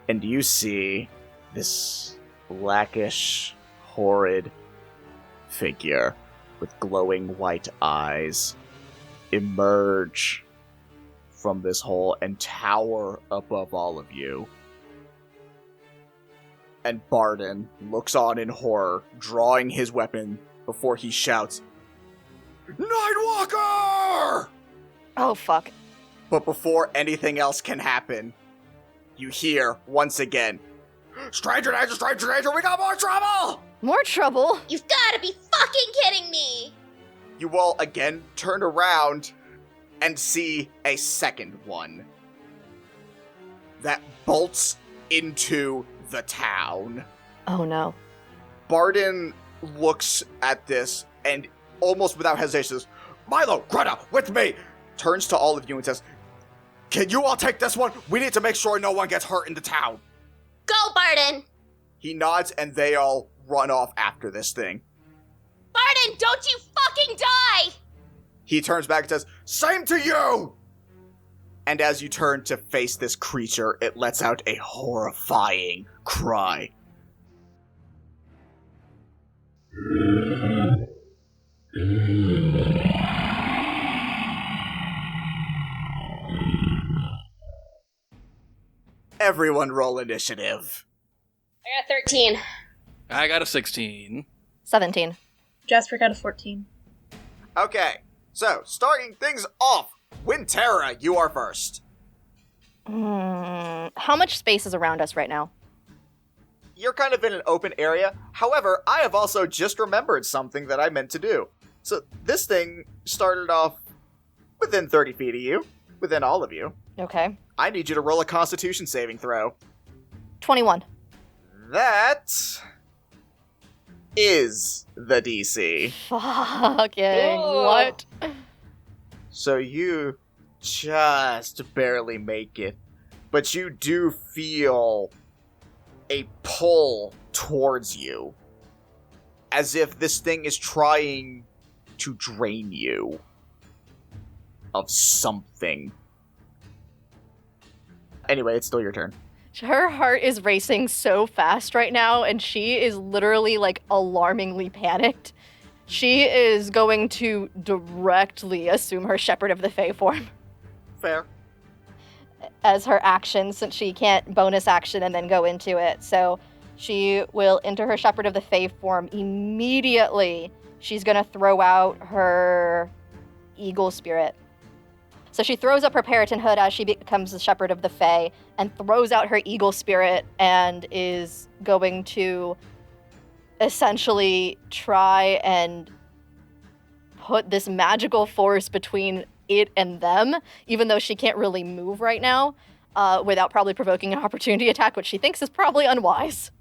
A: And you see this blackish, horrid figure with glowing white eyes emerge from this hole and tower above all of you. And Barden looks on in horror, drawing his weapon before he shouts, "Nightwalker!"
C: Oh, fuck.
A: But before anything else can happen, you hear, once again, stranger danger, we got more trouble!
C: More trouble?
F: You've gotta be fucking kidding me!
A: You all again turn around and see a second one that bolts into the town.
C: Oh, no.
A: Barden looks at this and almost without hesitation says, "Milo, Greta, with me!" Turns to all of you and says, "Can you all take this one? We need to make sure no one gets hurt in the town."
F: Go, Barden!
A: He nods and they all run off after this thing.
F: Barden, don't you fucking die!
A: He turns back and says, "Same to you!" And as you turn to face this creature, it lets out a horrifying cry. Everyone roll initiative.
B: I got 13.
D: I got a 16.
C: 17.
E: Jasper got a 14.
A: Okay, so starting things off, Wintera, you are first.
C: How much space is around us right now?
A: You're kind of in an open area. However, I have also just remembered something that I meant to do. So this thing started off within 30 feet of you, within all of you.
C: Okay.
A: I need you to roll a Constitution saving throw.
C: 21.
A: That is the DC.
C: Fucking
B: Whoa.
C: what?
A: So you just barely make it. But you do feel a pull towards you. As if this thing is trying to drain you of something. Anyway, it's still your turn.
C: Her heart is racing so fast right now, and she is literally, like, alarmingly panicked. She is going to directly assume her Shepherd of the Fae form
A: Fair.
C: as her action, since she can't bonus action and then go into it. So she will enter her Shepherd of the Fae form immediately. She's going to throw out her Eagle Spirit. So she throws up her Periton Hood as she becomes the Shepherd of the Fae and throws out her Eagle Spirit and is going to essentially try and put this magical force between it and them, even though she can't really move right now, without probably provoking an opportunity attack, which she thinks is probably unwise.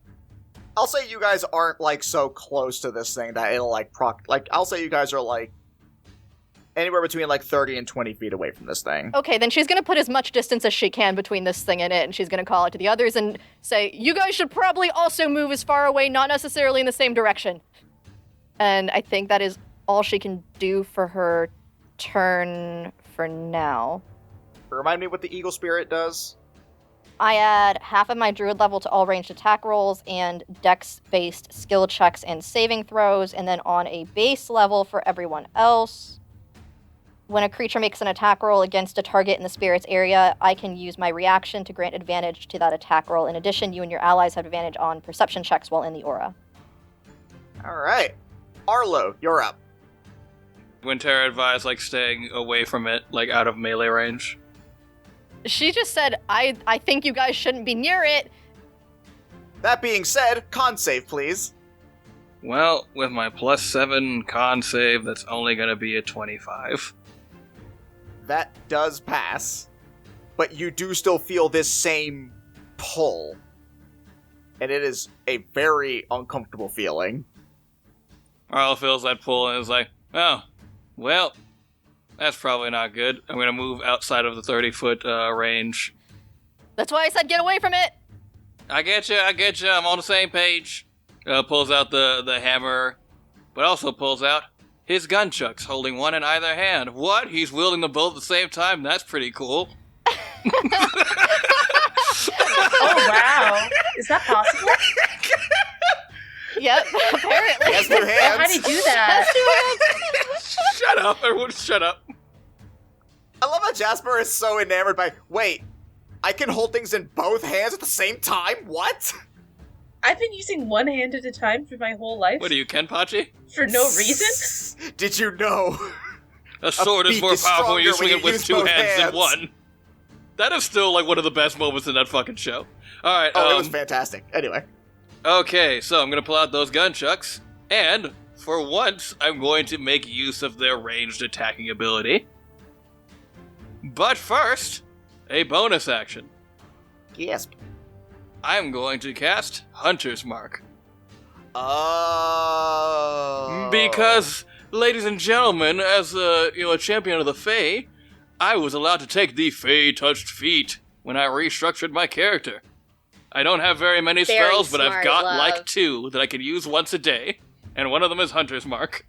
A: I'll say you guys aren't, like, so close to this thing that it'll, like, I'll say you guys are, like, anywhere between, like, 30 and 20 feet away from this thing.
C: Okay, then she's going to put as much distance as she can between this thing and it, and she's going to call out to the others and say, "You guys should probably also move as far away, not necessarily in the same direction." And I think that is all she can do for her turn for now.
A: Remind me what the Eagle Spirit does?
C: I add half of my druid level to all ranged attack rolls and dex-based skill checks and saving throws, and then on a base level for everyone else. When a creature makes an attack roll against a target in the spirit's area, I can use my reaction to grant advantage to that attack roll. In addition, you and your allies have advantage on perception checks while in the aura.
A: Alright. Arlo, you're up.
D: Wintera advised, like, staying away from it, like, out of melee range.
C: She just said, I think you guys shouldn't be near it.
A: That being said, con save, please.
D: Well, with my +7 con save, that's only gonna be a 25.
A: That does pass. But you do still feel this same pull. And it is a very uncomfortable feeling.
D: Arlo feels that pull and is like, oh, well, that's probably not good. I'm gonna move outside of the 30-foot range.
C: That's why I said get away from it.
D: I get you, I'm on the same page. Pulls out the hammer, but also pulls out his gunchucks, holding one in either hand. What? He's wielding them both at the same time? That's pretty cool.
E: Oh, wow. Is that possible?
C: Yep, apparently.
A: He has two hands.
E: How do you do that?
D: Shut up, everyone, shut up.
A: I love how Jasper is so enamored by, wait, I can hold things in both hands at the same time? What?
E: I've been using one hand at a time for my whole life.
D: What are you, Kenpachi?
E: For no reason?
A: Did you know?
D: A sword is
A: beat
D: more
A: is
D: powerful when you
A: stronger
D: swing it
A: when you
D: with
A: use
D: two
A: both
D: hands than
A: hands.
D: one. That is still, like, one of the best moments in that fucking show. Alright,
A: Oh, it was fantastic. Anyway.
D: okay, so I'm gonna pull out those gunchucks, and, for once, I'm going to make use of their ranged attacking ability. But first, a bonus action.
A: Yes.
D: I'm going to cast Hunter's Mark.
A: Oh.
D: Because, ladies and gentlemen, as a champion of the Fae, I was allowed to take the Fae-touched feat when I restructured my character. I don't have very many
B: Very
D: spells, but I've
B: smart,
D: got
B: love.
D: like 2 that I can use once a day, and one of them is Hunter's Mark.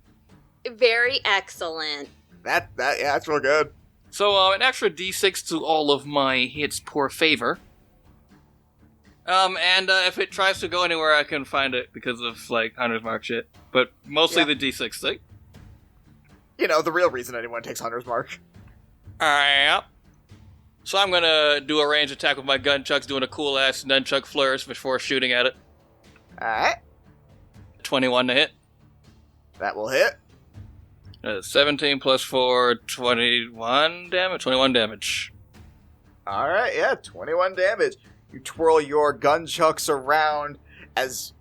B: Very excellent.
A: Yeah, that's real good.
D: So, an extra d6 to all of my hits per favor. And if it tries to go anywhere, I can find it because of, like, Hunter's Mark shit. But mostly
A: Yeah.
D: the d6 thing.
A: You know, the real reason anyone takes Hunter's Mark.
D: Yep. So I'm gonna do a range attack with my gunchucks, doing a cool-ass nunchuck flourish before shooting at it.
A: Alright.
D: 21 to hit.
A: That will hit.
D: 17 plus 4, 21 damage? 21 damage.
A: Alright, yeah, 21 damage. You twirl your gunchucks around as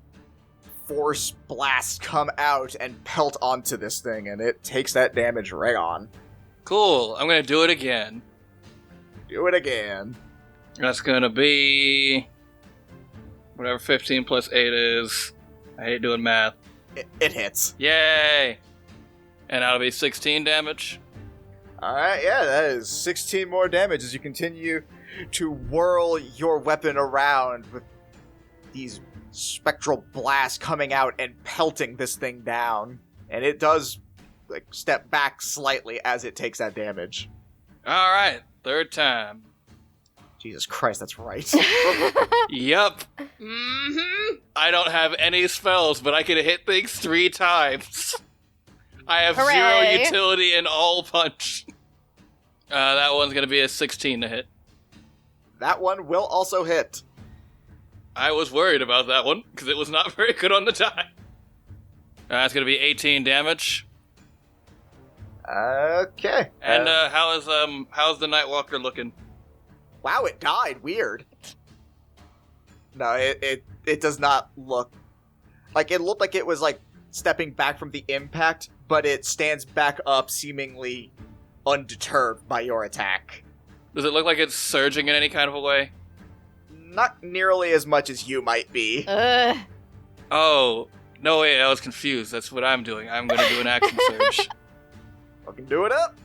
A: force blasts come out and pelt onto this thing, and it takes that damage right on.
D: Cool, I'm gonna do it again.
A: Do it again.
D: That's gonna be... whatever 15 plus 8 is. I hate doing math.
A: It hits.
D: Yay! And that'll be 16 damage.
A: Alright, yeah, that is 16 more damage as you continue to whirl your weapon around with these spectral blasts coming out and pelting this thing down. And it does, like, step back slightly as it takes that damage.
D: Alright, third time.
A: Jesus Christ, that's right.
D: Yup.
B: Mm-hmm.
D: I don't have any spells, but I can hit things 3 times. I have
C: Hooray.
D: 0 utility in all punch. That one's gonna be a 16 to hit.
A: That one will also hit.
D: I was worried about that one, because it was not very good on the die. That's gonna be 18 damage.
A: Okay.
D: And how's the Nightwalker looking?
A: Wow, it died. Weird. No, it does not look... Like, it looked like it was, like, stepping back from the impact, but it stands back up seemingly undeterred by your attack.
D: Does it look like it's surging in any kind of a way?
A: Not nearly as much as you might be.
D: Oh, no wait, I was confused. That's what I'm doing. I'm gonna do an action surge.
A: Fucking do it up.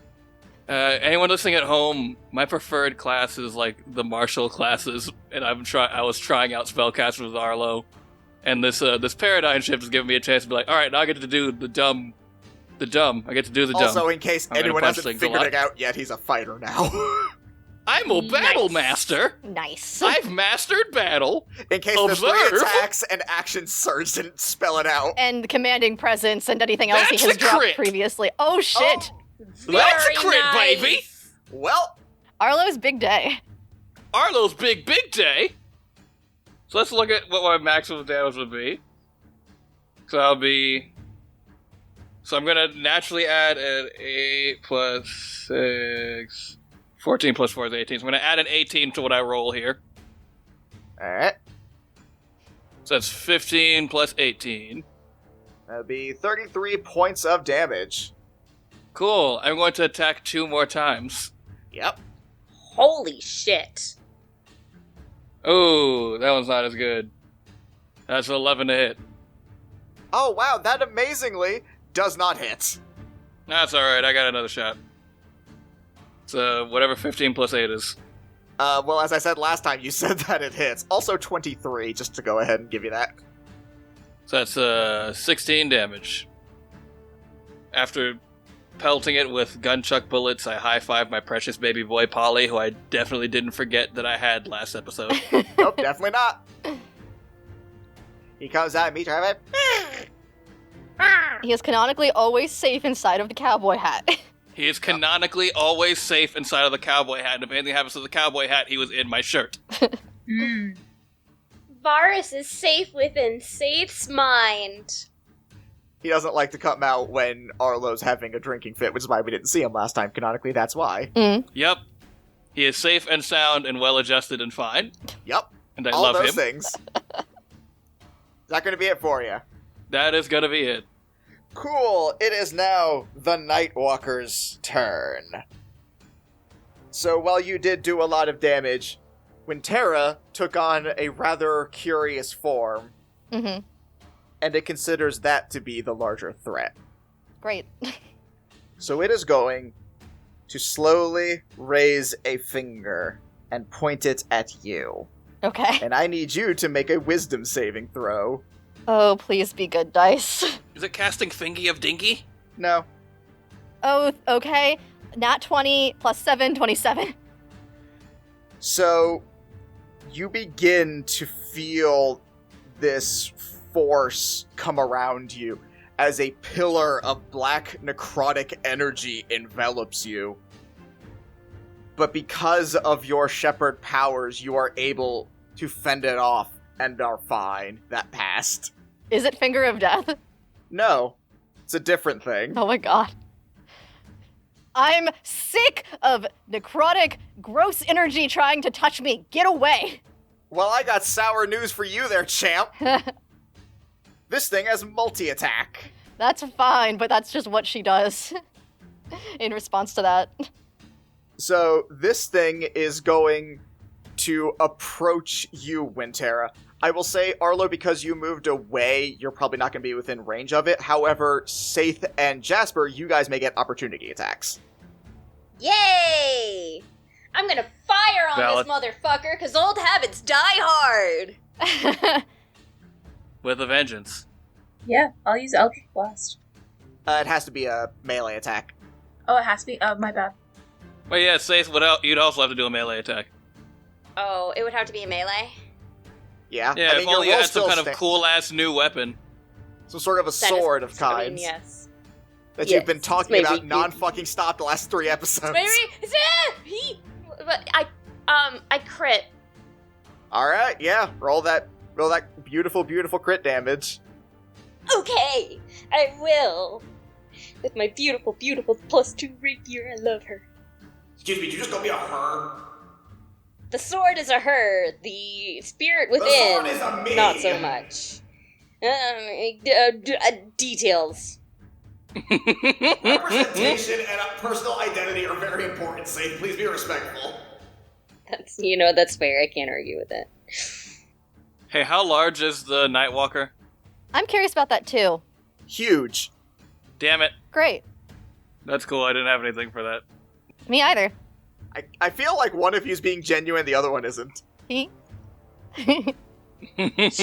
D: Anyone listening at home, my preferred class is like the martial classes, and I was trying out spellcasters with Arlo, and this paradigm shift has given me a chance to be like, all right, now I get to do the dumb. I get to do the dumb.
A: Also, in case
D: I'm gonna
A: anyone
D: punch
A: hasn't
D: things a
A: figured
D: lot.
A: it out yet, he's a fighter now.
D: I'm a battle master.
C: Nice.
D: I've mastered battle.
A: In case the 3
D: Observe.
A: attacks and action surge didn't spell it out.
C: And commanding presence and anything else
D: That's
C: he has
D: a
C: dropped
D: crit.
C: previously. Oh shit!
D: That's a crit,
B: nice.
D: baby.
A: Well,
C: Arlo's big day.
D: Arlo's big day. So let's look at what my maximum damage would be. So that'll be So I'm going to naturally add an 8 plus 6... 14 plus 4 is 18. So I'm going to add an 18 to what I roll here.
A: Alright.
D: So that's 15 plus 18.
A: That'll be 33 points of damage.
D: Cool. I'm going to attack 2 more times.
A: Yep.
B: Holy shit.
D: Oh, that one's not as good. That's 11 to hit.
A: Oh, wow, that amazingly does not hit.
D: That's alright, I got another shot. So, whatever 15 plus 8 is.
A: Well, as I said last time, you said that it hits. Also 23, just to go ahead and give you that.
D: So that's 16 damage. After pelting it with gunchuck bullets, I high-five my precious baby boy Polly, who I definitely didn't forget that I had last episode.
A: Nope, definitely not. He comes at me, trying to...
C: He is canonically always safe inside of the cowboy hat.
D: He is canonically always safe inside of the cowboy hat, and if anything happens to the cowboy hat, he was in my shirt.
B: Varus is safe within Saithe's mind.
A: He doesn't like to come out when Arlo's having a drinking fit, which is why we didn't see him last time. Canonically, that's why.
D: Yep. He is safe and sound and well-adjusted and fine.
A: Yep.
D: And I
A: all
D: love
A: those
D: him.
A: Things. Is that going to be it for you?
D: That is gonna be it.
A: Cool. It is now the Nightwalker's turn. So while you did do a lot of damage, when Terra took on a rather curious form,
C: Mm-hmm.
A: and it considers that to be the larger threat.
C: Great.
A: So it is going to slowly raise a finger and point it at you.
C: Okay.
A: And I need you to make a wisdom saving throw.
C: Oh, please be good dice.
D: Is it casting Thingy of Dinky?
A: No.
C: Oh, okay. Nat 20 plus 7, 27.
A: So you begin to feel this force come around you as a pillar of black necrotic energy envelops you. But because of your shepherd powers, you are able to fend it off and are fine. That passed.
C: Is it Finger of Death?
A: No, it's a different thing.
C: Oh my god. I'm sick of necrotic, gross energy trying to touch me. Get away!
A: Well, I got sour news for you there, champ. This thing has multi-attack.
C: That's fine, but that's just what she does in response to that.
A: So this thing is going to approach you, Wintera. I will say, Arlo, because you moved away, you're probably not going to be within range of it. However, Saithe and Jasper, you guys may get opportunity attacks.
B: Yay! I'm gonna fire on
D: Valid.
B: this motherfucker, because old habits die hard!
D: With a vengeance.
E: Yeah, I'll use Eldritch Blast.
A: It has to be a melee attack.
E: Oh, it has to be. Oh, my bad.
D: Well, yeah, Saith, you'd also have to do a melee attack.
B: Oh, it would have to be a melee?
A: Yeah,
D: Yeah,
A: I mean,
D: if
A: your
D: only you
A: roll
D: had some
A: still
D: kind of cool-ass new weapon.
A: some sort of a
B: That is-
A: sword of
B: I mean,
A: kinds
B: yes.
A: that
B: yes,
A: you've been talking
B: maybe
A: about
B: you-
A: non-fucking stop the last 3 episodes.
B: But I crit.
A: All right, yeah, roll that beautiful, beautiful crit damage.
B: Okay, I will. With my beautiful, beautiful +2 rapier, I love her.
H: Excuse me, did you just call me a her?
B: The sword is a her. The spirit within,
H: The sword is a me.
B: not so much. Details.
H: Representation and personal identity are very important, Saith. Please be respectful.
B: That's fair. I can't argue with it.
D: Hey, how large is the Nightwalker?
C: I'm curious about that too.
A: Huge.
D: Damn it.
C: Great.
D: That's cool, I didn't have anything for that.
C: Me either.
A: I feel like one of you's being genuine, the other one isn't.
C: He?
B: She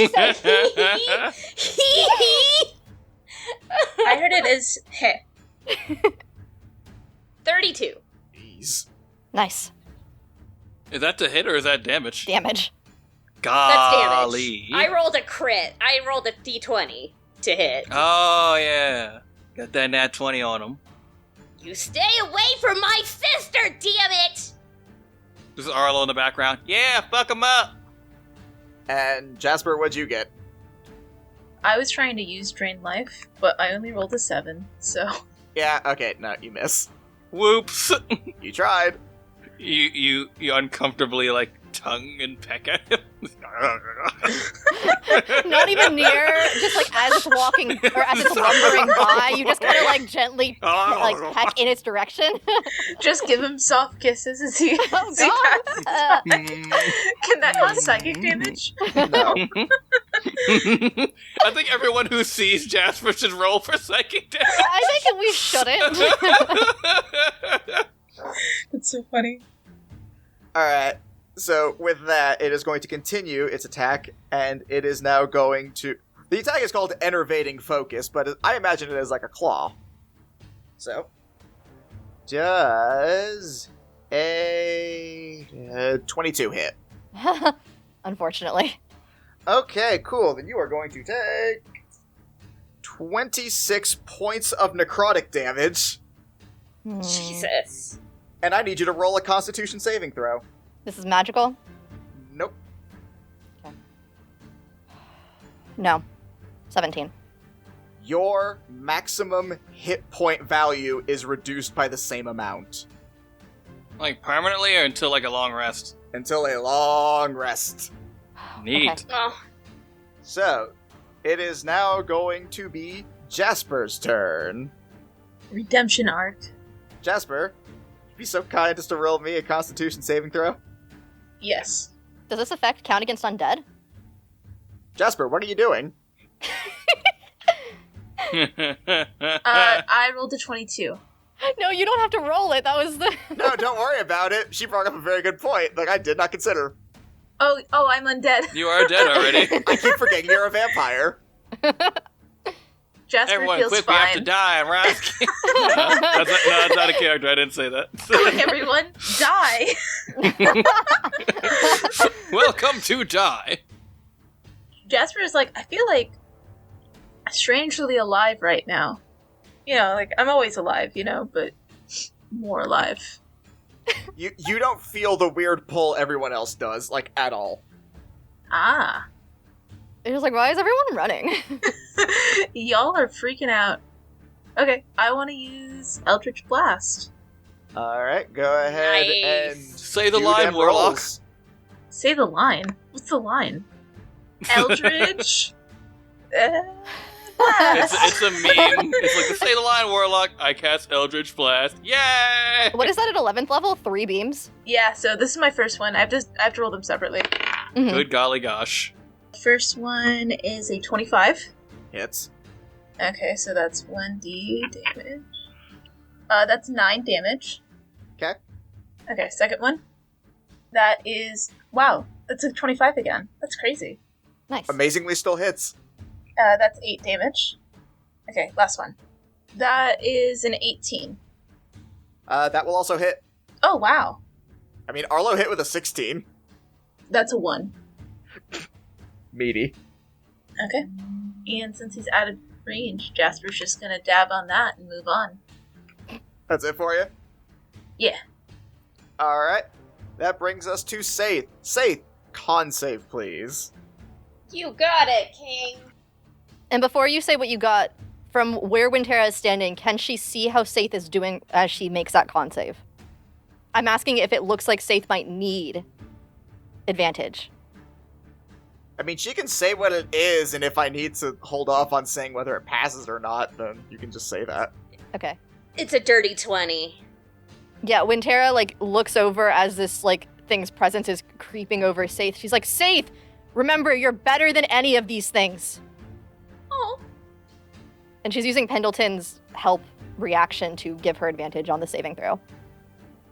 B: said
E: I heard it as heh.
B: 32.
A: Jeez.
C: Nice.
D: Is that to hit or is that damage?
C: Damage.
B: That's
D: Golly.
B: damage. I rolled a crit. I rolled a d20 to hit.
D: Oh, yeah. Got that nat 20 on him.
F: You stay away from my sister, damn it!
D: This is Arlo in the background. Yeah, fuck him up.
A: And Jasper, what'd you get?
E: I was trying to use Drain Life, but I only rolled a 7, so...
A: Yeah, okay, no, you miss.
D: Whoops!
A: You tried.
D: You uncomfortably, like, tongue and peck at him.
C: Not even near, just like as it's walking, or as it's lumbering by, you just kind of like gently like peck in its direction.
E: Just give him soft kisses as he...
C: Oh
E: as he
C: god!
E: passes. Can that cause psychic damage?
A: No.
D: I think everyone who sees Jasper should roll for psychic damage.
C: I think we shouldn't.
E: That's so funny.
A: Alright, so with that, it is going to continue its attack, and it is now going to... The attack is called Enervating Focus, but I imagine it as like a claw. So, does a 22 hit.
C: Unfortunately.
A: Okay, cool. Then you are going to take 26 points of necrotic damage,
B: Jesus.
A: and I need you to roll a Constitution saving throw.
C: This is magical?
A: Nope.
C: No. 17.
A: Your maximum hit point value is reduced by the same amount
D: Like, permanently or until, like, a long rest?
A: until a long rest.
D: Neat.
C: Okay.
B: Oh,
A: So, it is now going to be Jasper's turn.
E: Redemption arc.
A: Jasper, be so kind as to roll me a Constitution saving throw.
E: Yes.
C: Does this effect count against undead?
A: Jasper, what are you doing?
E: I rolled a 22.
C: No, you don't have to roll it. That was the...
A: No, don't worry about it. She brought up a very good point that I did not consider.
E: Oh, I'm undead.
D: You are dead already.
A: I keep forgetting you're a vampire.
E: Jasper
D: Everyone,
E: feels
D: quick,
E: fine.
D: we have to die. I'm asking. No, that's not a character. I didn't say that.
E: Everyone, die!
D: Welcome to die.
E: Jasper is like, I feel like strangely alive right now. You know, like, I'm always alive, you know, but more alive.
A: You don't feel the weird pull everyone else does, like, at all.
E: Ah.
C: It was like, why is everyone running?
E: Y'all are freaking out. Okay, I want to use Eldritch Blast.
A: Alright, go ahead and...
B: Nice.
D: Say the
A: do
D: line,
A: them
D: Warlock.
A: rolls.
E: Say the line. What's the line? Eldritch... Blast.
D: It's a meme. It's like, say the line, Warlock. I cast Eldritch Blast. Yay!
C: What is that at 11th level? 3 beams?
E: Yeah, so this is my first one. I have to roll them separately.
C: Mhm.
D: Good golly gosh.
E: First one is a 25.
A: Hits.
E: Okay, so that's 1d damage. That's 9 damage.
A: Okay.
E: Okay, second one. That is... Wow, that's a 25 again. That's crazy.
C: Nice.
A: Amazingly still hits.
E: That's 8 damage. Okay, last one. That is an 18.
A: That will also hit.
E: Oh, wow.
A: I mean, Arlo hit with a 16.
E: That's a 1.
A: Meaty.
E: Okay. And since he's out of range, Jasper's just gonna dab on that and move on.
A: That's it for you?
E: Yeah.
A: Alright. That brings us to Saithe. Saithe, con save, please.
B: you got it, King.
C: And before you say what you got, from where Wintera is standing, can she see how Saithe is doing as she makes that con save? I'm asking if it looks like Saithe might need advantage.
A: I mean, she can say what it is, and if I need to hold off on saying whether it passes or not, then you can just say that.
C: Okay.
B: It's a dirty 20.
C: Yeah, Wintera, like, looks over as this, like, thing's presence is creeping over Saithe. She's like, Saithe, remember, you're better than any of these things.
B: Oh.
C: And she's using Pendleton's help reaction to give her advantage on the saving throw.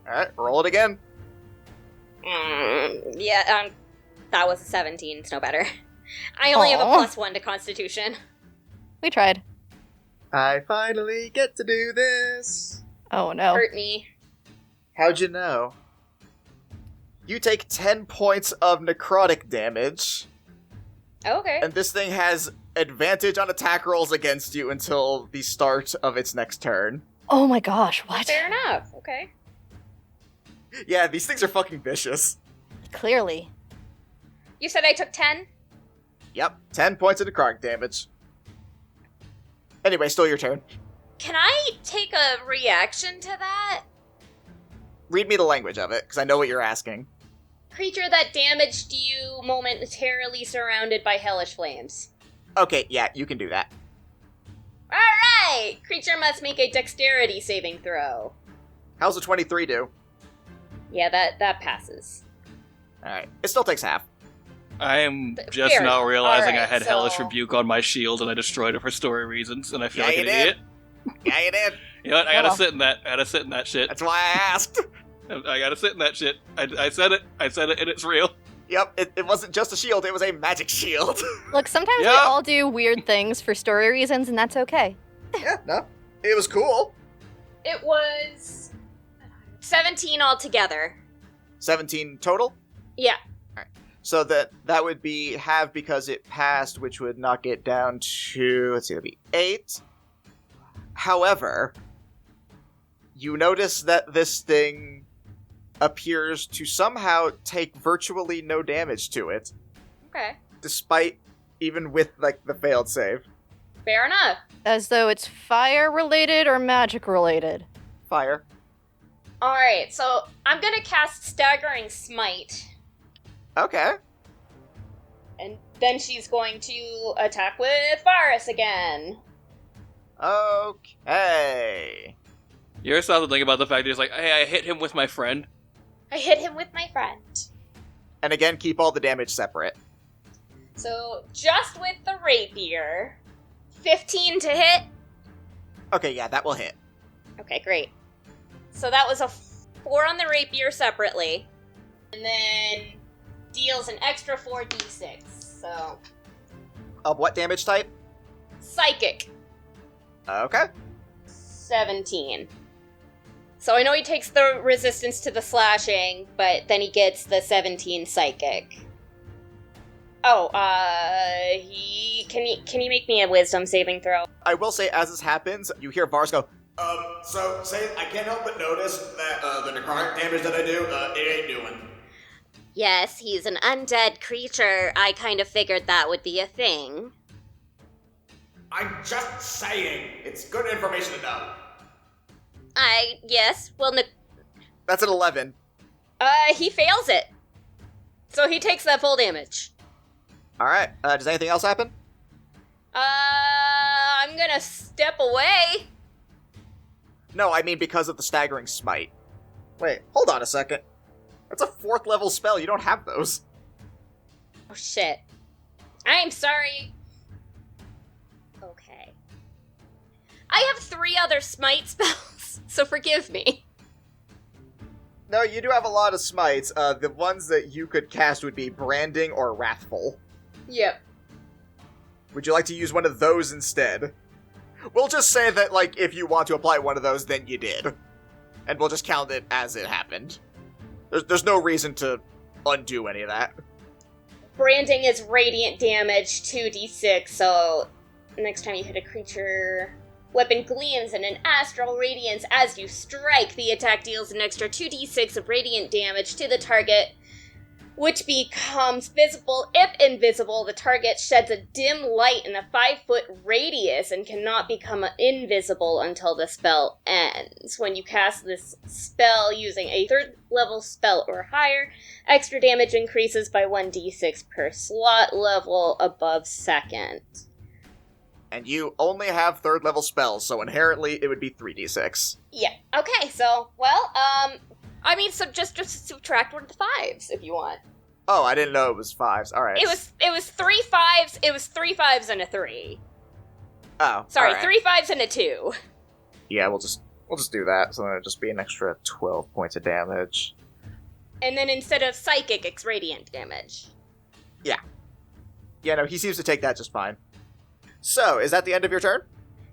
A: Alright, roll it again.
B: Yeah, that was a 17. It's no better. I only have a
C: Aw.
B: +1 to Constitution.
C: We tried.
A: I finally get to do this.
C: Oh, no.
B: Hurt me.
A: How'd you know? You take 10 points of necrotic damage,
B: Okay.
A: and this thing has advantage on attack rolls against you until the start of its next turn.
C: Oh my gosh, what?
B: Fair enough. Okay.
A: Yeah, these things are fucking vicious.
C: Clearly.
B: You said I took 10?
A: Yep, 10 points of necrotic damage. Anyway, still your turn.
B: Can I take a reaction to that?
A: Read me the language of it, because I know what you're asking.
B: Creature that damaged you momentarily surrounded by hellish flames.
A: Okay, yeah, you can do that.
B: Alright! Creature must make a dexterity saving throw.
A: How's a 23 do?
B: Yeah, that passes.
A: Alright, it still takes half.
D: I am just
B: Fair
D: now
B: enough.
D: realizing
B: Alright,
D: I had Hellish
B: so-
D: Rebuke on my shield and I destroyed it for story reasons, and I feel
A: Yeah,
D: like
A: you
D: an
A: did.
D: idiot.
A: Yeah, you did.
D: You know what? I gotta
C: well.
D: sit in that. I gotta sit in that shit.
A: That's why I asked.
D: I gotta sit in that shit. I said it. I said it, and it's real.
A: Yep, it wasn't just a shield, it was a magic shield.
C: Look, sometimes we
D: Yeah.
C: all do weird things for story reasons, and that's okay.
A: Yeah, no. It was cool.
B: It was 17 altogether.
A: 17 total?
B: Yeah.
A: So that would be half because it passed, which would knock it down to, let's see, that'd be 8. However, you notice that this thing appears to somehow take virtually no damage to it,
B: Okay.
A: despite even with, like, the failed save.
B: Fair enough.
C: As though it's fire-related or magic-related.
A: Fire.
B: Alright, so I'm gonna cast Staggering Smite,
A: Okay.
B: and then she's going to attack with Varus again.
A: Okay.
D: You ever saw the thing about the fact that he's like, hey, I hit him with my friend?
B: I hit him with my friend.
A: And again, keep all the damage separate.
B: So, just with the rapier, 15 to hit.
A: Okay, yeah, that will hit.
B: Okay, great. So that was a 4 on the rapier separately. And then deals an extra 4d6. So,
A: Of what damage type?
B: psychic,
A: Okay.
B: 17. So I know he takes the resistance to the slashing, but then he gets the 17 psychic. Oh, can you make me a wisdom saving throw?
A: I will say, as this happens, you hear Vars go,
H: So, say, I can't help but notice that, the necrotic damage that I do, it ain't doing.
F: Yes, he's an undead creature. I kind of figured that would be a thing.
H: I'm just saying. It's good information to know.
F: Yes, well,
A: that's an 11.
B: He fails it. So he takes that full damage.
A: Alright, does anything else happen?
B: I'm gonna step away.
A: No, I mean because of the staggering smite. Wait, hold on a second. That's a 4th level spell, you don't have those.
B: Oh shit. I'm sorry. Okay. I have 3 other smite spells, so forgive me.
A: No, you do have a lot of smites. The ones that you could cast would be Branding or Wrathful.
B: Yep.
A: Would you like to use one of those instead? We'll just say that, like, if you want to apply one of those, then you did. And we'll just count it as it happened. There's no reason to undo any of that.
B: Branding is radiant damage, 2d6, so next time you hit a creature, weapon gleams in an astral radiance as you strike. The attack deals an extra 2d6 of radiant damage to the target, which becomes visible. If invisible, the target sheds a dim light in a 5-foot radius and cannot become invisible until the spell ends. When you cast this spell using a 3rd level spell or higher, extra damage increases by 1d6 per slot level above 2nd.
A: And you only have 3rd level spells, so inherently it would be 3d6.
B: Yeah. Okay, so, well, so just subtract one of the 5s if you want.
A: Oh, I didn't know it was 5s. Alright.
B: It was 3 5s, it was 3 5s and a 3.
A: Oh,
B: Sorry,
A: alright.
B: 3 5s and a 2.
A: Yeah, we'll just do that, so then it'll just be an extra 12 points of damage.
B: And then instead of psychic, it's radiant damage.
A: Yeah, no, he seems to take that just fine. So, is that the end of your turn?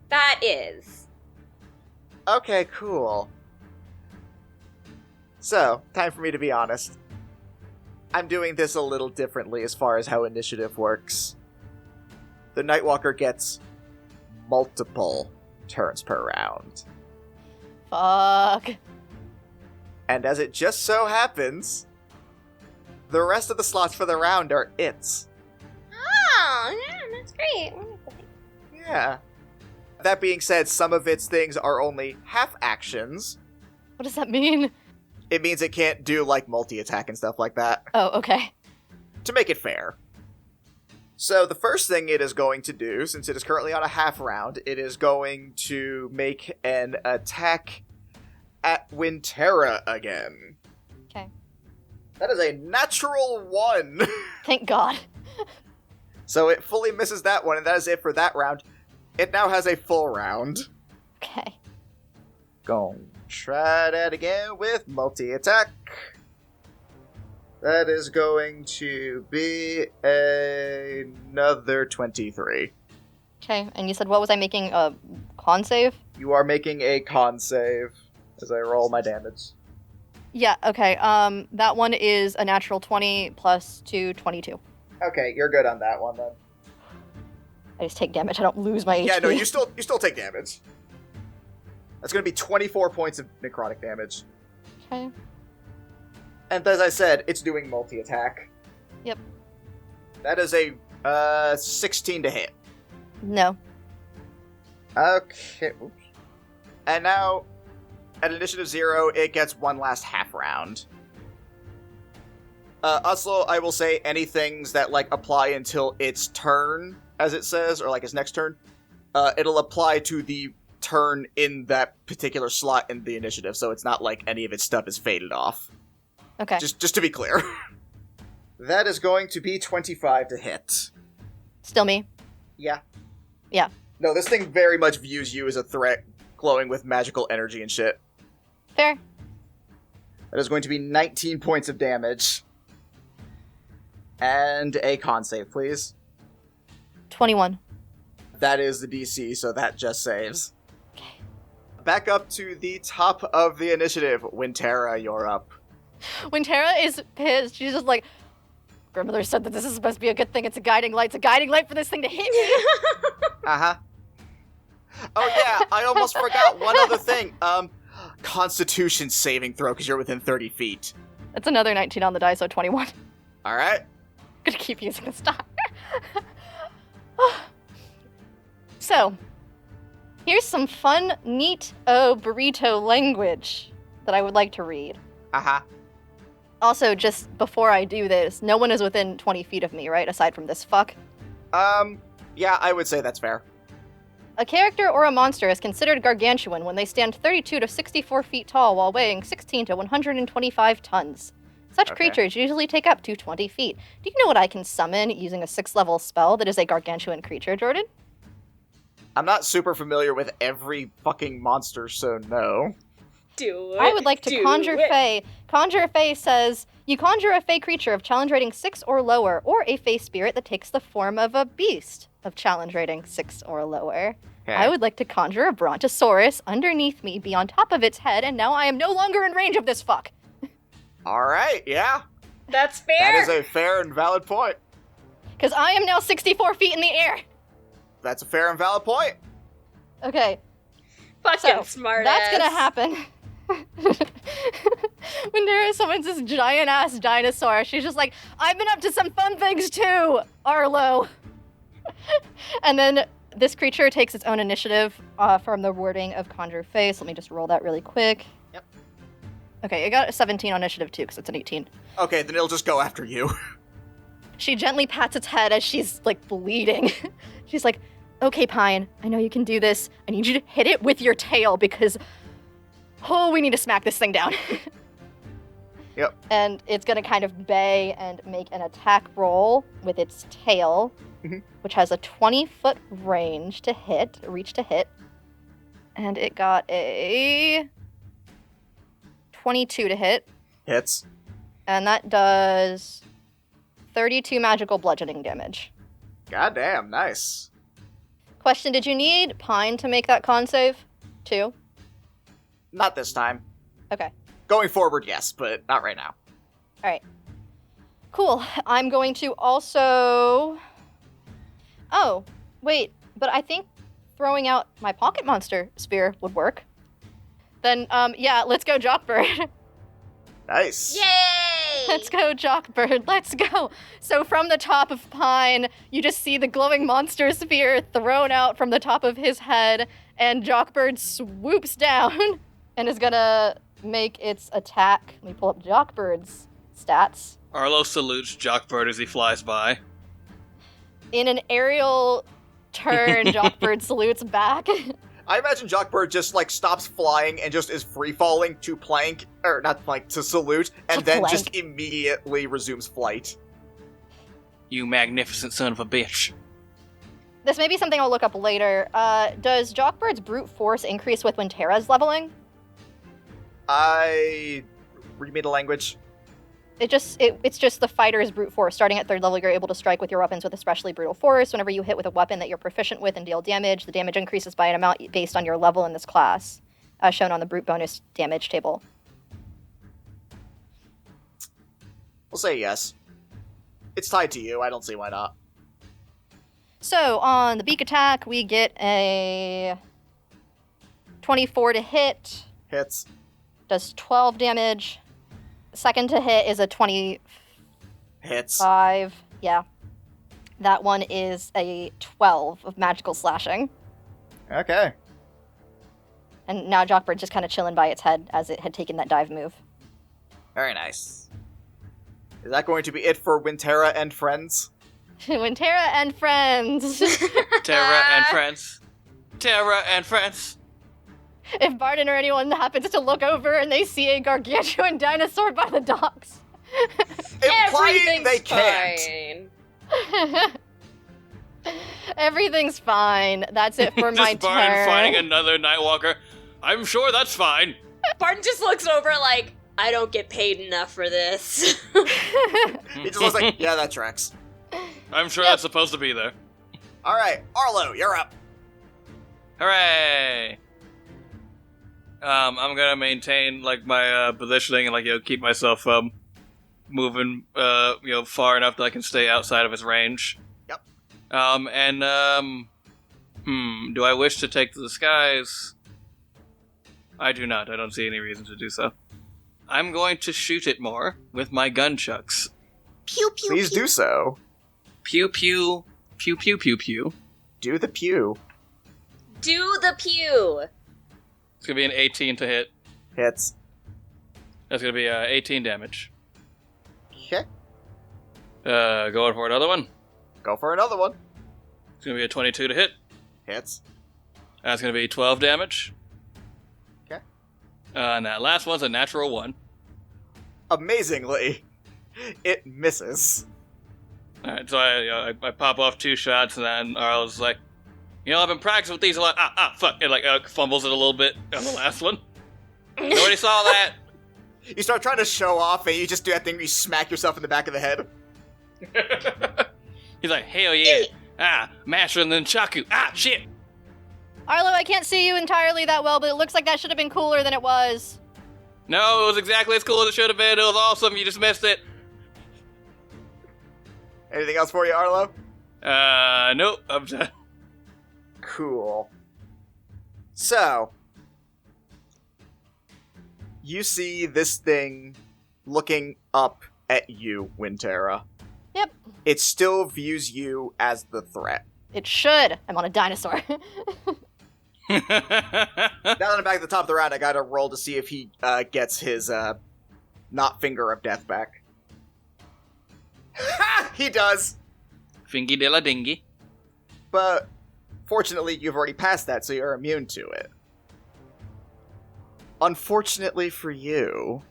B: That is.
A: Okay, cool. So, time for me to be honest. I'm doing this a little differently as far as how initiative works. The Nightwalker gets multiple turns per round.
C: Fuck.
A: And as it just so happens, the rest of the slots for the round are its.
B: Oh, yeah, that's great. Wonderful.
A: Yeah. That being said, some of its things are only half actions.
C: What does that mean?
A: It means it can't do, like, multi-attack and stuff like that.
C: Oh, okay.
A: To make it fair. So the first thing it is going to do, since it is currently on a half round, it is going to make an attack at Wintera again.
C: Okay.
A: That is a natural 1.
C: Thank God.
A: So it fully misses that one, and that is it for that round. It now has a full round.
C: Okay.
A: Go. Try that again with multi-attack. That is going to be another 23.
C: Okay, and you said what was I making? A con save?
A: You are making a con save as I roll my damage.
C: Yeah, okay. That one is a natural 20 plus 2, 22.
A: Okay, you're good on that one then.
C: I just take damage. I don't lose my HP.
A: Yeah, no, you still take damage. That's going to be 24 points of necrotic damage.
C: Okay.
A: And as I said, it's doing multi-attack.
C: Yep.
A: That is a 16 to hit.
C: No.
A: Okay. Oops. And now, at initiative 0, it gets one last half round. Also, I will say any things that, like, apply until its turn, as it says, or, like, its next turn, it'll apply to the turn in that particular slot in the initiative, so it's not like any of its stuff is faded off.
C: Okay.
A: Just to be clear. That is going to be 25 to hit.
C: Still me?
A: Yeah.
C: Yeah.
A: No, this thing very much views you as a threat, glowing with magical energy and shit.
C: Fair.
A: That is going to be 19 points of damage. And a con save, please.
C: 21.
A: That is the DC, so that just saves.
C: Okay.
A: Back up to the top of the initiative. Wintera, you're up.
C: When Tara is pissed, she's just like, Grandmother said that this is supposed to be a good thing. It's a guiding light. It's a guiding light for this thing to hit me.
A: Uh-huh. Oh yeah, I almost forgot one other thing. Constitution saving throw, because you're within 30 feet.
C: That's another 19 on the die, so 21.
A: Alright.
C: Gonna keep using this die. So, here's some fun, neat burrito language that I would like to read.
A: Uh-huh.
C: Also, just before I do this, no one is within 20 feet of me, right? Aside from this fuck.
A: Yeah, I would say that's fair.
C: A character or a monster is considered gargantuan when they stand 32 to 64 feet tall while weighing 16 to 125 tons. Such
A: Okay.
C: creatures usually take up to 20 feet. Do you know what I can summon using a 6th-level spell that is a gargantuan creature, Jordan?
A: I'm not super familiar with every fucking monster, so no.
B: Do it.
C: I would like to
B: do
C: conjure
B: it.
C: Fae. Conjure Fae says, you conjure a Fae creature of challenge rating 6 or lower, or a Fae spirit that takes the form of a beast of challenge rating 6 or lower.
A: Okay.
C: I would like to conjure a Brontosaurus underneath me, be on top of its head, and now I am no longer in range of this fuck.
A: Alright, yeah.
B: That's fair.
A: That is a fair and valid point.
C: Because I am now 64 feet in the air.
A: That's a fair and valid point.
C: Okay,
B: Fucking
C: so
B: smart
C: that's
B: ass.
C: gonna happen. When there summons this giant-ass dinosaur, she's just like, I've been up to some fun things too, Arlo. And then this creature takes its own initiative from the wording of Conjure Face. Let me just roll that really quick.
A: Yep.
C: Okay, it got a 17 on initiative too, because it's an 18.
A: Okay, then it'll just go after you.
C: She gently pats its head as she's, like, bleeding. She's like, okay, Pine, I know you can do this. I need you to hit it with your tail because, oh, we need to smack this thing down.
A: Yep.
C: And it's going to kind of bay and make an attack roll with its tail,
A: Mhm.
C: which has a 20-foot reach to hit. And it got a 22 to hit.
A: Hits.
C: And that does 32 magical bludgeoning damage.
A: Goddamn, nice.
C: Question, did you need Pine to make that con save, too?
A: Not this time.
C: Okay.
A: Going forward, yes, but not right now.
C: Alright. Cool. I'm going to also... Oh, wait, but I think throwing out my pocket monster sphere would work. Then, yeah, let's go Jockbird.
A: Nice.
F: Yay!
C: Let's go, Jockbird, let's go! So from the top of Pine, you just see the glowing monster sphere thrown out from the top of his head, and Jockbird swoops down and is gonna make its attack. Let me pull up Jockbird's stats.
D: Arlo salutes Jockbird as he flies by.
C: In an aerial turn, Jockbird salutes back.
A: I imagine Jockbird just like stops flying and just is free falling to plank, or not plank, to salute, and
C: To
A: then
C: plank.
A: just immediately resumes flight.
D: You magnificent son of a bitch.
C: This may be something I'll look up later. Does Jockbird's brute force increase with Wintera's leveling?
A: Read me the language.
C: It's just the fighter's brute force. Starting at 3rd level, you're able to strike with your weapons with especially brutal force. Whenever you hit with a weapon that you're proficient with and deal damage, the damage increases by an amount based on your level in this class, shown on the brute bonus damage table.
A: We'll say yes. It's tied to you. I don't see why not.
C: So on the beak attack, we get a 24 to hit,
A: Hits.
C: does 12 damage. Second to hit is a 25.
A: Hits.
C: Yeah. That one is a 12 of magical slashing.
A: Okay.
C: And now Jockbird's just kind of chilling by its head as it had taken that dive move.
A: Very nice. Is that going to be it for Wintera and friends?
C: Wintera and friends.
D: Terra and friends. Terra and friends.
C: If Barden or anyone happens to look over and they see a gargantuan dinosaur by the docks.
A: Implying they can't.
B: Fine.
C: Everything's fine. That's it for my
D: Just Barton
C: turn.
D: finding another Nightwalker. I'm sure that's fine.
B: Barton just looks over like, I don't get paid enough for this.
A: He just looks like, yeah, that tracks.
D: I'm sure that's supposed to be there.
A: Alright, Arlo, you're up.
D: Hooray! I'm gonna maintain like my positioning and like keep myself moving far enough that I can stay outside of his range.
A: Yep.
D: Do I wish to take to the skies? I do not. I don't see any reason to do so. I'm going to shoot it more with my gunchucks.
F: Pew pew.
A: Please
F: pew.
A: do so.
D: Pew pew pew pew pew pew.
A: Do the pew.
B: Do the pew.
D: It's gonna be an 18 to hit.
A: Hits.
D: That's gonna be 18 damage.
A: Okay.
D: Going for another one.
A: Go for another one.
D: It's gonna be a 22 to hit.
A: Hits.
D: That's gonna be 12 damage.
A: Okay.
D: And that last one's a natural 1.
A: Amazingly, it misses.
D: Alright, so I pop off 2 shots, and then Arlo's like, I've been practicing with these a lot. Fuck. It fumbles it a little bit on the last one. Nobody saw that.
A: You start trying to show off, and you just do that thing where you smack yourself in the back of the head.
D: He's like, hell yeah. Masher and then Chaku. Shit.
C: Arlo, I can't see you entirely that well, but it looks like that should have been cooler than it was.
D: No, it was exactly as cool as it should have been. It was awesome. You just missed it.
A: Anything else for you, Arlo?
D: Nope. I'm done.
A: Cool. So, you see this thing looking up at you, Wintera.
C: Yep.
A: It still views you as the threat.
C: It should. I'm on a dinosaur.
A: Now that I'm back at the top of the round, I gotta roll to see if he gets his not finger of death back. Ha! He does!
D: Fingy de la dingy.
A: But fortunately, you've already passed that, so you're immune to it. Unfortunately for you,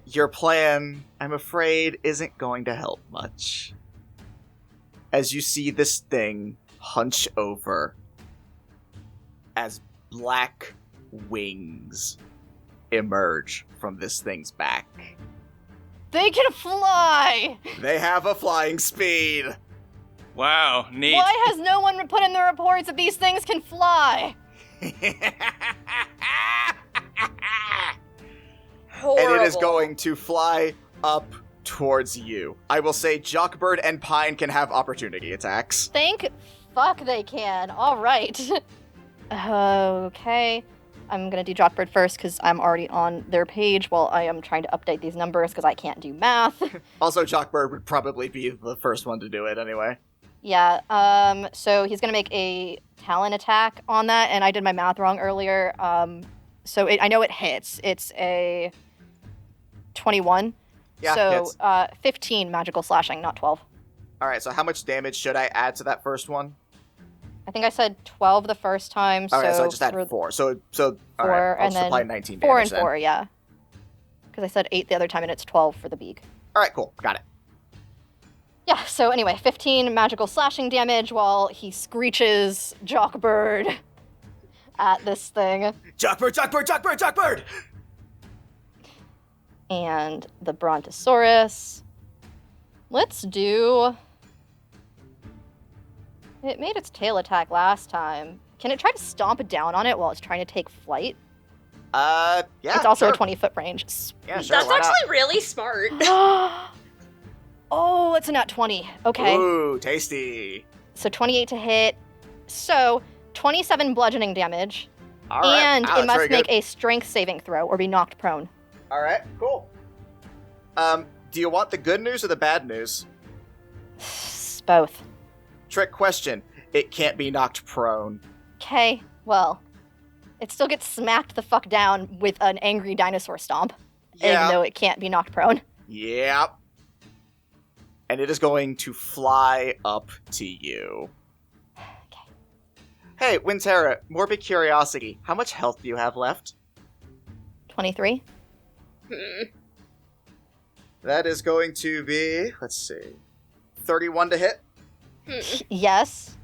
A: your plan, I'm afraid, isn't going to help much. As you see this thing hunch over as black wings emerge from this thing's back.
C: They can fly!
A: They have a flying speed!
D: Wow, neat.
C: Why has no one put in the reports that these things can fly?
B: Horrible.
A: And it is going to fly up towards you. I will say Jockbird and Pine can have opportunity attacks.
C: Thank fuck they can. All right. Okay. I'm going to do Jockbird first because I'm already on their page while I am trying to update these numbers because I can't do math.
A: Also, Jockbird would probably be the first one to do it anyway.
C: Yeah, so he's going to make a talon attack on that, and I did my math wrong earlier. I know it hits. It's a 21.
A: Yeah,
C: so,
A: hits.
C: 15 magical slashing, not 12.
A: Alright, so how much damage should I add to that first one?
C: I think I said 12 the first time,
A: so I just added 4. So
C: 4,
A: alright, I'll
C: and
A: just apply
C: then
A: 19
C: 4
A: damage
C: and 4, yeah. Because I said 8 the other time, and it's 12 for the beak.
A: Alright, cool. Got it.
C: Yeah, so anyway, 15 magical slashing damage while he screeches Jockbird at this thing.
A: Jockbird, Jockbird, Jockbird, Jockbird!
C: And the Brontosaurus. Let's do... It made its tail attack last time. Can it try to stomp down on it while it's trying to take flight?
A: Yeah,
C: It's also
A: sure.
C: a 20-foot range.
A: Yeah, sure,
B: That's
A: why not?
B: actually really smart.
C: Oh, it's a nat 20. Okay.
A: Ooh, tasty.
C: So 28 to hit. So 27 bludgeoning damage.
A: Alright.
C: And
A: Wow,
C: it
A: that's
C: must
A: very
C: make
A: good.
C: a strength saving throw or be knocked prone.
A: Alright, cool. Do you want the good news or the bad news?
C: Both.
A: Trick question. It can't be knocked prone.
C: Okay, well, it still gets smacked the fuck down with an angry dinosaur stomp.
A: Yeah.
C: Even though it can't be knocked prone.
A: Yep. And it is going to fly up to you.
C: Okay.
A: Hey, Wintera, morbid curiosity. How much health do you have left?
C: 23.
A: That is going to be, let's see, 31 to hit.
C: Yes.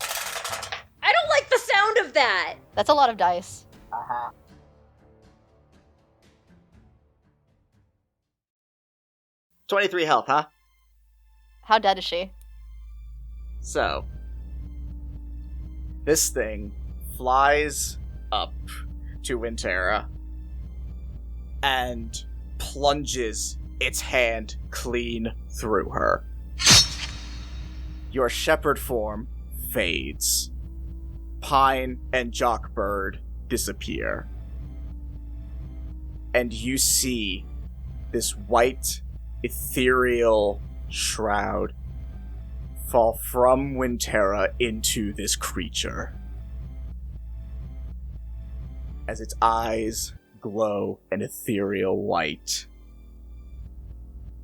B: I don't like the sound of that.
C: That's a lot of dice.
A: Uh-huh. $23 health, huh?
C: How dead is she?
A: So, this thing flies up to Wintera and plunges its hand clean through her. Your shepherd form fades. Pine and Jockbird disappear. And you see this white, ethereal shroud fall from Wintera into this creature. As its eyes glow an ethereal white.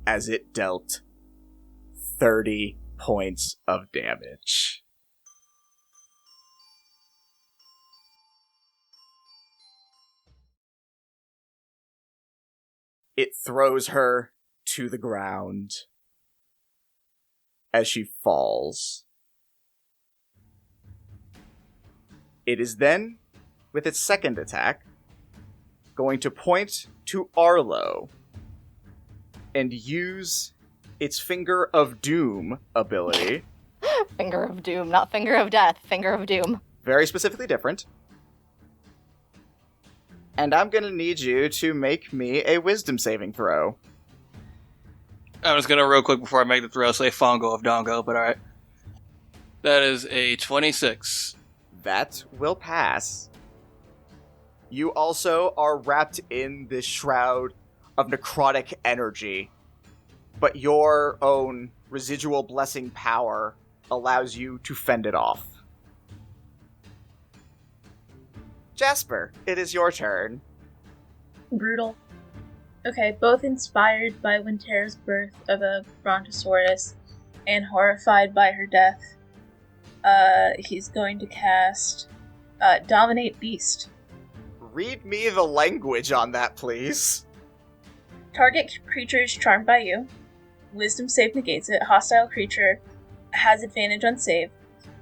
A: As it dealt 30 points of damage. It throws her to the ground as she falls. It is then, with its second attack, going to point to Arlo and use its Finger of Doom ability.
C: Finger of Doom, not Finger of Death. Finger of Doom.
A: Very specifically different. And I'm gonna need you to make me a wisdom saving throw.
D: I'm just gonna real quick before I make the throw say Fongo of Dongo, but alright. That is a 26.
A: That will pass. You also are wrapped in this shroud of necrotic energy, but your own residual blessing power allows you to fend it off. Jasper, it is your turn.
E: Brutal. Okay, both inspired by Wintera's birth of a Brontosaurus and horrified by her death, he's going to cast Dominate Beast.
A: Read me the language on that, please.
E: Target creature is charmed by you. Wisdom save negates it. Hostile creature has advantage on save.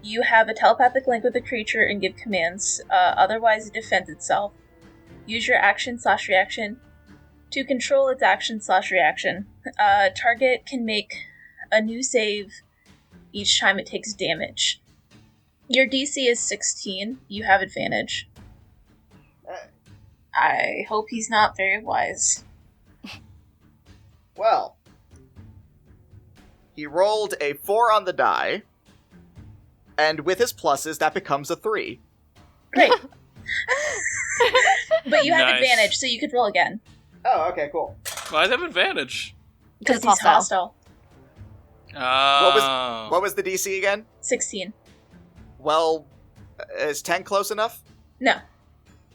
E: You have a telepathic link with the creature and give commands. Otherwise, it defends itself. Use your action/reaction to control its action/reaction. Target can make a new save each time it takes damage. Your DC is 16. You have advantage. I hope he's not very wise.
A: Well, he rolled a 4 on the die, And with his pluses, that becomes a 3.
E: Great. But you have
D: Nice.
E: advantage, so you could roll again.
A: Oh, okay, cool.
D: Why does it have advantage?
E: Because
C: It's
E: he's hostile.
D: Oh.
A: What was the DC again?
E: 16.
A: Well, is 10 close enough?
E: No.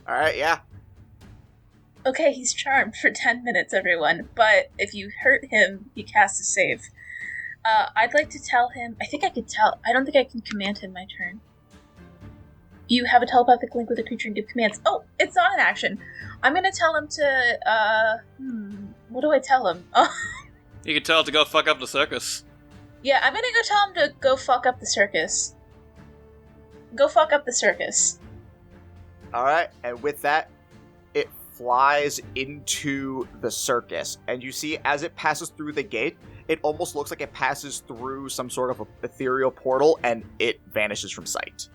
A: Alright, yeah.
E: Okay, he's charmed for 10 minutes, everyone. But if you hurt him, he casts a save. I'd like to tell him... I think I could tell... I don't think I can command him my turn. You have a telepathic link with a creature and give commands. Oh, it's not an action. I'm going to tell him to... What do I tell him?
D: You can tell it to go fuck up the circus.
E: Yeah, I'm going to go tell him to go fuck up the circus. Go fuck up the circus.
A: Alright, and with that, it flies into the circus. And you see, as it passes through the gate, it almost looks like it passes through some sort of ethereal portal, and it vanishes from sight.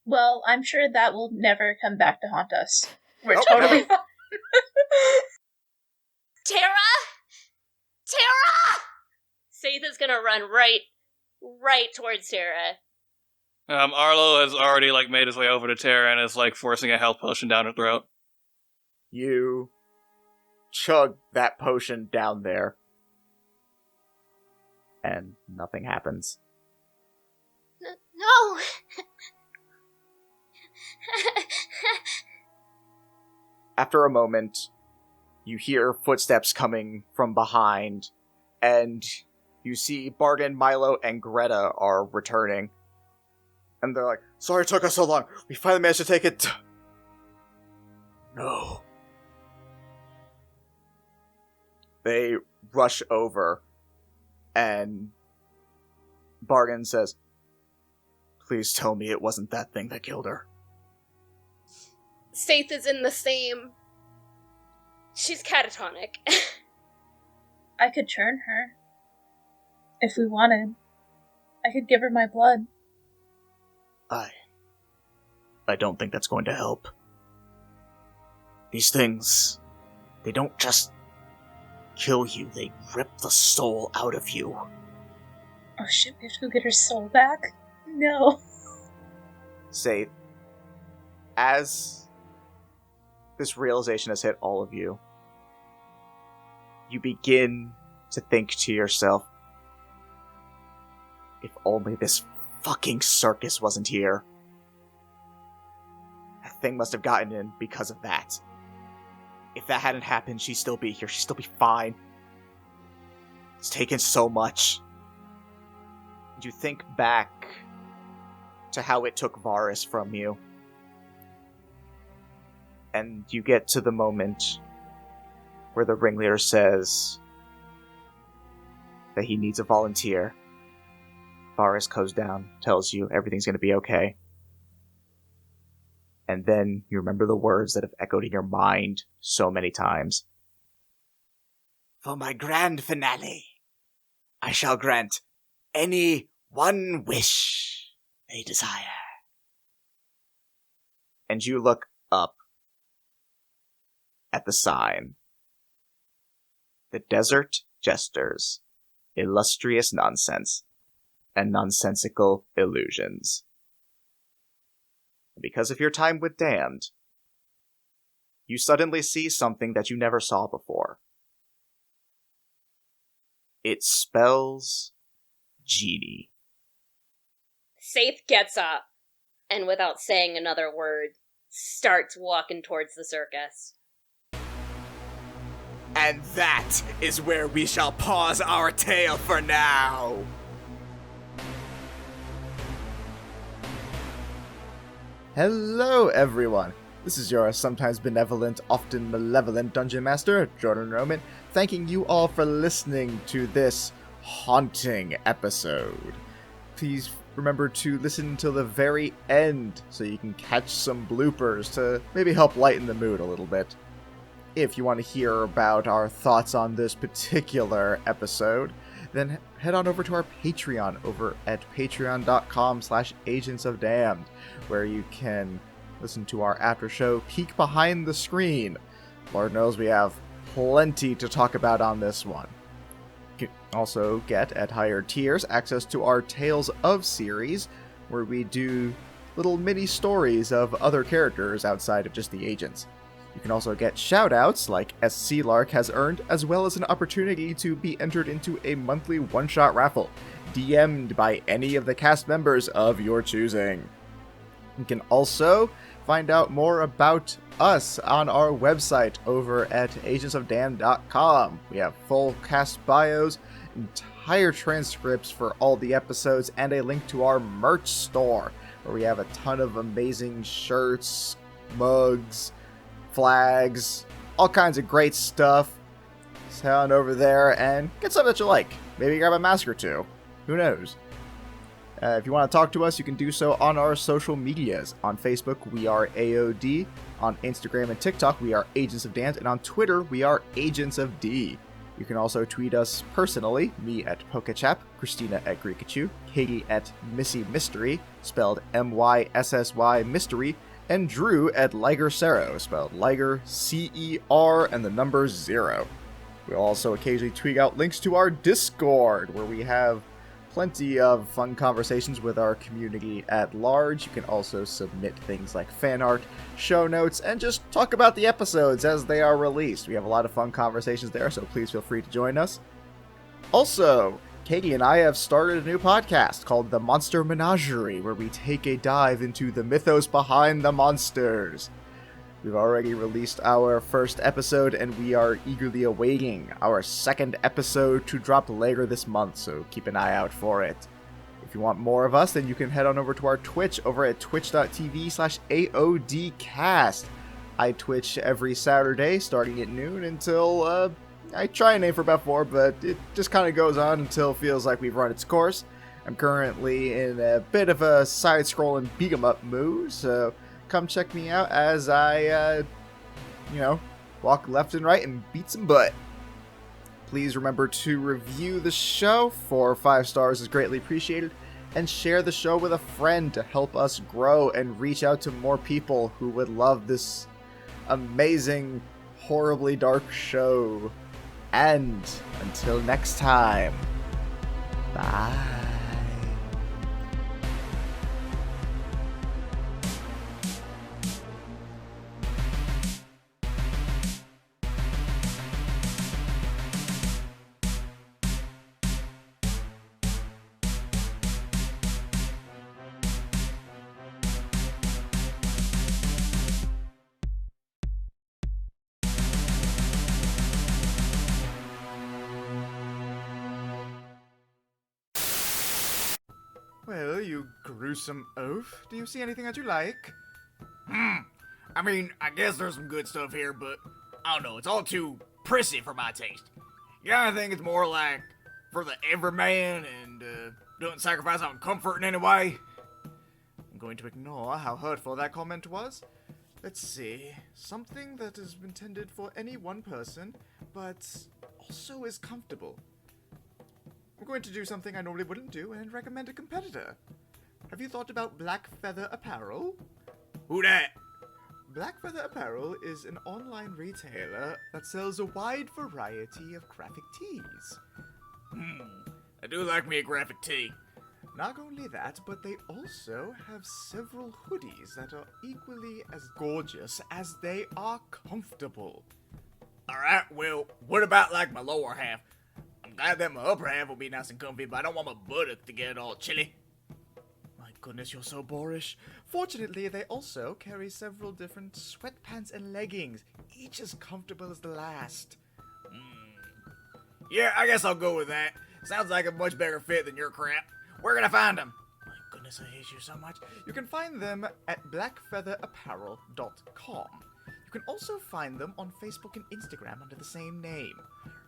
E: Well, I'm sure that will never come back to haunt us. We're
A: Okay.
E: totally fine.
B: Tara! Tara! Saithe is gonna run right towards Tara.
D: Arlo has already made his way over to Tara and is forcing a health potion down her throat.
A: You chug that potion down there, and nothing happens.
F: No.
A: After a moment, you hear footsteps coming from behind, and you see Bargain, Milo, and Greta are returning. And they're like, "Sorry it took us so long. We finally managed to take it." No. They rush over, and Bargain says, "Please tell me it wasn't that thing that killed her."
B: Saithe is in the same... She's catatonic.
E: I could turn her. If we wanted. I could give her my blood.
G: I don't think that's going to help. These things, they don't just kill you, they rip the soul out of you.
E: Oh shit, we have to go get her soul back? No.
A: Saithe, as this realization has hit all of you, you begin to think to yourself, if only this fucking circus wasn't here. That thing must have gotten in because of that. If that hadn't happened, she'd still be here. She'd still be fine. It's taken so much. You think back to how it took Varus from you. And you get to the moment where the ringleader says that he needs a volunteer. Varus goes down, tells you everything's going to be okay. And then you remember the words that have echoed in your mind so many times.
G: For my grand finale, I shall grant any one wish they desire.
A: And you look up at the sign. The Desert Jesters, Illustrious Nonsense, and Nonsensical Illusions. And because of your time with Damned, you suddenly see something that you never saw before. It spells genie.
B: Saithe gets up, and without saying another word, starts walking towards the circus.
G: And that is where we shall pause our tale for now.
H: Hello, everyone. This is your sometimes benevolent, often malevolent Dungeon Master, Jordan Roman, thanking you all for listening to this haunting episode. Please remember to listen until the very end so you can catch some bloopers to maybe help lighten the mood a little bit. If you want to hear about our thoughts on this particular episode, then head on over to our Patreon over at patreon.com/Agents of Damned, where you can listen to our after show peek behind the screen. Lord knows we have plenty to talk about on this one. You can also get, at higher tiers, access to our Tales of series, where we do little mini stories of other characters outside of just the agents. You can also get shoutouts like SC Lark has earned, as well as an opportunity to be entered into a monthly one-shot raffle, DM'd by any of the cast members of your choosing. You can also find out more about us on our website over at agentsofdamn.com. We have full cast bios, entire transcripts for all the episodes, and a link to our merch store, where we have a ton of amazing shirts, mugs, flags, all kinds of great stuff. Just head on over there and get something that you like. Maybe grab a mask or two. Who knows? If you want to talk to us, you can do so on our social medias. On Facebook, we are AOD. On Instagram and TikTok, we are Agents of Damned. And on Twitter, we are Agents of D. You can also tweet us personally, me at Pokechap, Christina at Greekachu, Katie at Missy Mystery, spelled MYSSY Mystery, and Drew at Liger Cero, spelled Liger CER and the number 0. We'll also occasionally tweet out links to our Discord, where we have plenty of fun conversations with our community at large. You can also submit things like fan art, show notes, and just talk about the episodes as they are released. We have a lot of fun conversations there, so please feel free to join us. Also, Katie and I have started a new podcast called The Monster Menagerie, where we take a dive into the mythos behind the monsters. We've already released our first episode, and we are eagerly awaiting our second episode to drop later this month, so keep an eye out for it. If you want more of us, then you can head on over to our Twitch over at twitch.tv/AODcast. I Twitch every Saturday, starting at noon until, I try and aim for about 4, but it just kind of goes on until it feels like we've run its course. I'm currently in a bit of a side-scrolling beat-em-up mood, so come check me out as I, walk left and right and beat some butt. Please remember to review the show. 4 or 5 stars is greatly appreciated. And share the show with a friend to help us grow and reach out to more people who would love this amazing, horribly dark show. And until next time, bye.
I: Well, you gruesome oaf. Do you see anything that you like? I mean, I guess there's some good stuff here, but I don't know, it's all too prissy for my taste. Yeah, I think it's more like for the everyman and doesn't sacrifice on comfort in any way. I'm going to ignore how hurtful that comment was. Let's see. Something that is intended for any one person, but also is comfortable. I'm going to do something I normally wouldn't do and recommend a competitor. Have you thought about Black Feather Apparel? Who that? Black Feather Apparel is an online retailer that sells a wide variety of graphic tees. I do like me a graphic tee. Not only that, but they also have several hoodies that are equally as gorgeous as they are comfortable. Alright, well, what about like my lower half? I'm glad that my upper half will be nice and comfy, but I don't want my buttock to get all chilly. My goodness, you're so boorish. Fortunately, they also carry several different sweatpants and leggings, each as comfortable as the last. Yeah, I guess I'll go with that. Sounds like a much better fit than your crap. Where can I find them? My goodness, I hate you so much. You can find them at blackfeatherapparel.com. You can also find them on Facebook and Instagram under the same name.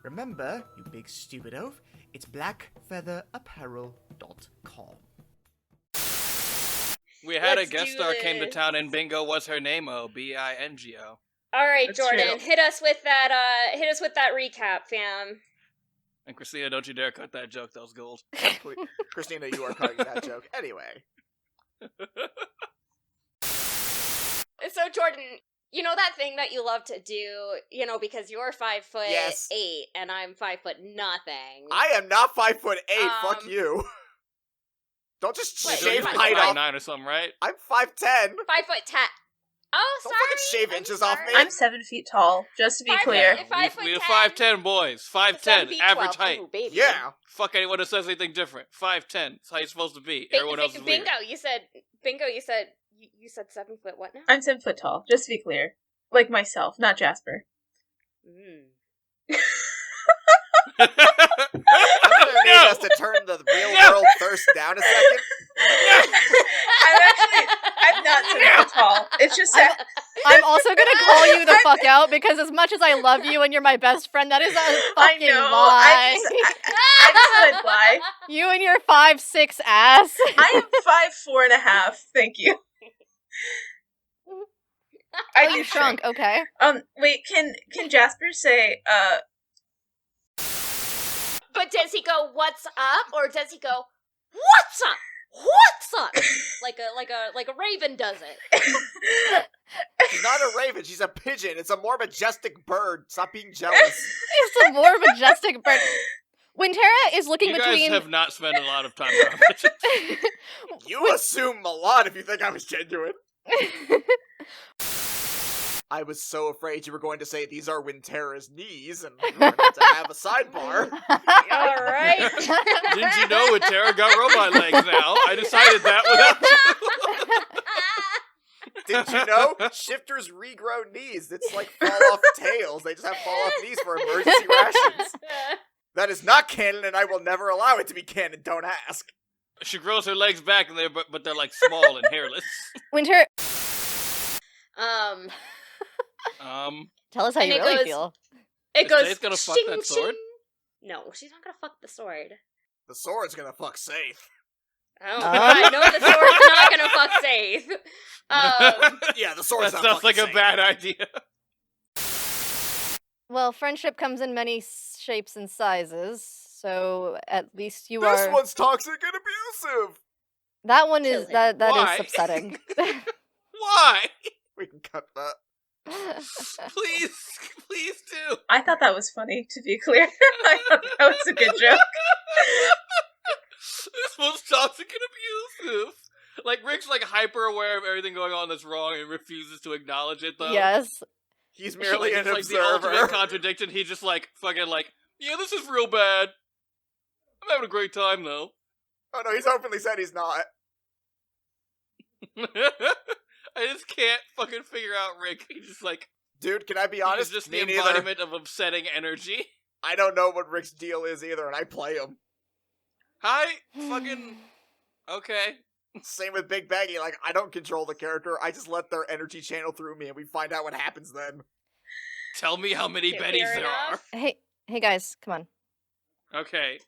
I: Remember, you big stupid oaf, it's blackfeatherapparel.com.
D: We had
B: Let's
D: a guest
B: do
D: star came to
B: this.
D: town and bingo. What's her name? Bingo.
B: All right,
E: That's
B: Jordan,
E: true.
B: hit us with that. Hit us with that recap, fam.
D: And Christina, don't you dare cut that joke. That was gold.
A: Christina, you are cutting that joke. Anyway.
B: So, Jordan, You know that thing that you love to do, because you're 5'8",
A: Yes.
B: and I'm 5'0".
A: I am not 5'8". Fuck
B: Um,
A: you. Don't just
B: What,
A: shave
B: you're
A: height off.
D: 5'9" or something, right?
A: I'm 5'10".
B: 5'10". Oh,
A: Don't
B: sorry.
A: fucking shave
B: I'm
A: inches off
B: sorry.
A: me.
E: I'm 7 feet tall, just to be
B: 5
E: clear.
B: foot- 5 foot
D: We have
B: 10.
D: 5'10", boys.
B: to 7
D: 5'10",
B: feet
D: average
B: 12.
D: height.
B: Ooh, baby.
A: Yeah.
D: Fuck anyone that says anything different. 5'10". That's how you're supposed to be. Everyone else is weird.
B: Bingo, you said 7 foot what now?
E: I'm 7 foot tall, just to be clear. Like myself, not Jasper.
A: I'm gonna need us to turn the real world thirst down a second.
E: I'm not 7 foot tall. It's just that
C: I'm also gonna call you the fuck out because as much as I love you and you're my best friend, that is a
E: I
C: fucking
E: know.
C: lie.
E: I just said lie.
C: You and your 5'6" ass.
E: I am 5'4.5". Thank you. I
C: Oh, you
E: did
C: shrunk. Okay.
E: Wait, can Jasper say,
B: But does he go, "What's up?" or does he go, "What's up? What's up?" like a raven does it.
A: She's not a raven, she's a pigeon. It's a more majestic bird. Stop being jealous.
C: It's a more majestic bird. When Tara is looking
D: You guys
C: between
D: have not spent a lot of time around pigeons.
A: You assume a lot if you think I was genuine. I was so afraid you were going to say these are Wintera's knees and we were going to have a sidebar.
B: All right.
D: Didn't you know when Tara got robot legs now? I decided that without you.
A: Didn't you know? Shifters regrow knees. It's like fall off tails. They just have fall off knees for emergency rations. That is not canon and I will never allow it to be canon. Don't ask.
D: She grows her legs back, and but they're like small and hairless.
C: when Tara, tell us how
B: And
C: you
B: it
C: really
B: goes-
C: feel.
B: It
D: Is
B: goes.
D: Saithe gonna fuck
B: shing,
D: that sword?
B: shing. No, she's not gonna fuck the sword.
A: The sword's gonna fuck Saithe.
B: Oh, I know the sword's not gonna fuck Saithe.
A: Yeah, the sword's
D: That
A: not
D: sounds like
A: fucking
D: a
A: Saithe.
D: bad idea.
C: Well, friendship comes in many shapes and sizes, so at least you
A: This
C: are.
A: one's toxic and abusive.
C: That one
B: Kill
C: is
B: him.
C: that
D: Why?
C: is upsetting.
D: Why?
A: We can cut that.
D: Please do.
E: I thought that was funny, to be clear. I thought that was a good joke.
D: This one's toxic and abusive. Like, Rick's like hyper aware of everything going on that's wrong and refuses to acknowledge it, though.
C: Yes.
A: He's merely
D: It's
A: an
D: like the ultimate
A: observer.
D: contradiction. He's just like, fucking like, yeah, this is real bad. I'm having a great time, though.
A: Oh no, he's openly said he's not.
D: I just can't fucking figure out Rick. He's just like,
A: Dude, can I be
D: he's
A: honest?
D: just
A: Me
D: the
A: neither.
D: embodiment of upsetting energy.
A: I don't know what Rick's deal is either, and I play him.
D: Hi, fucking, okay.
A: Same with Big Baggy, like, I don't control the character, I just let their energy channel through me, and we find out what happens then.
D: Tell me how many
B: Okay,
D: Bettys
B: fair
D: there are.
B: enough.
C: Hey guys, come on.
D: Okay,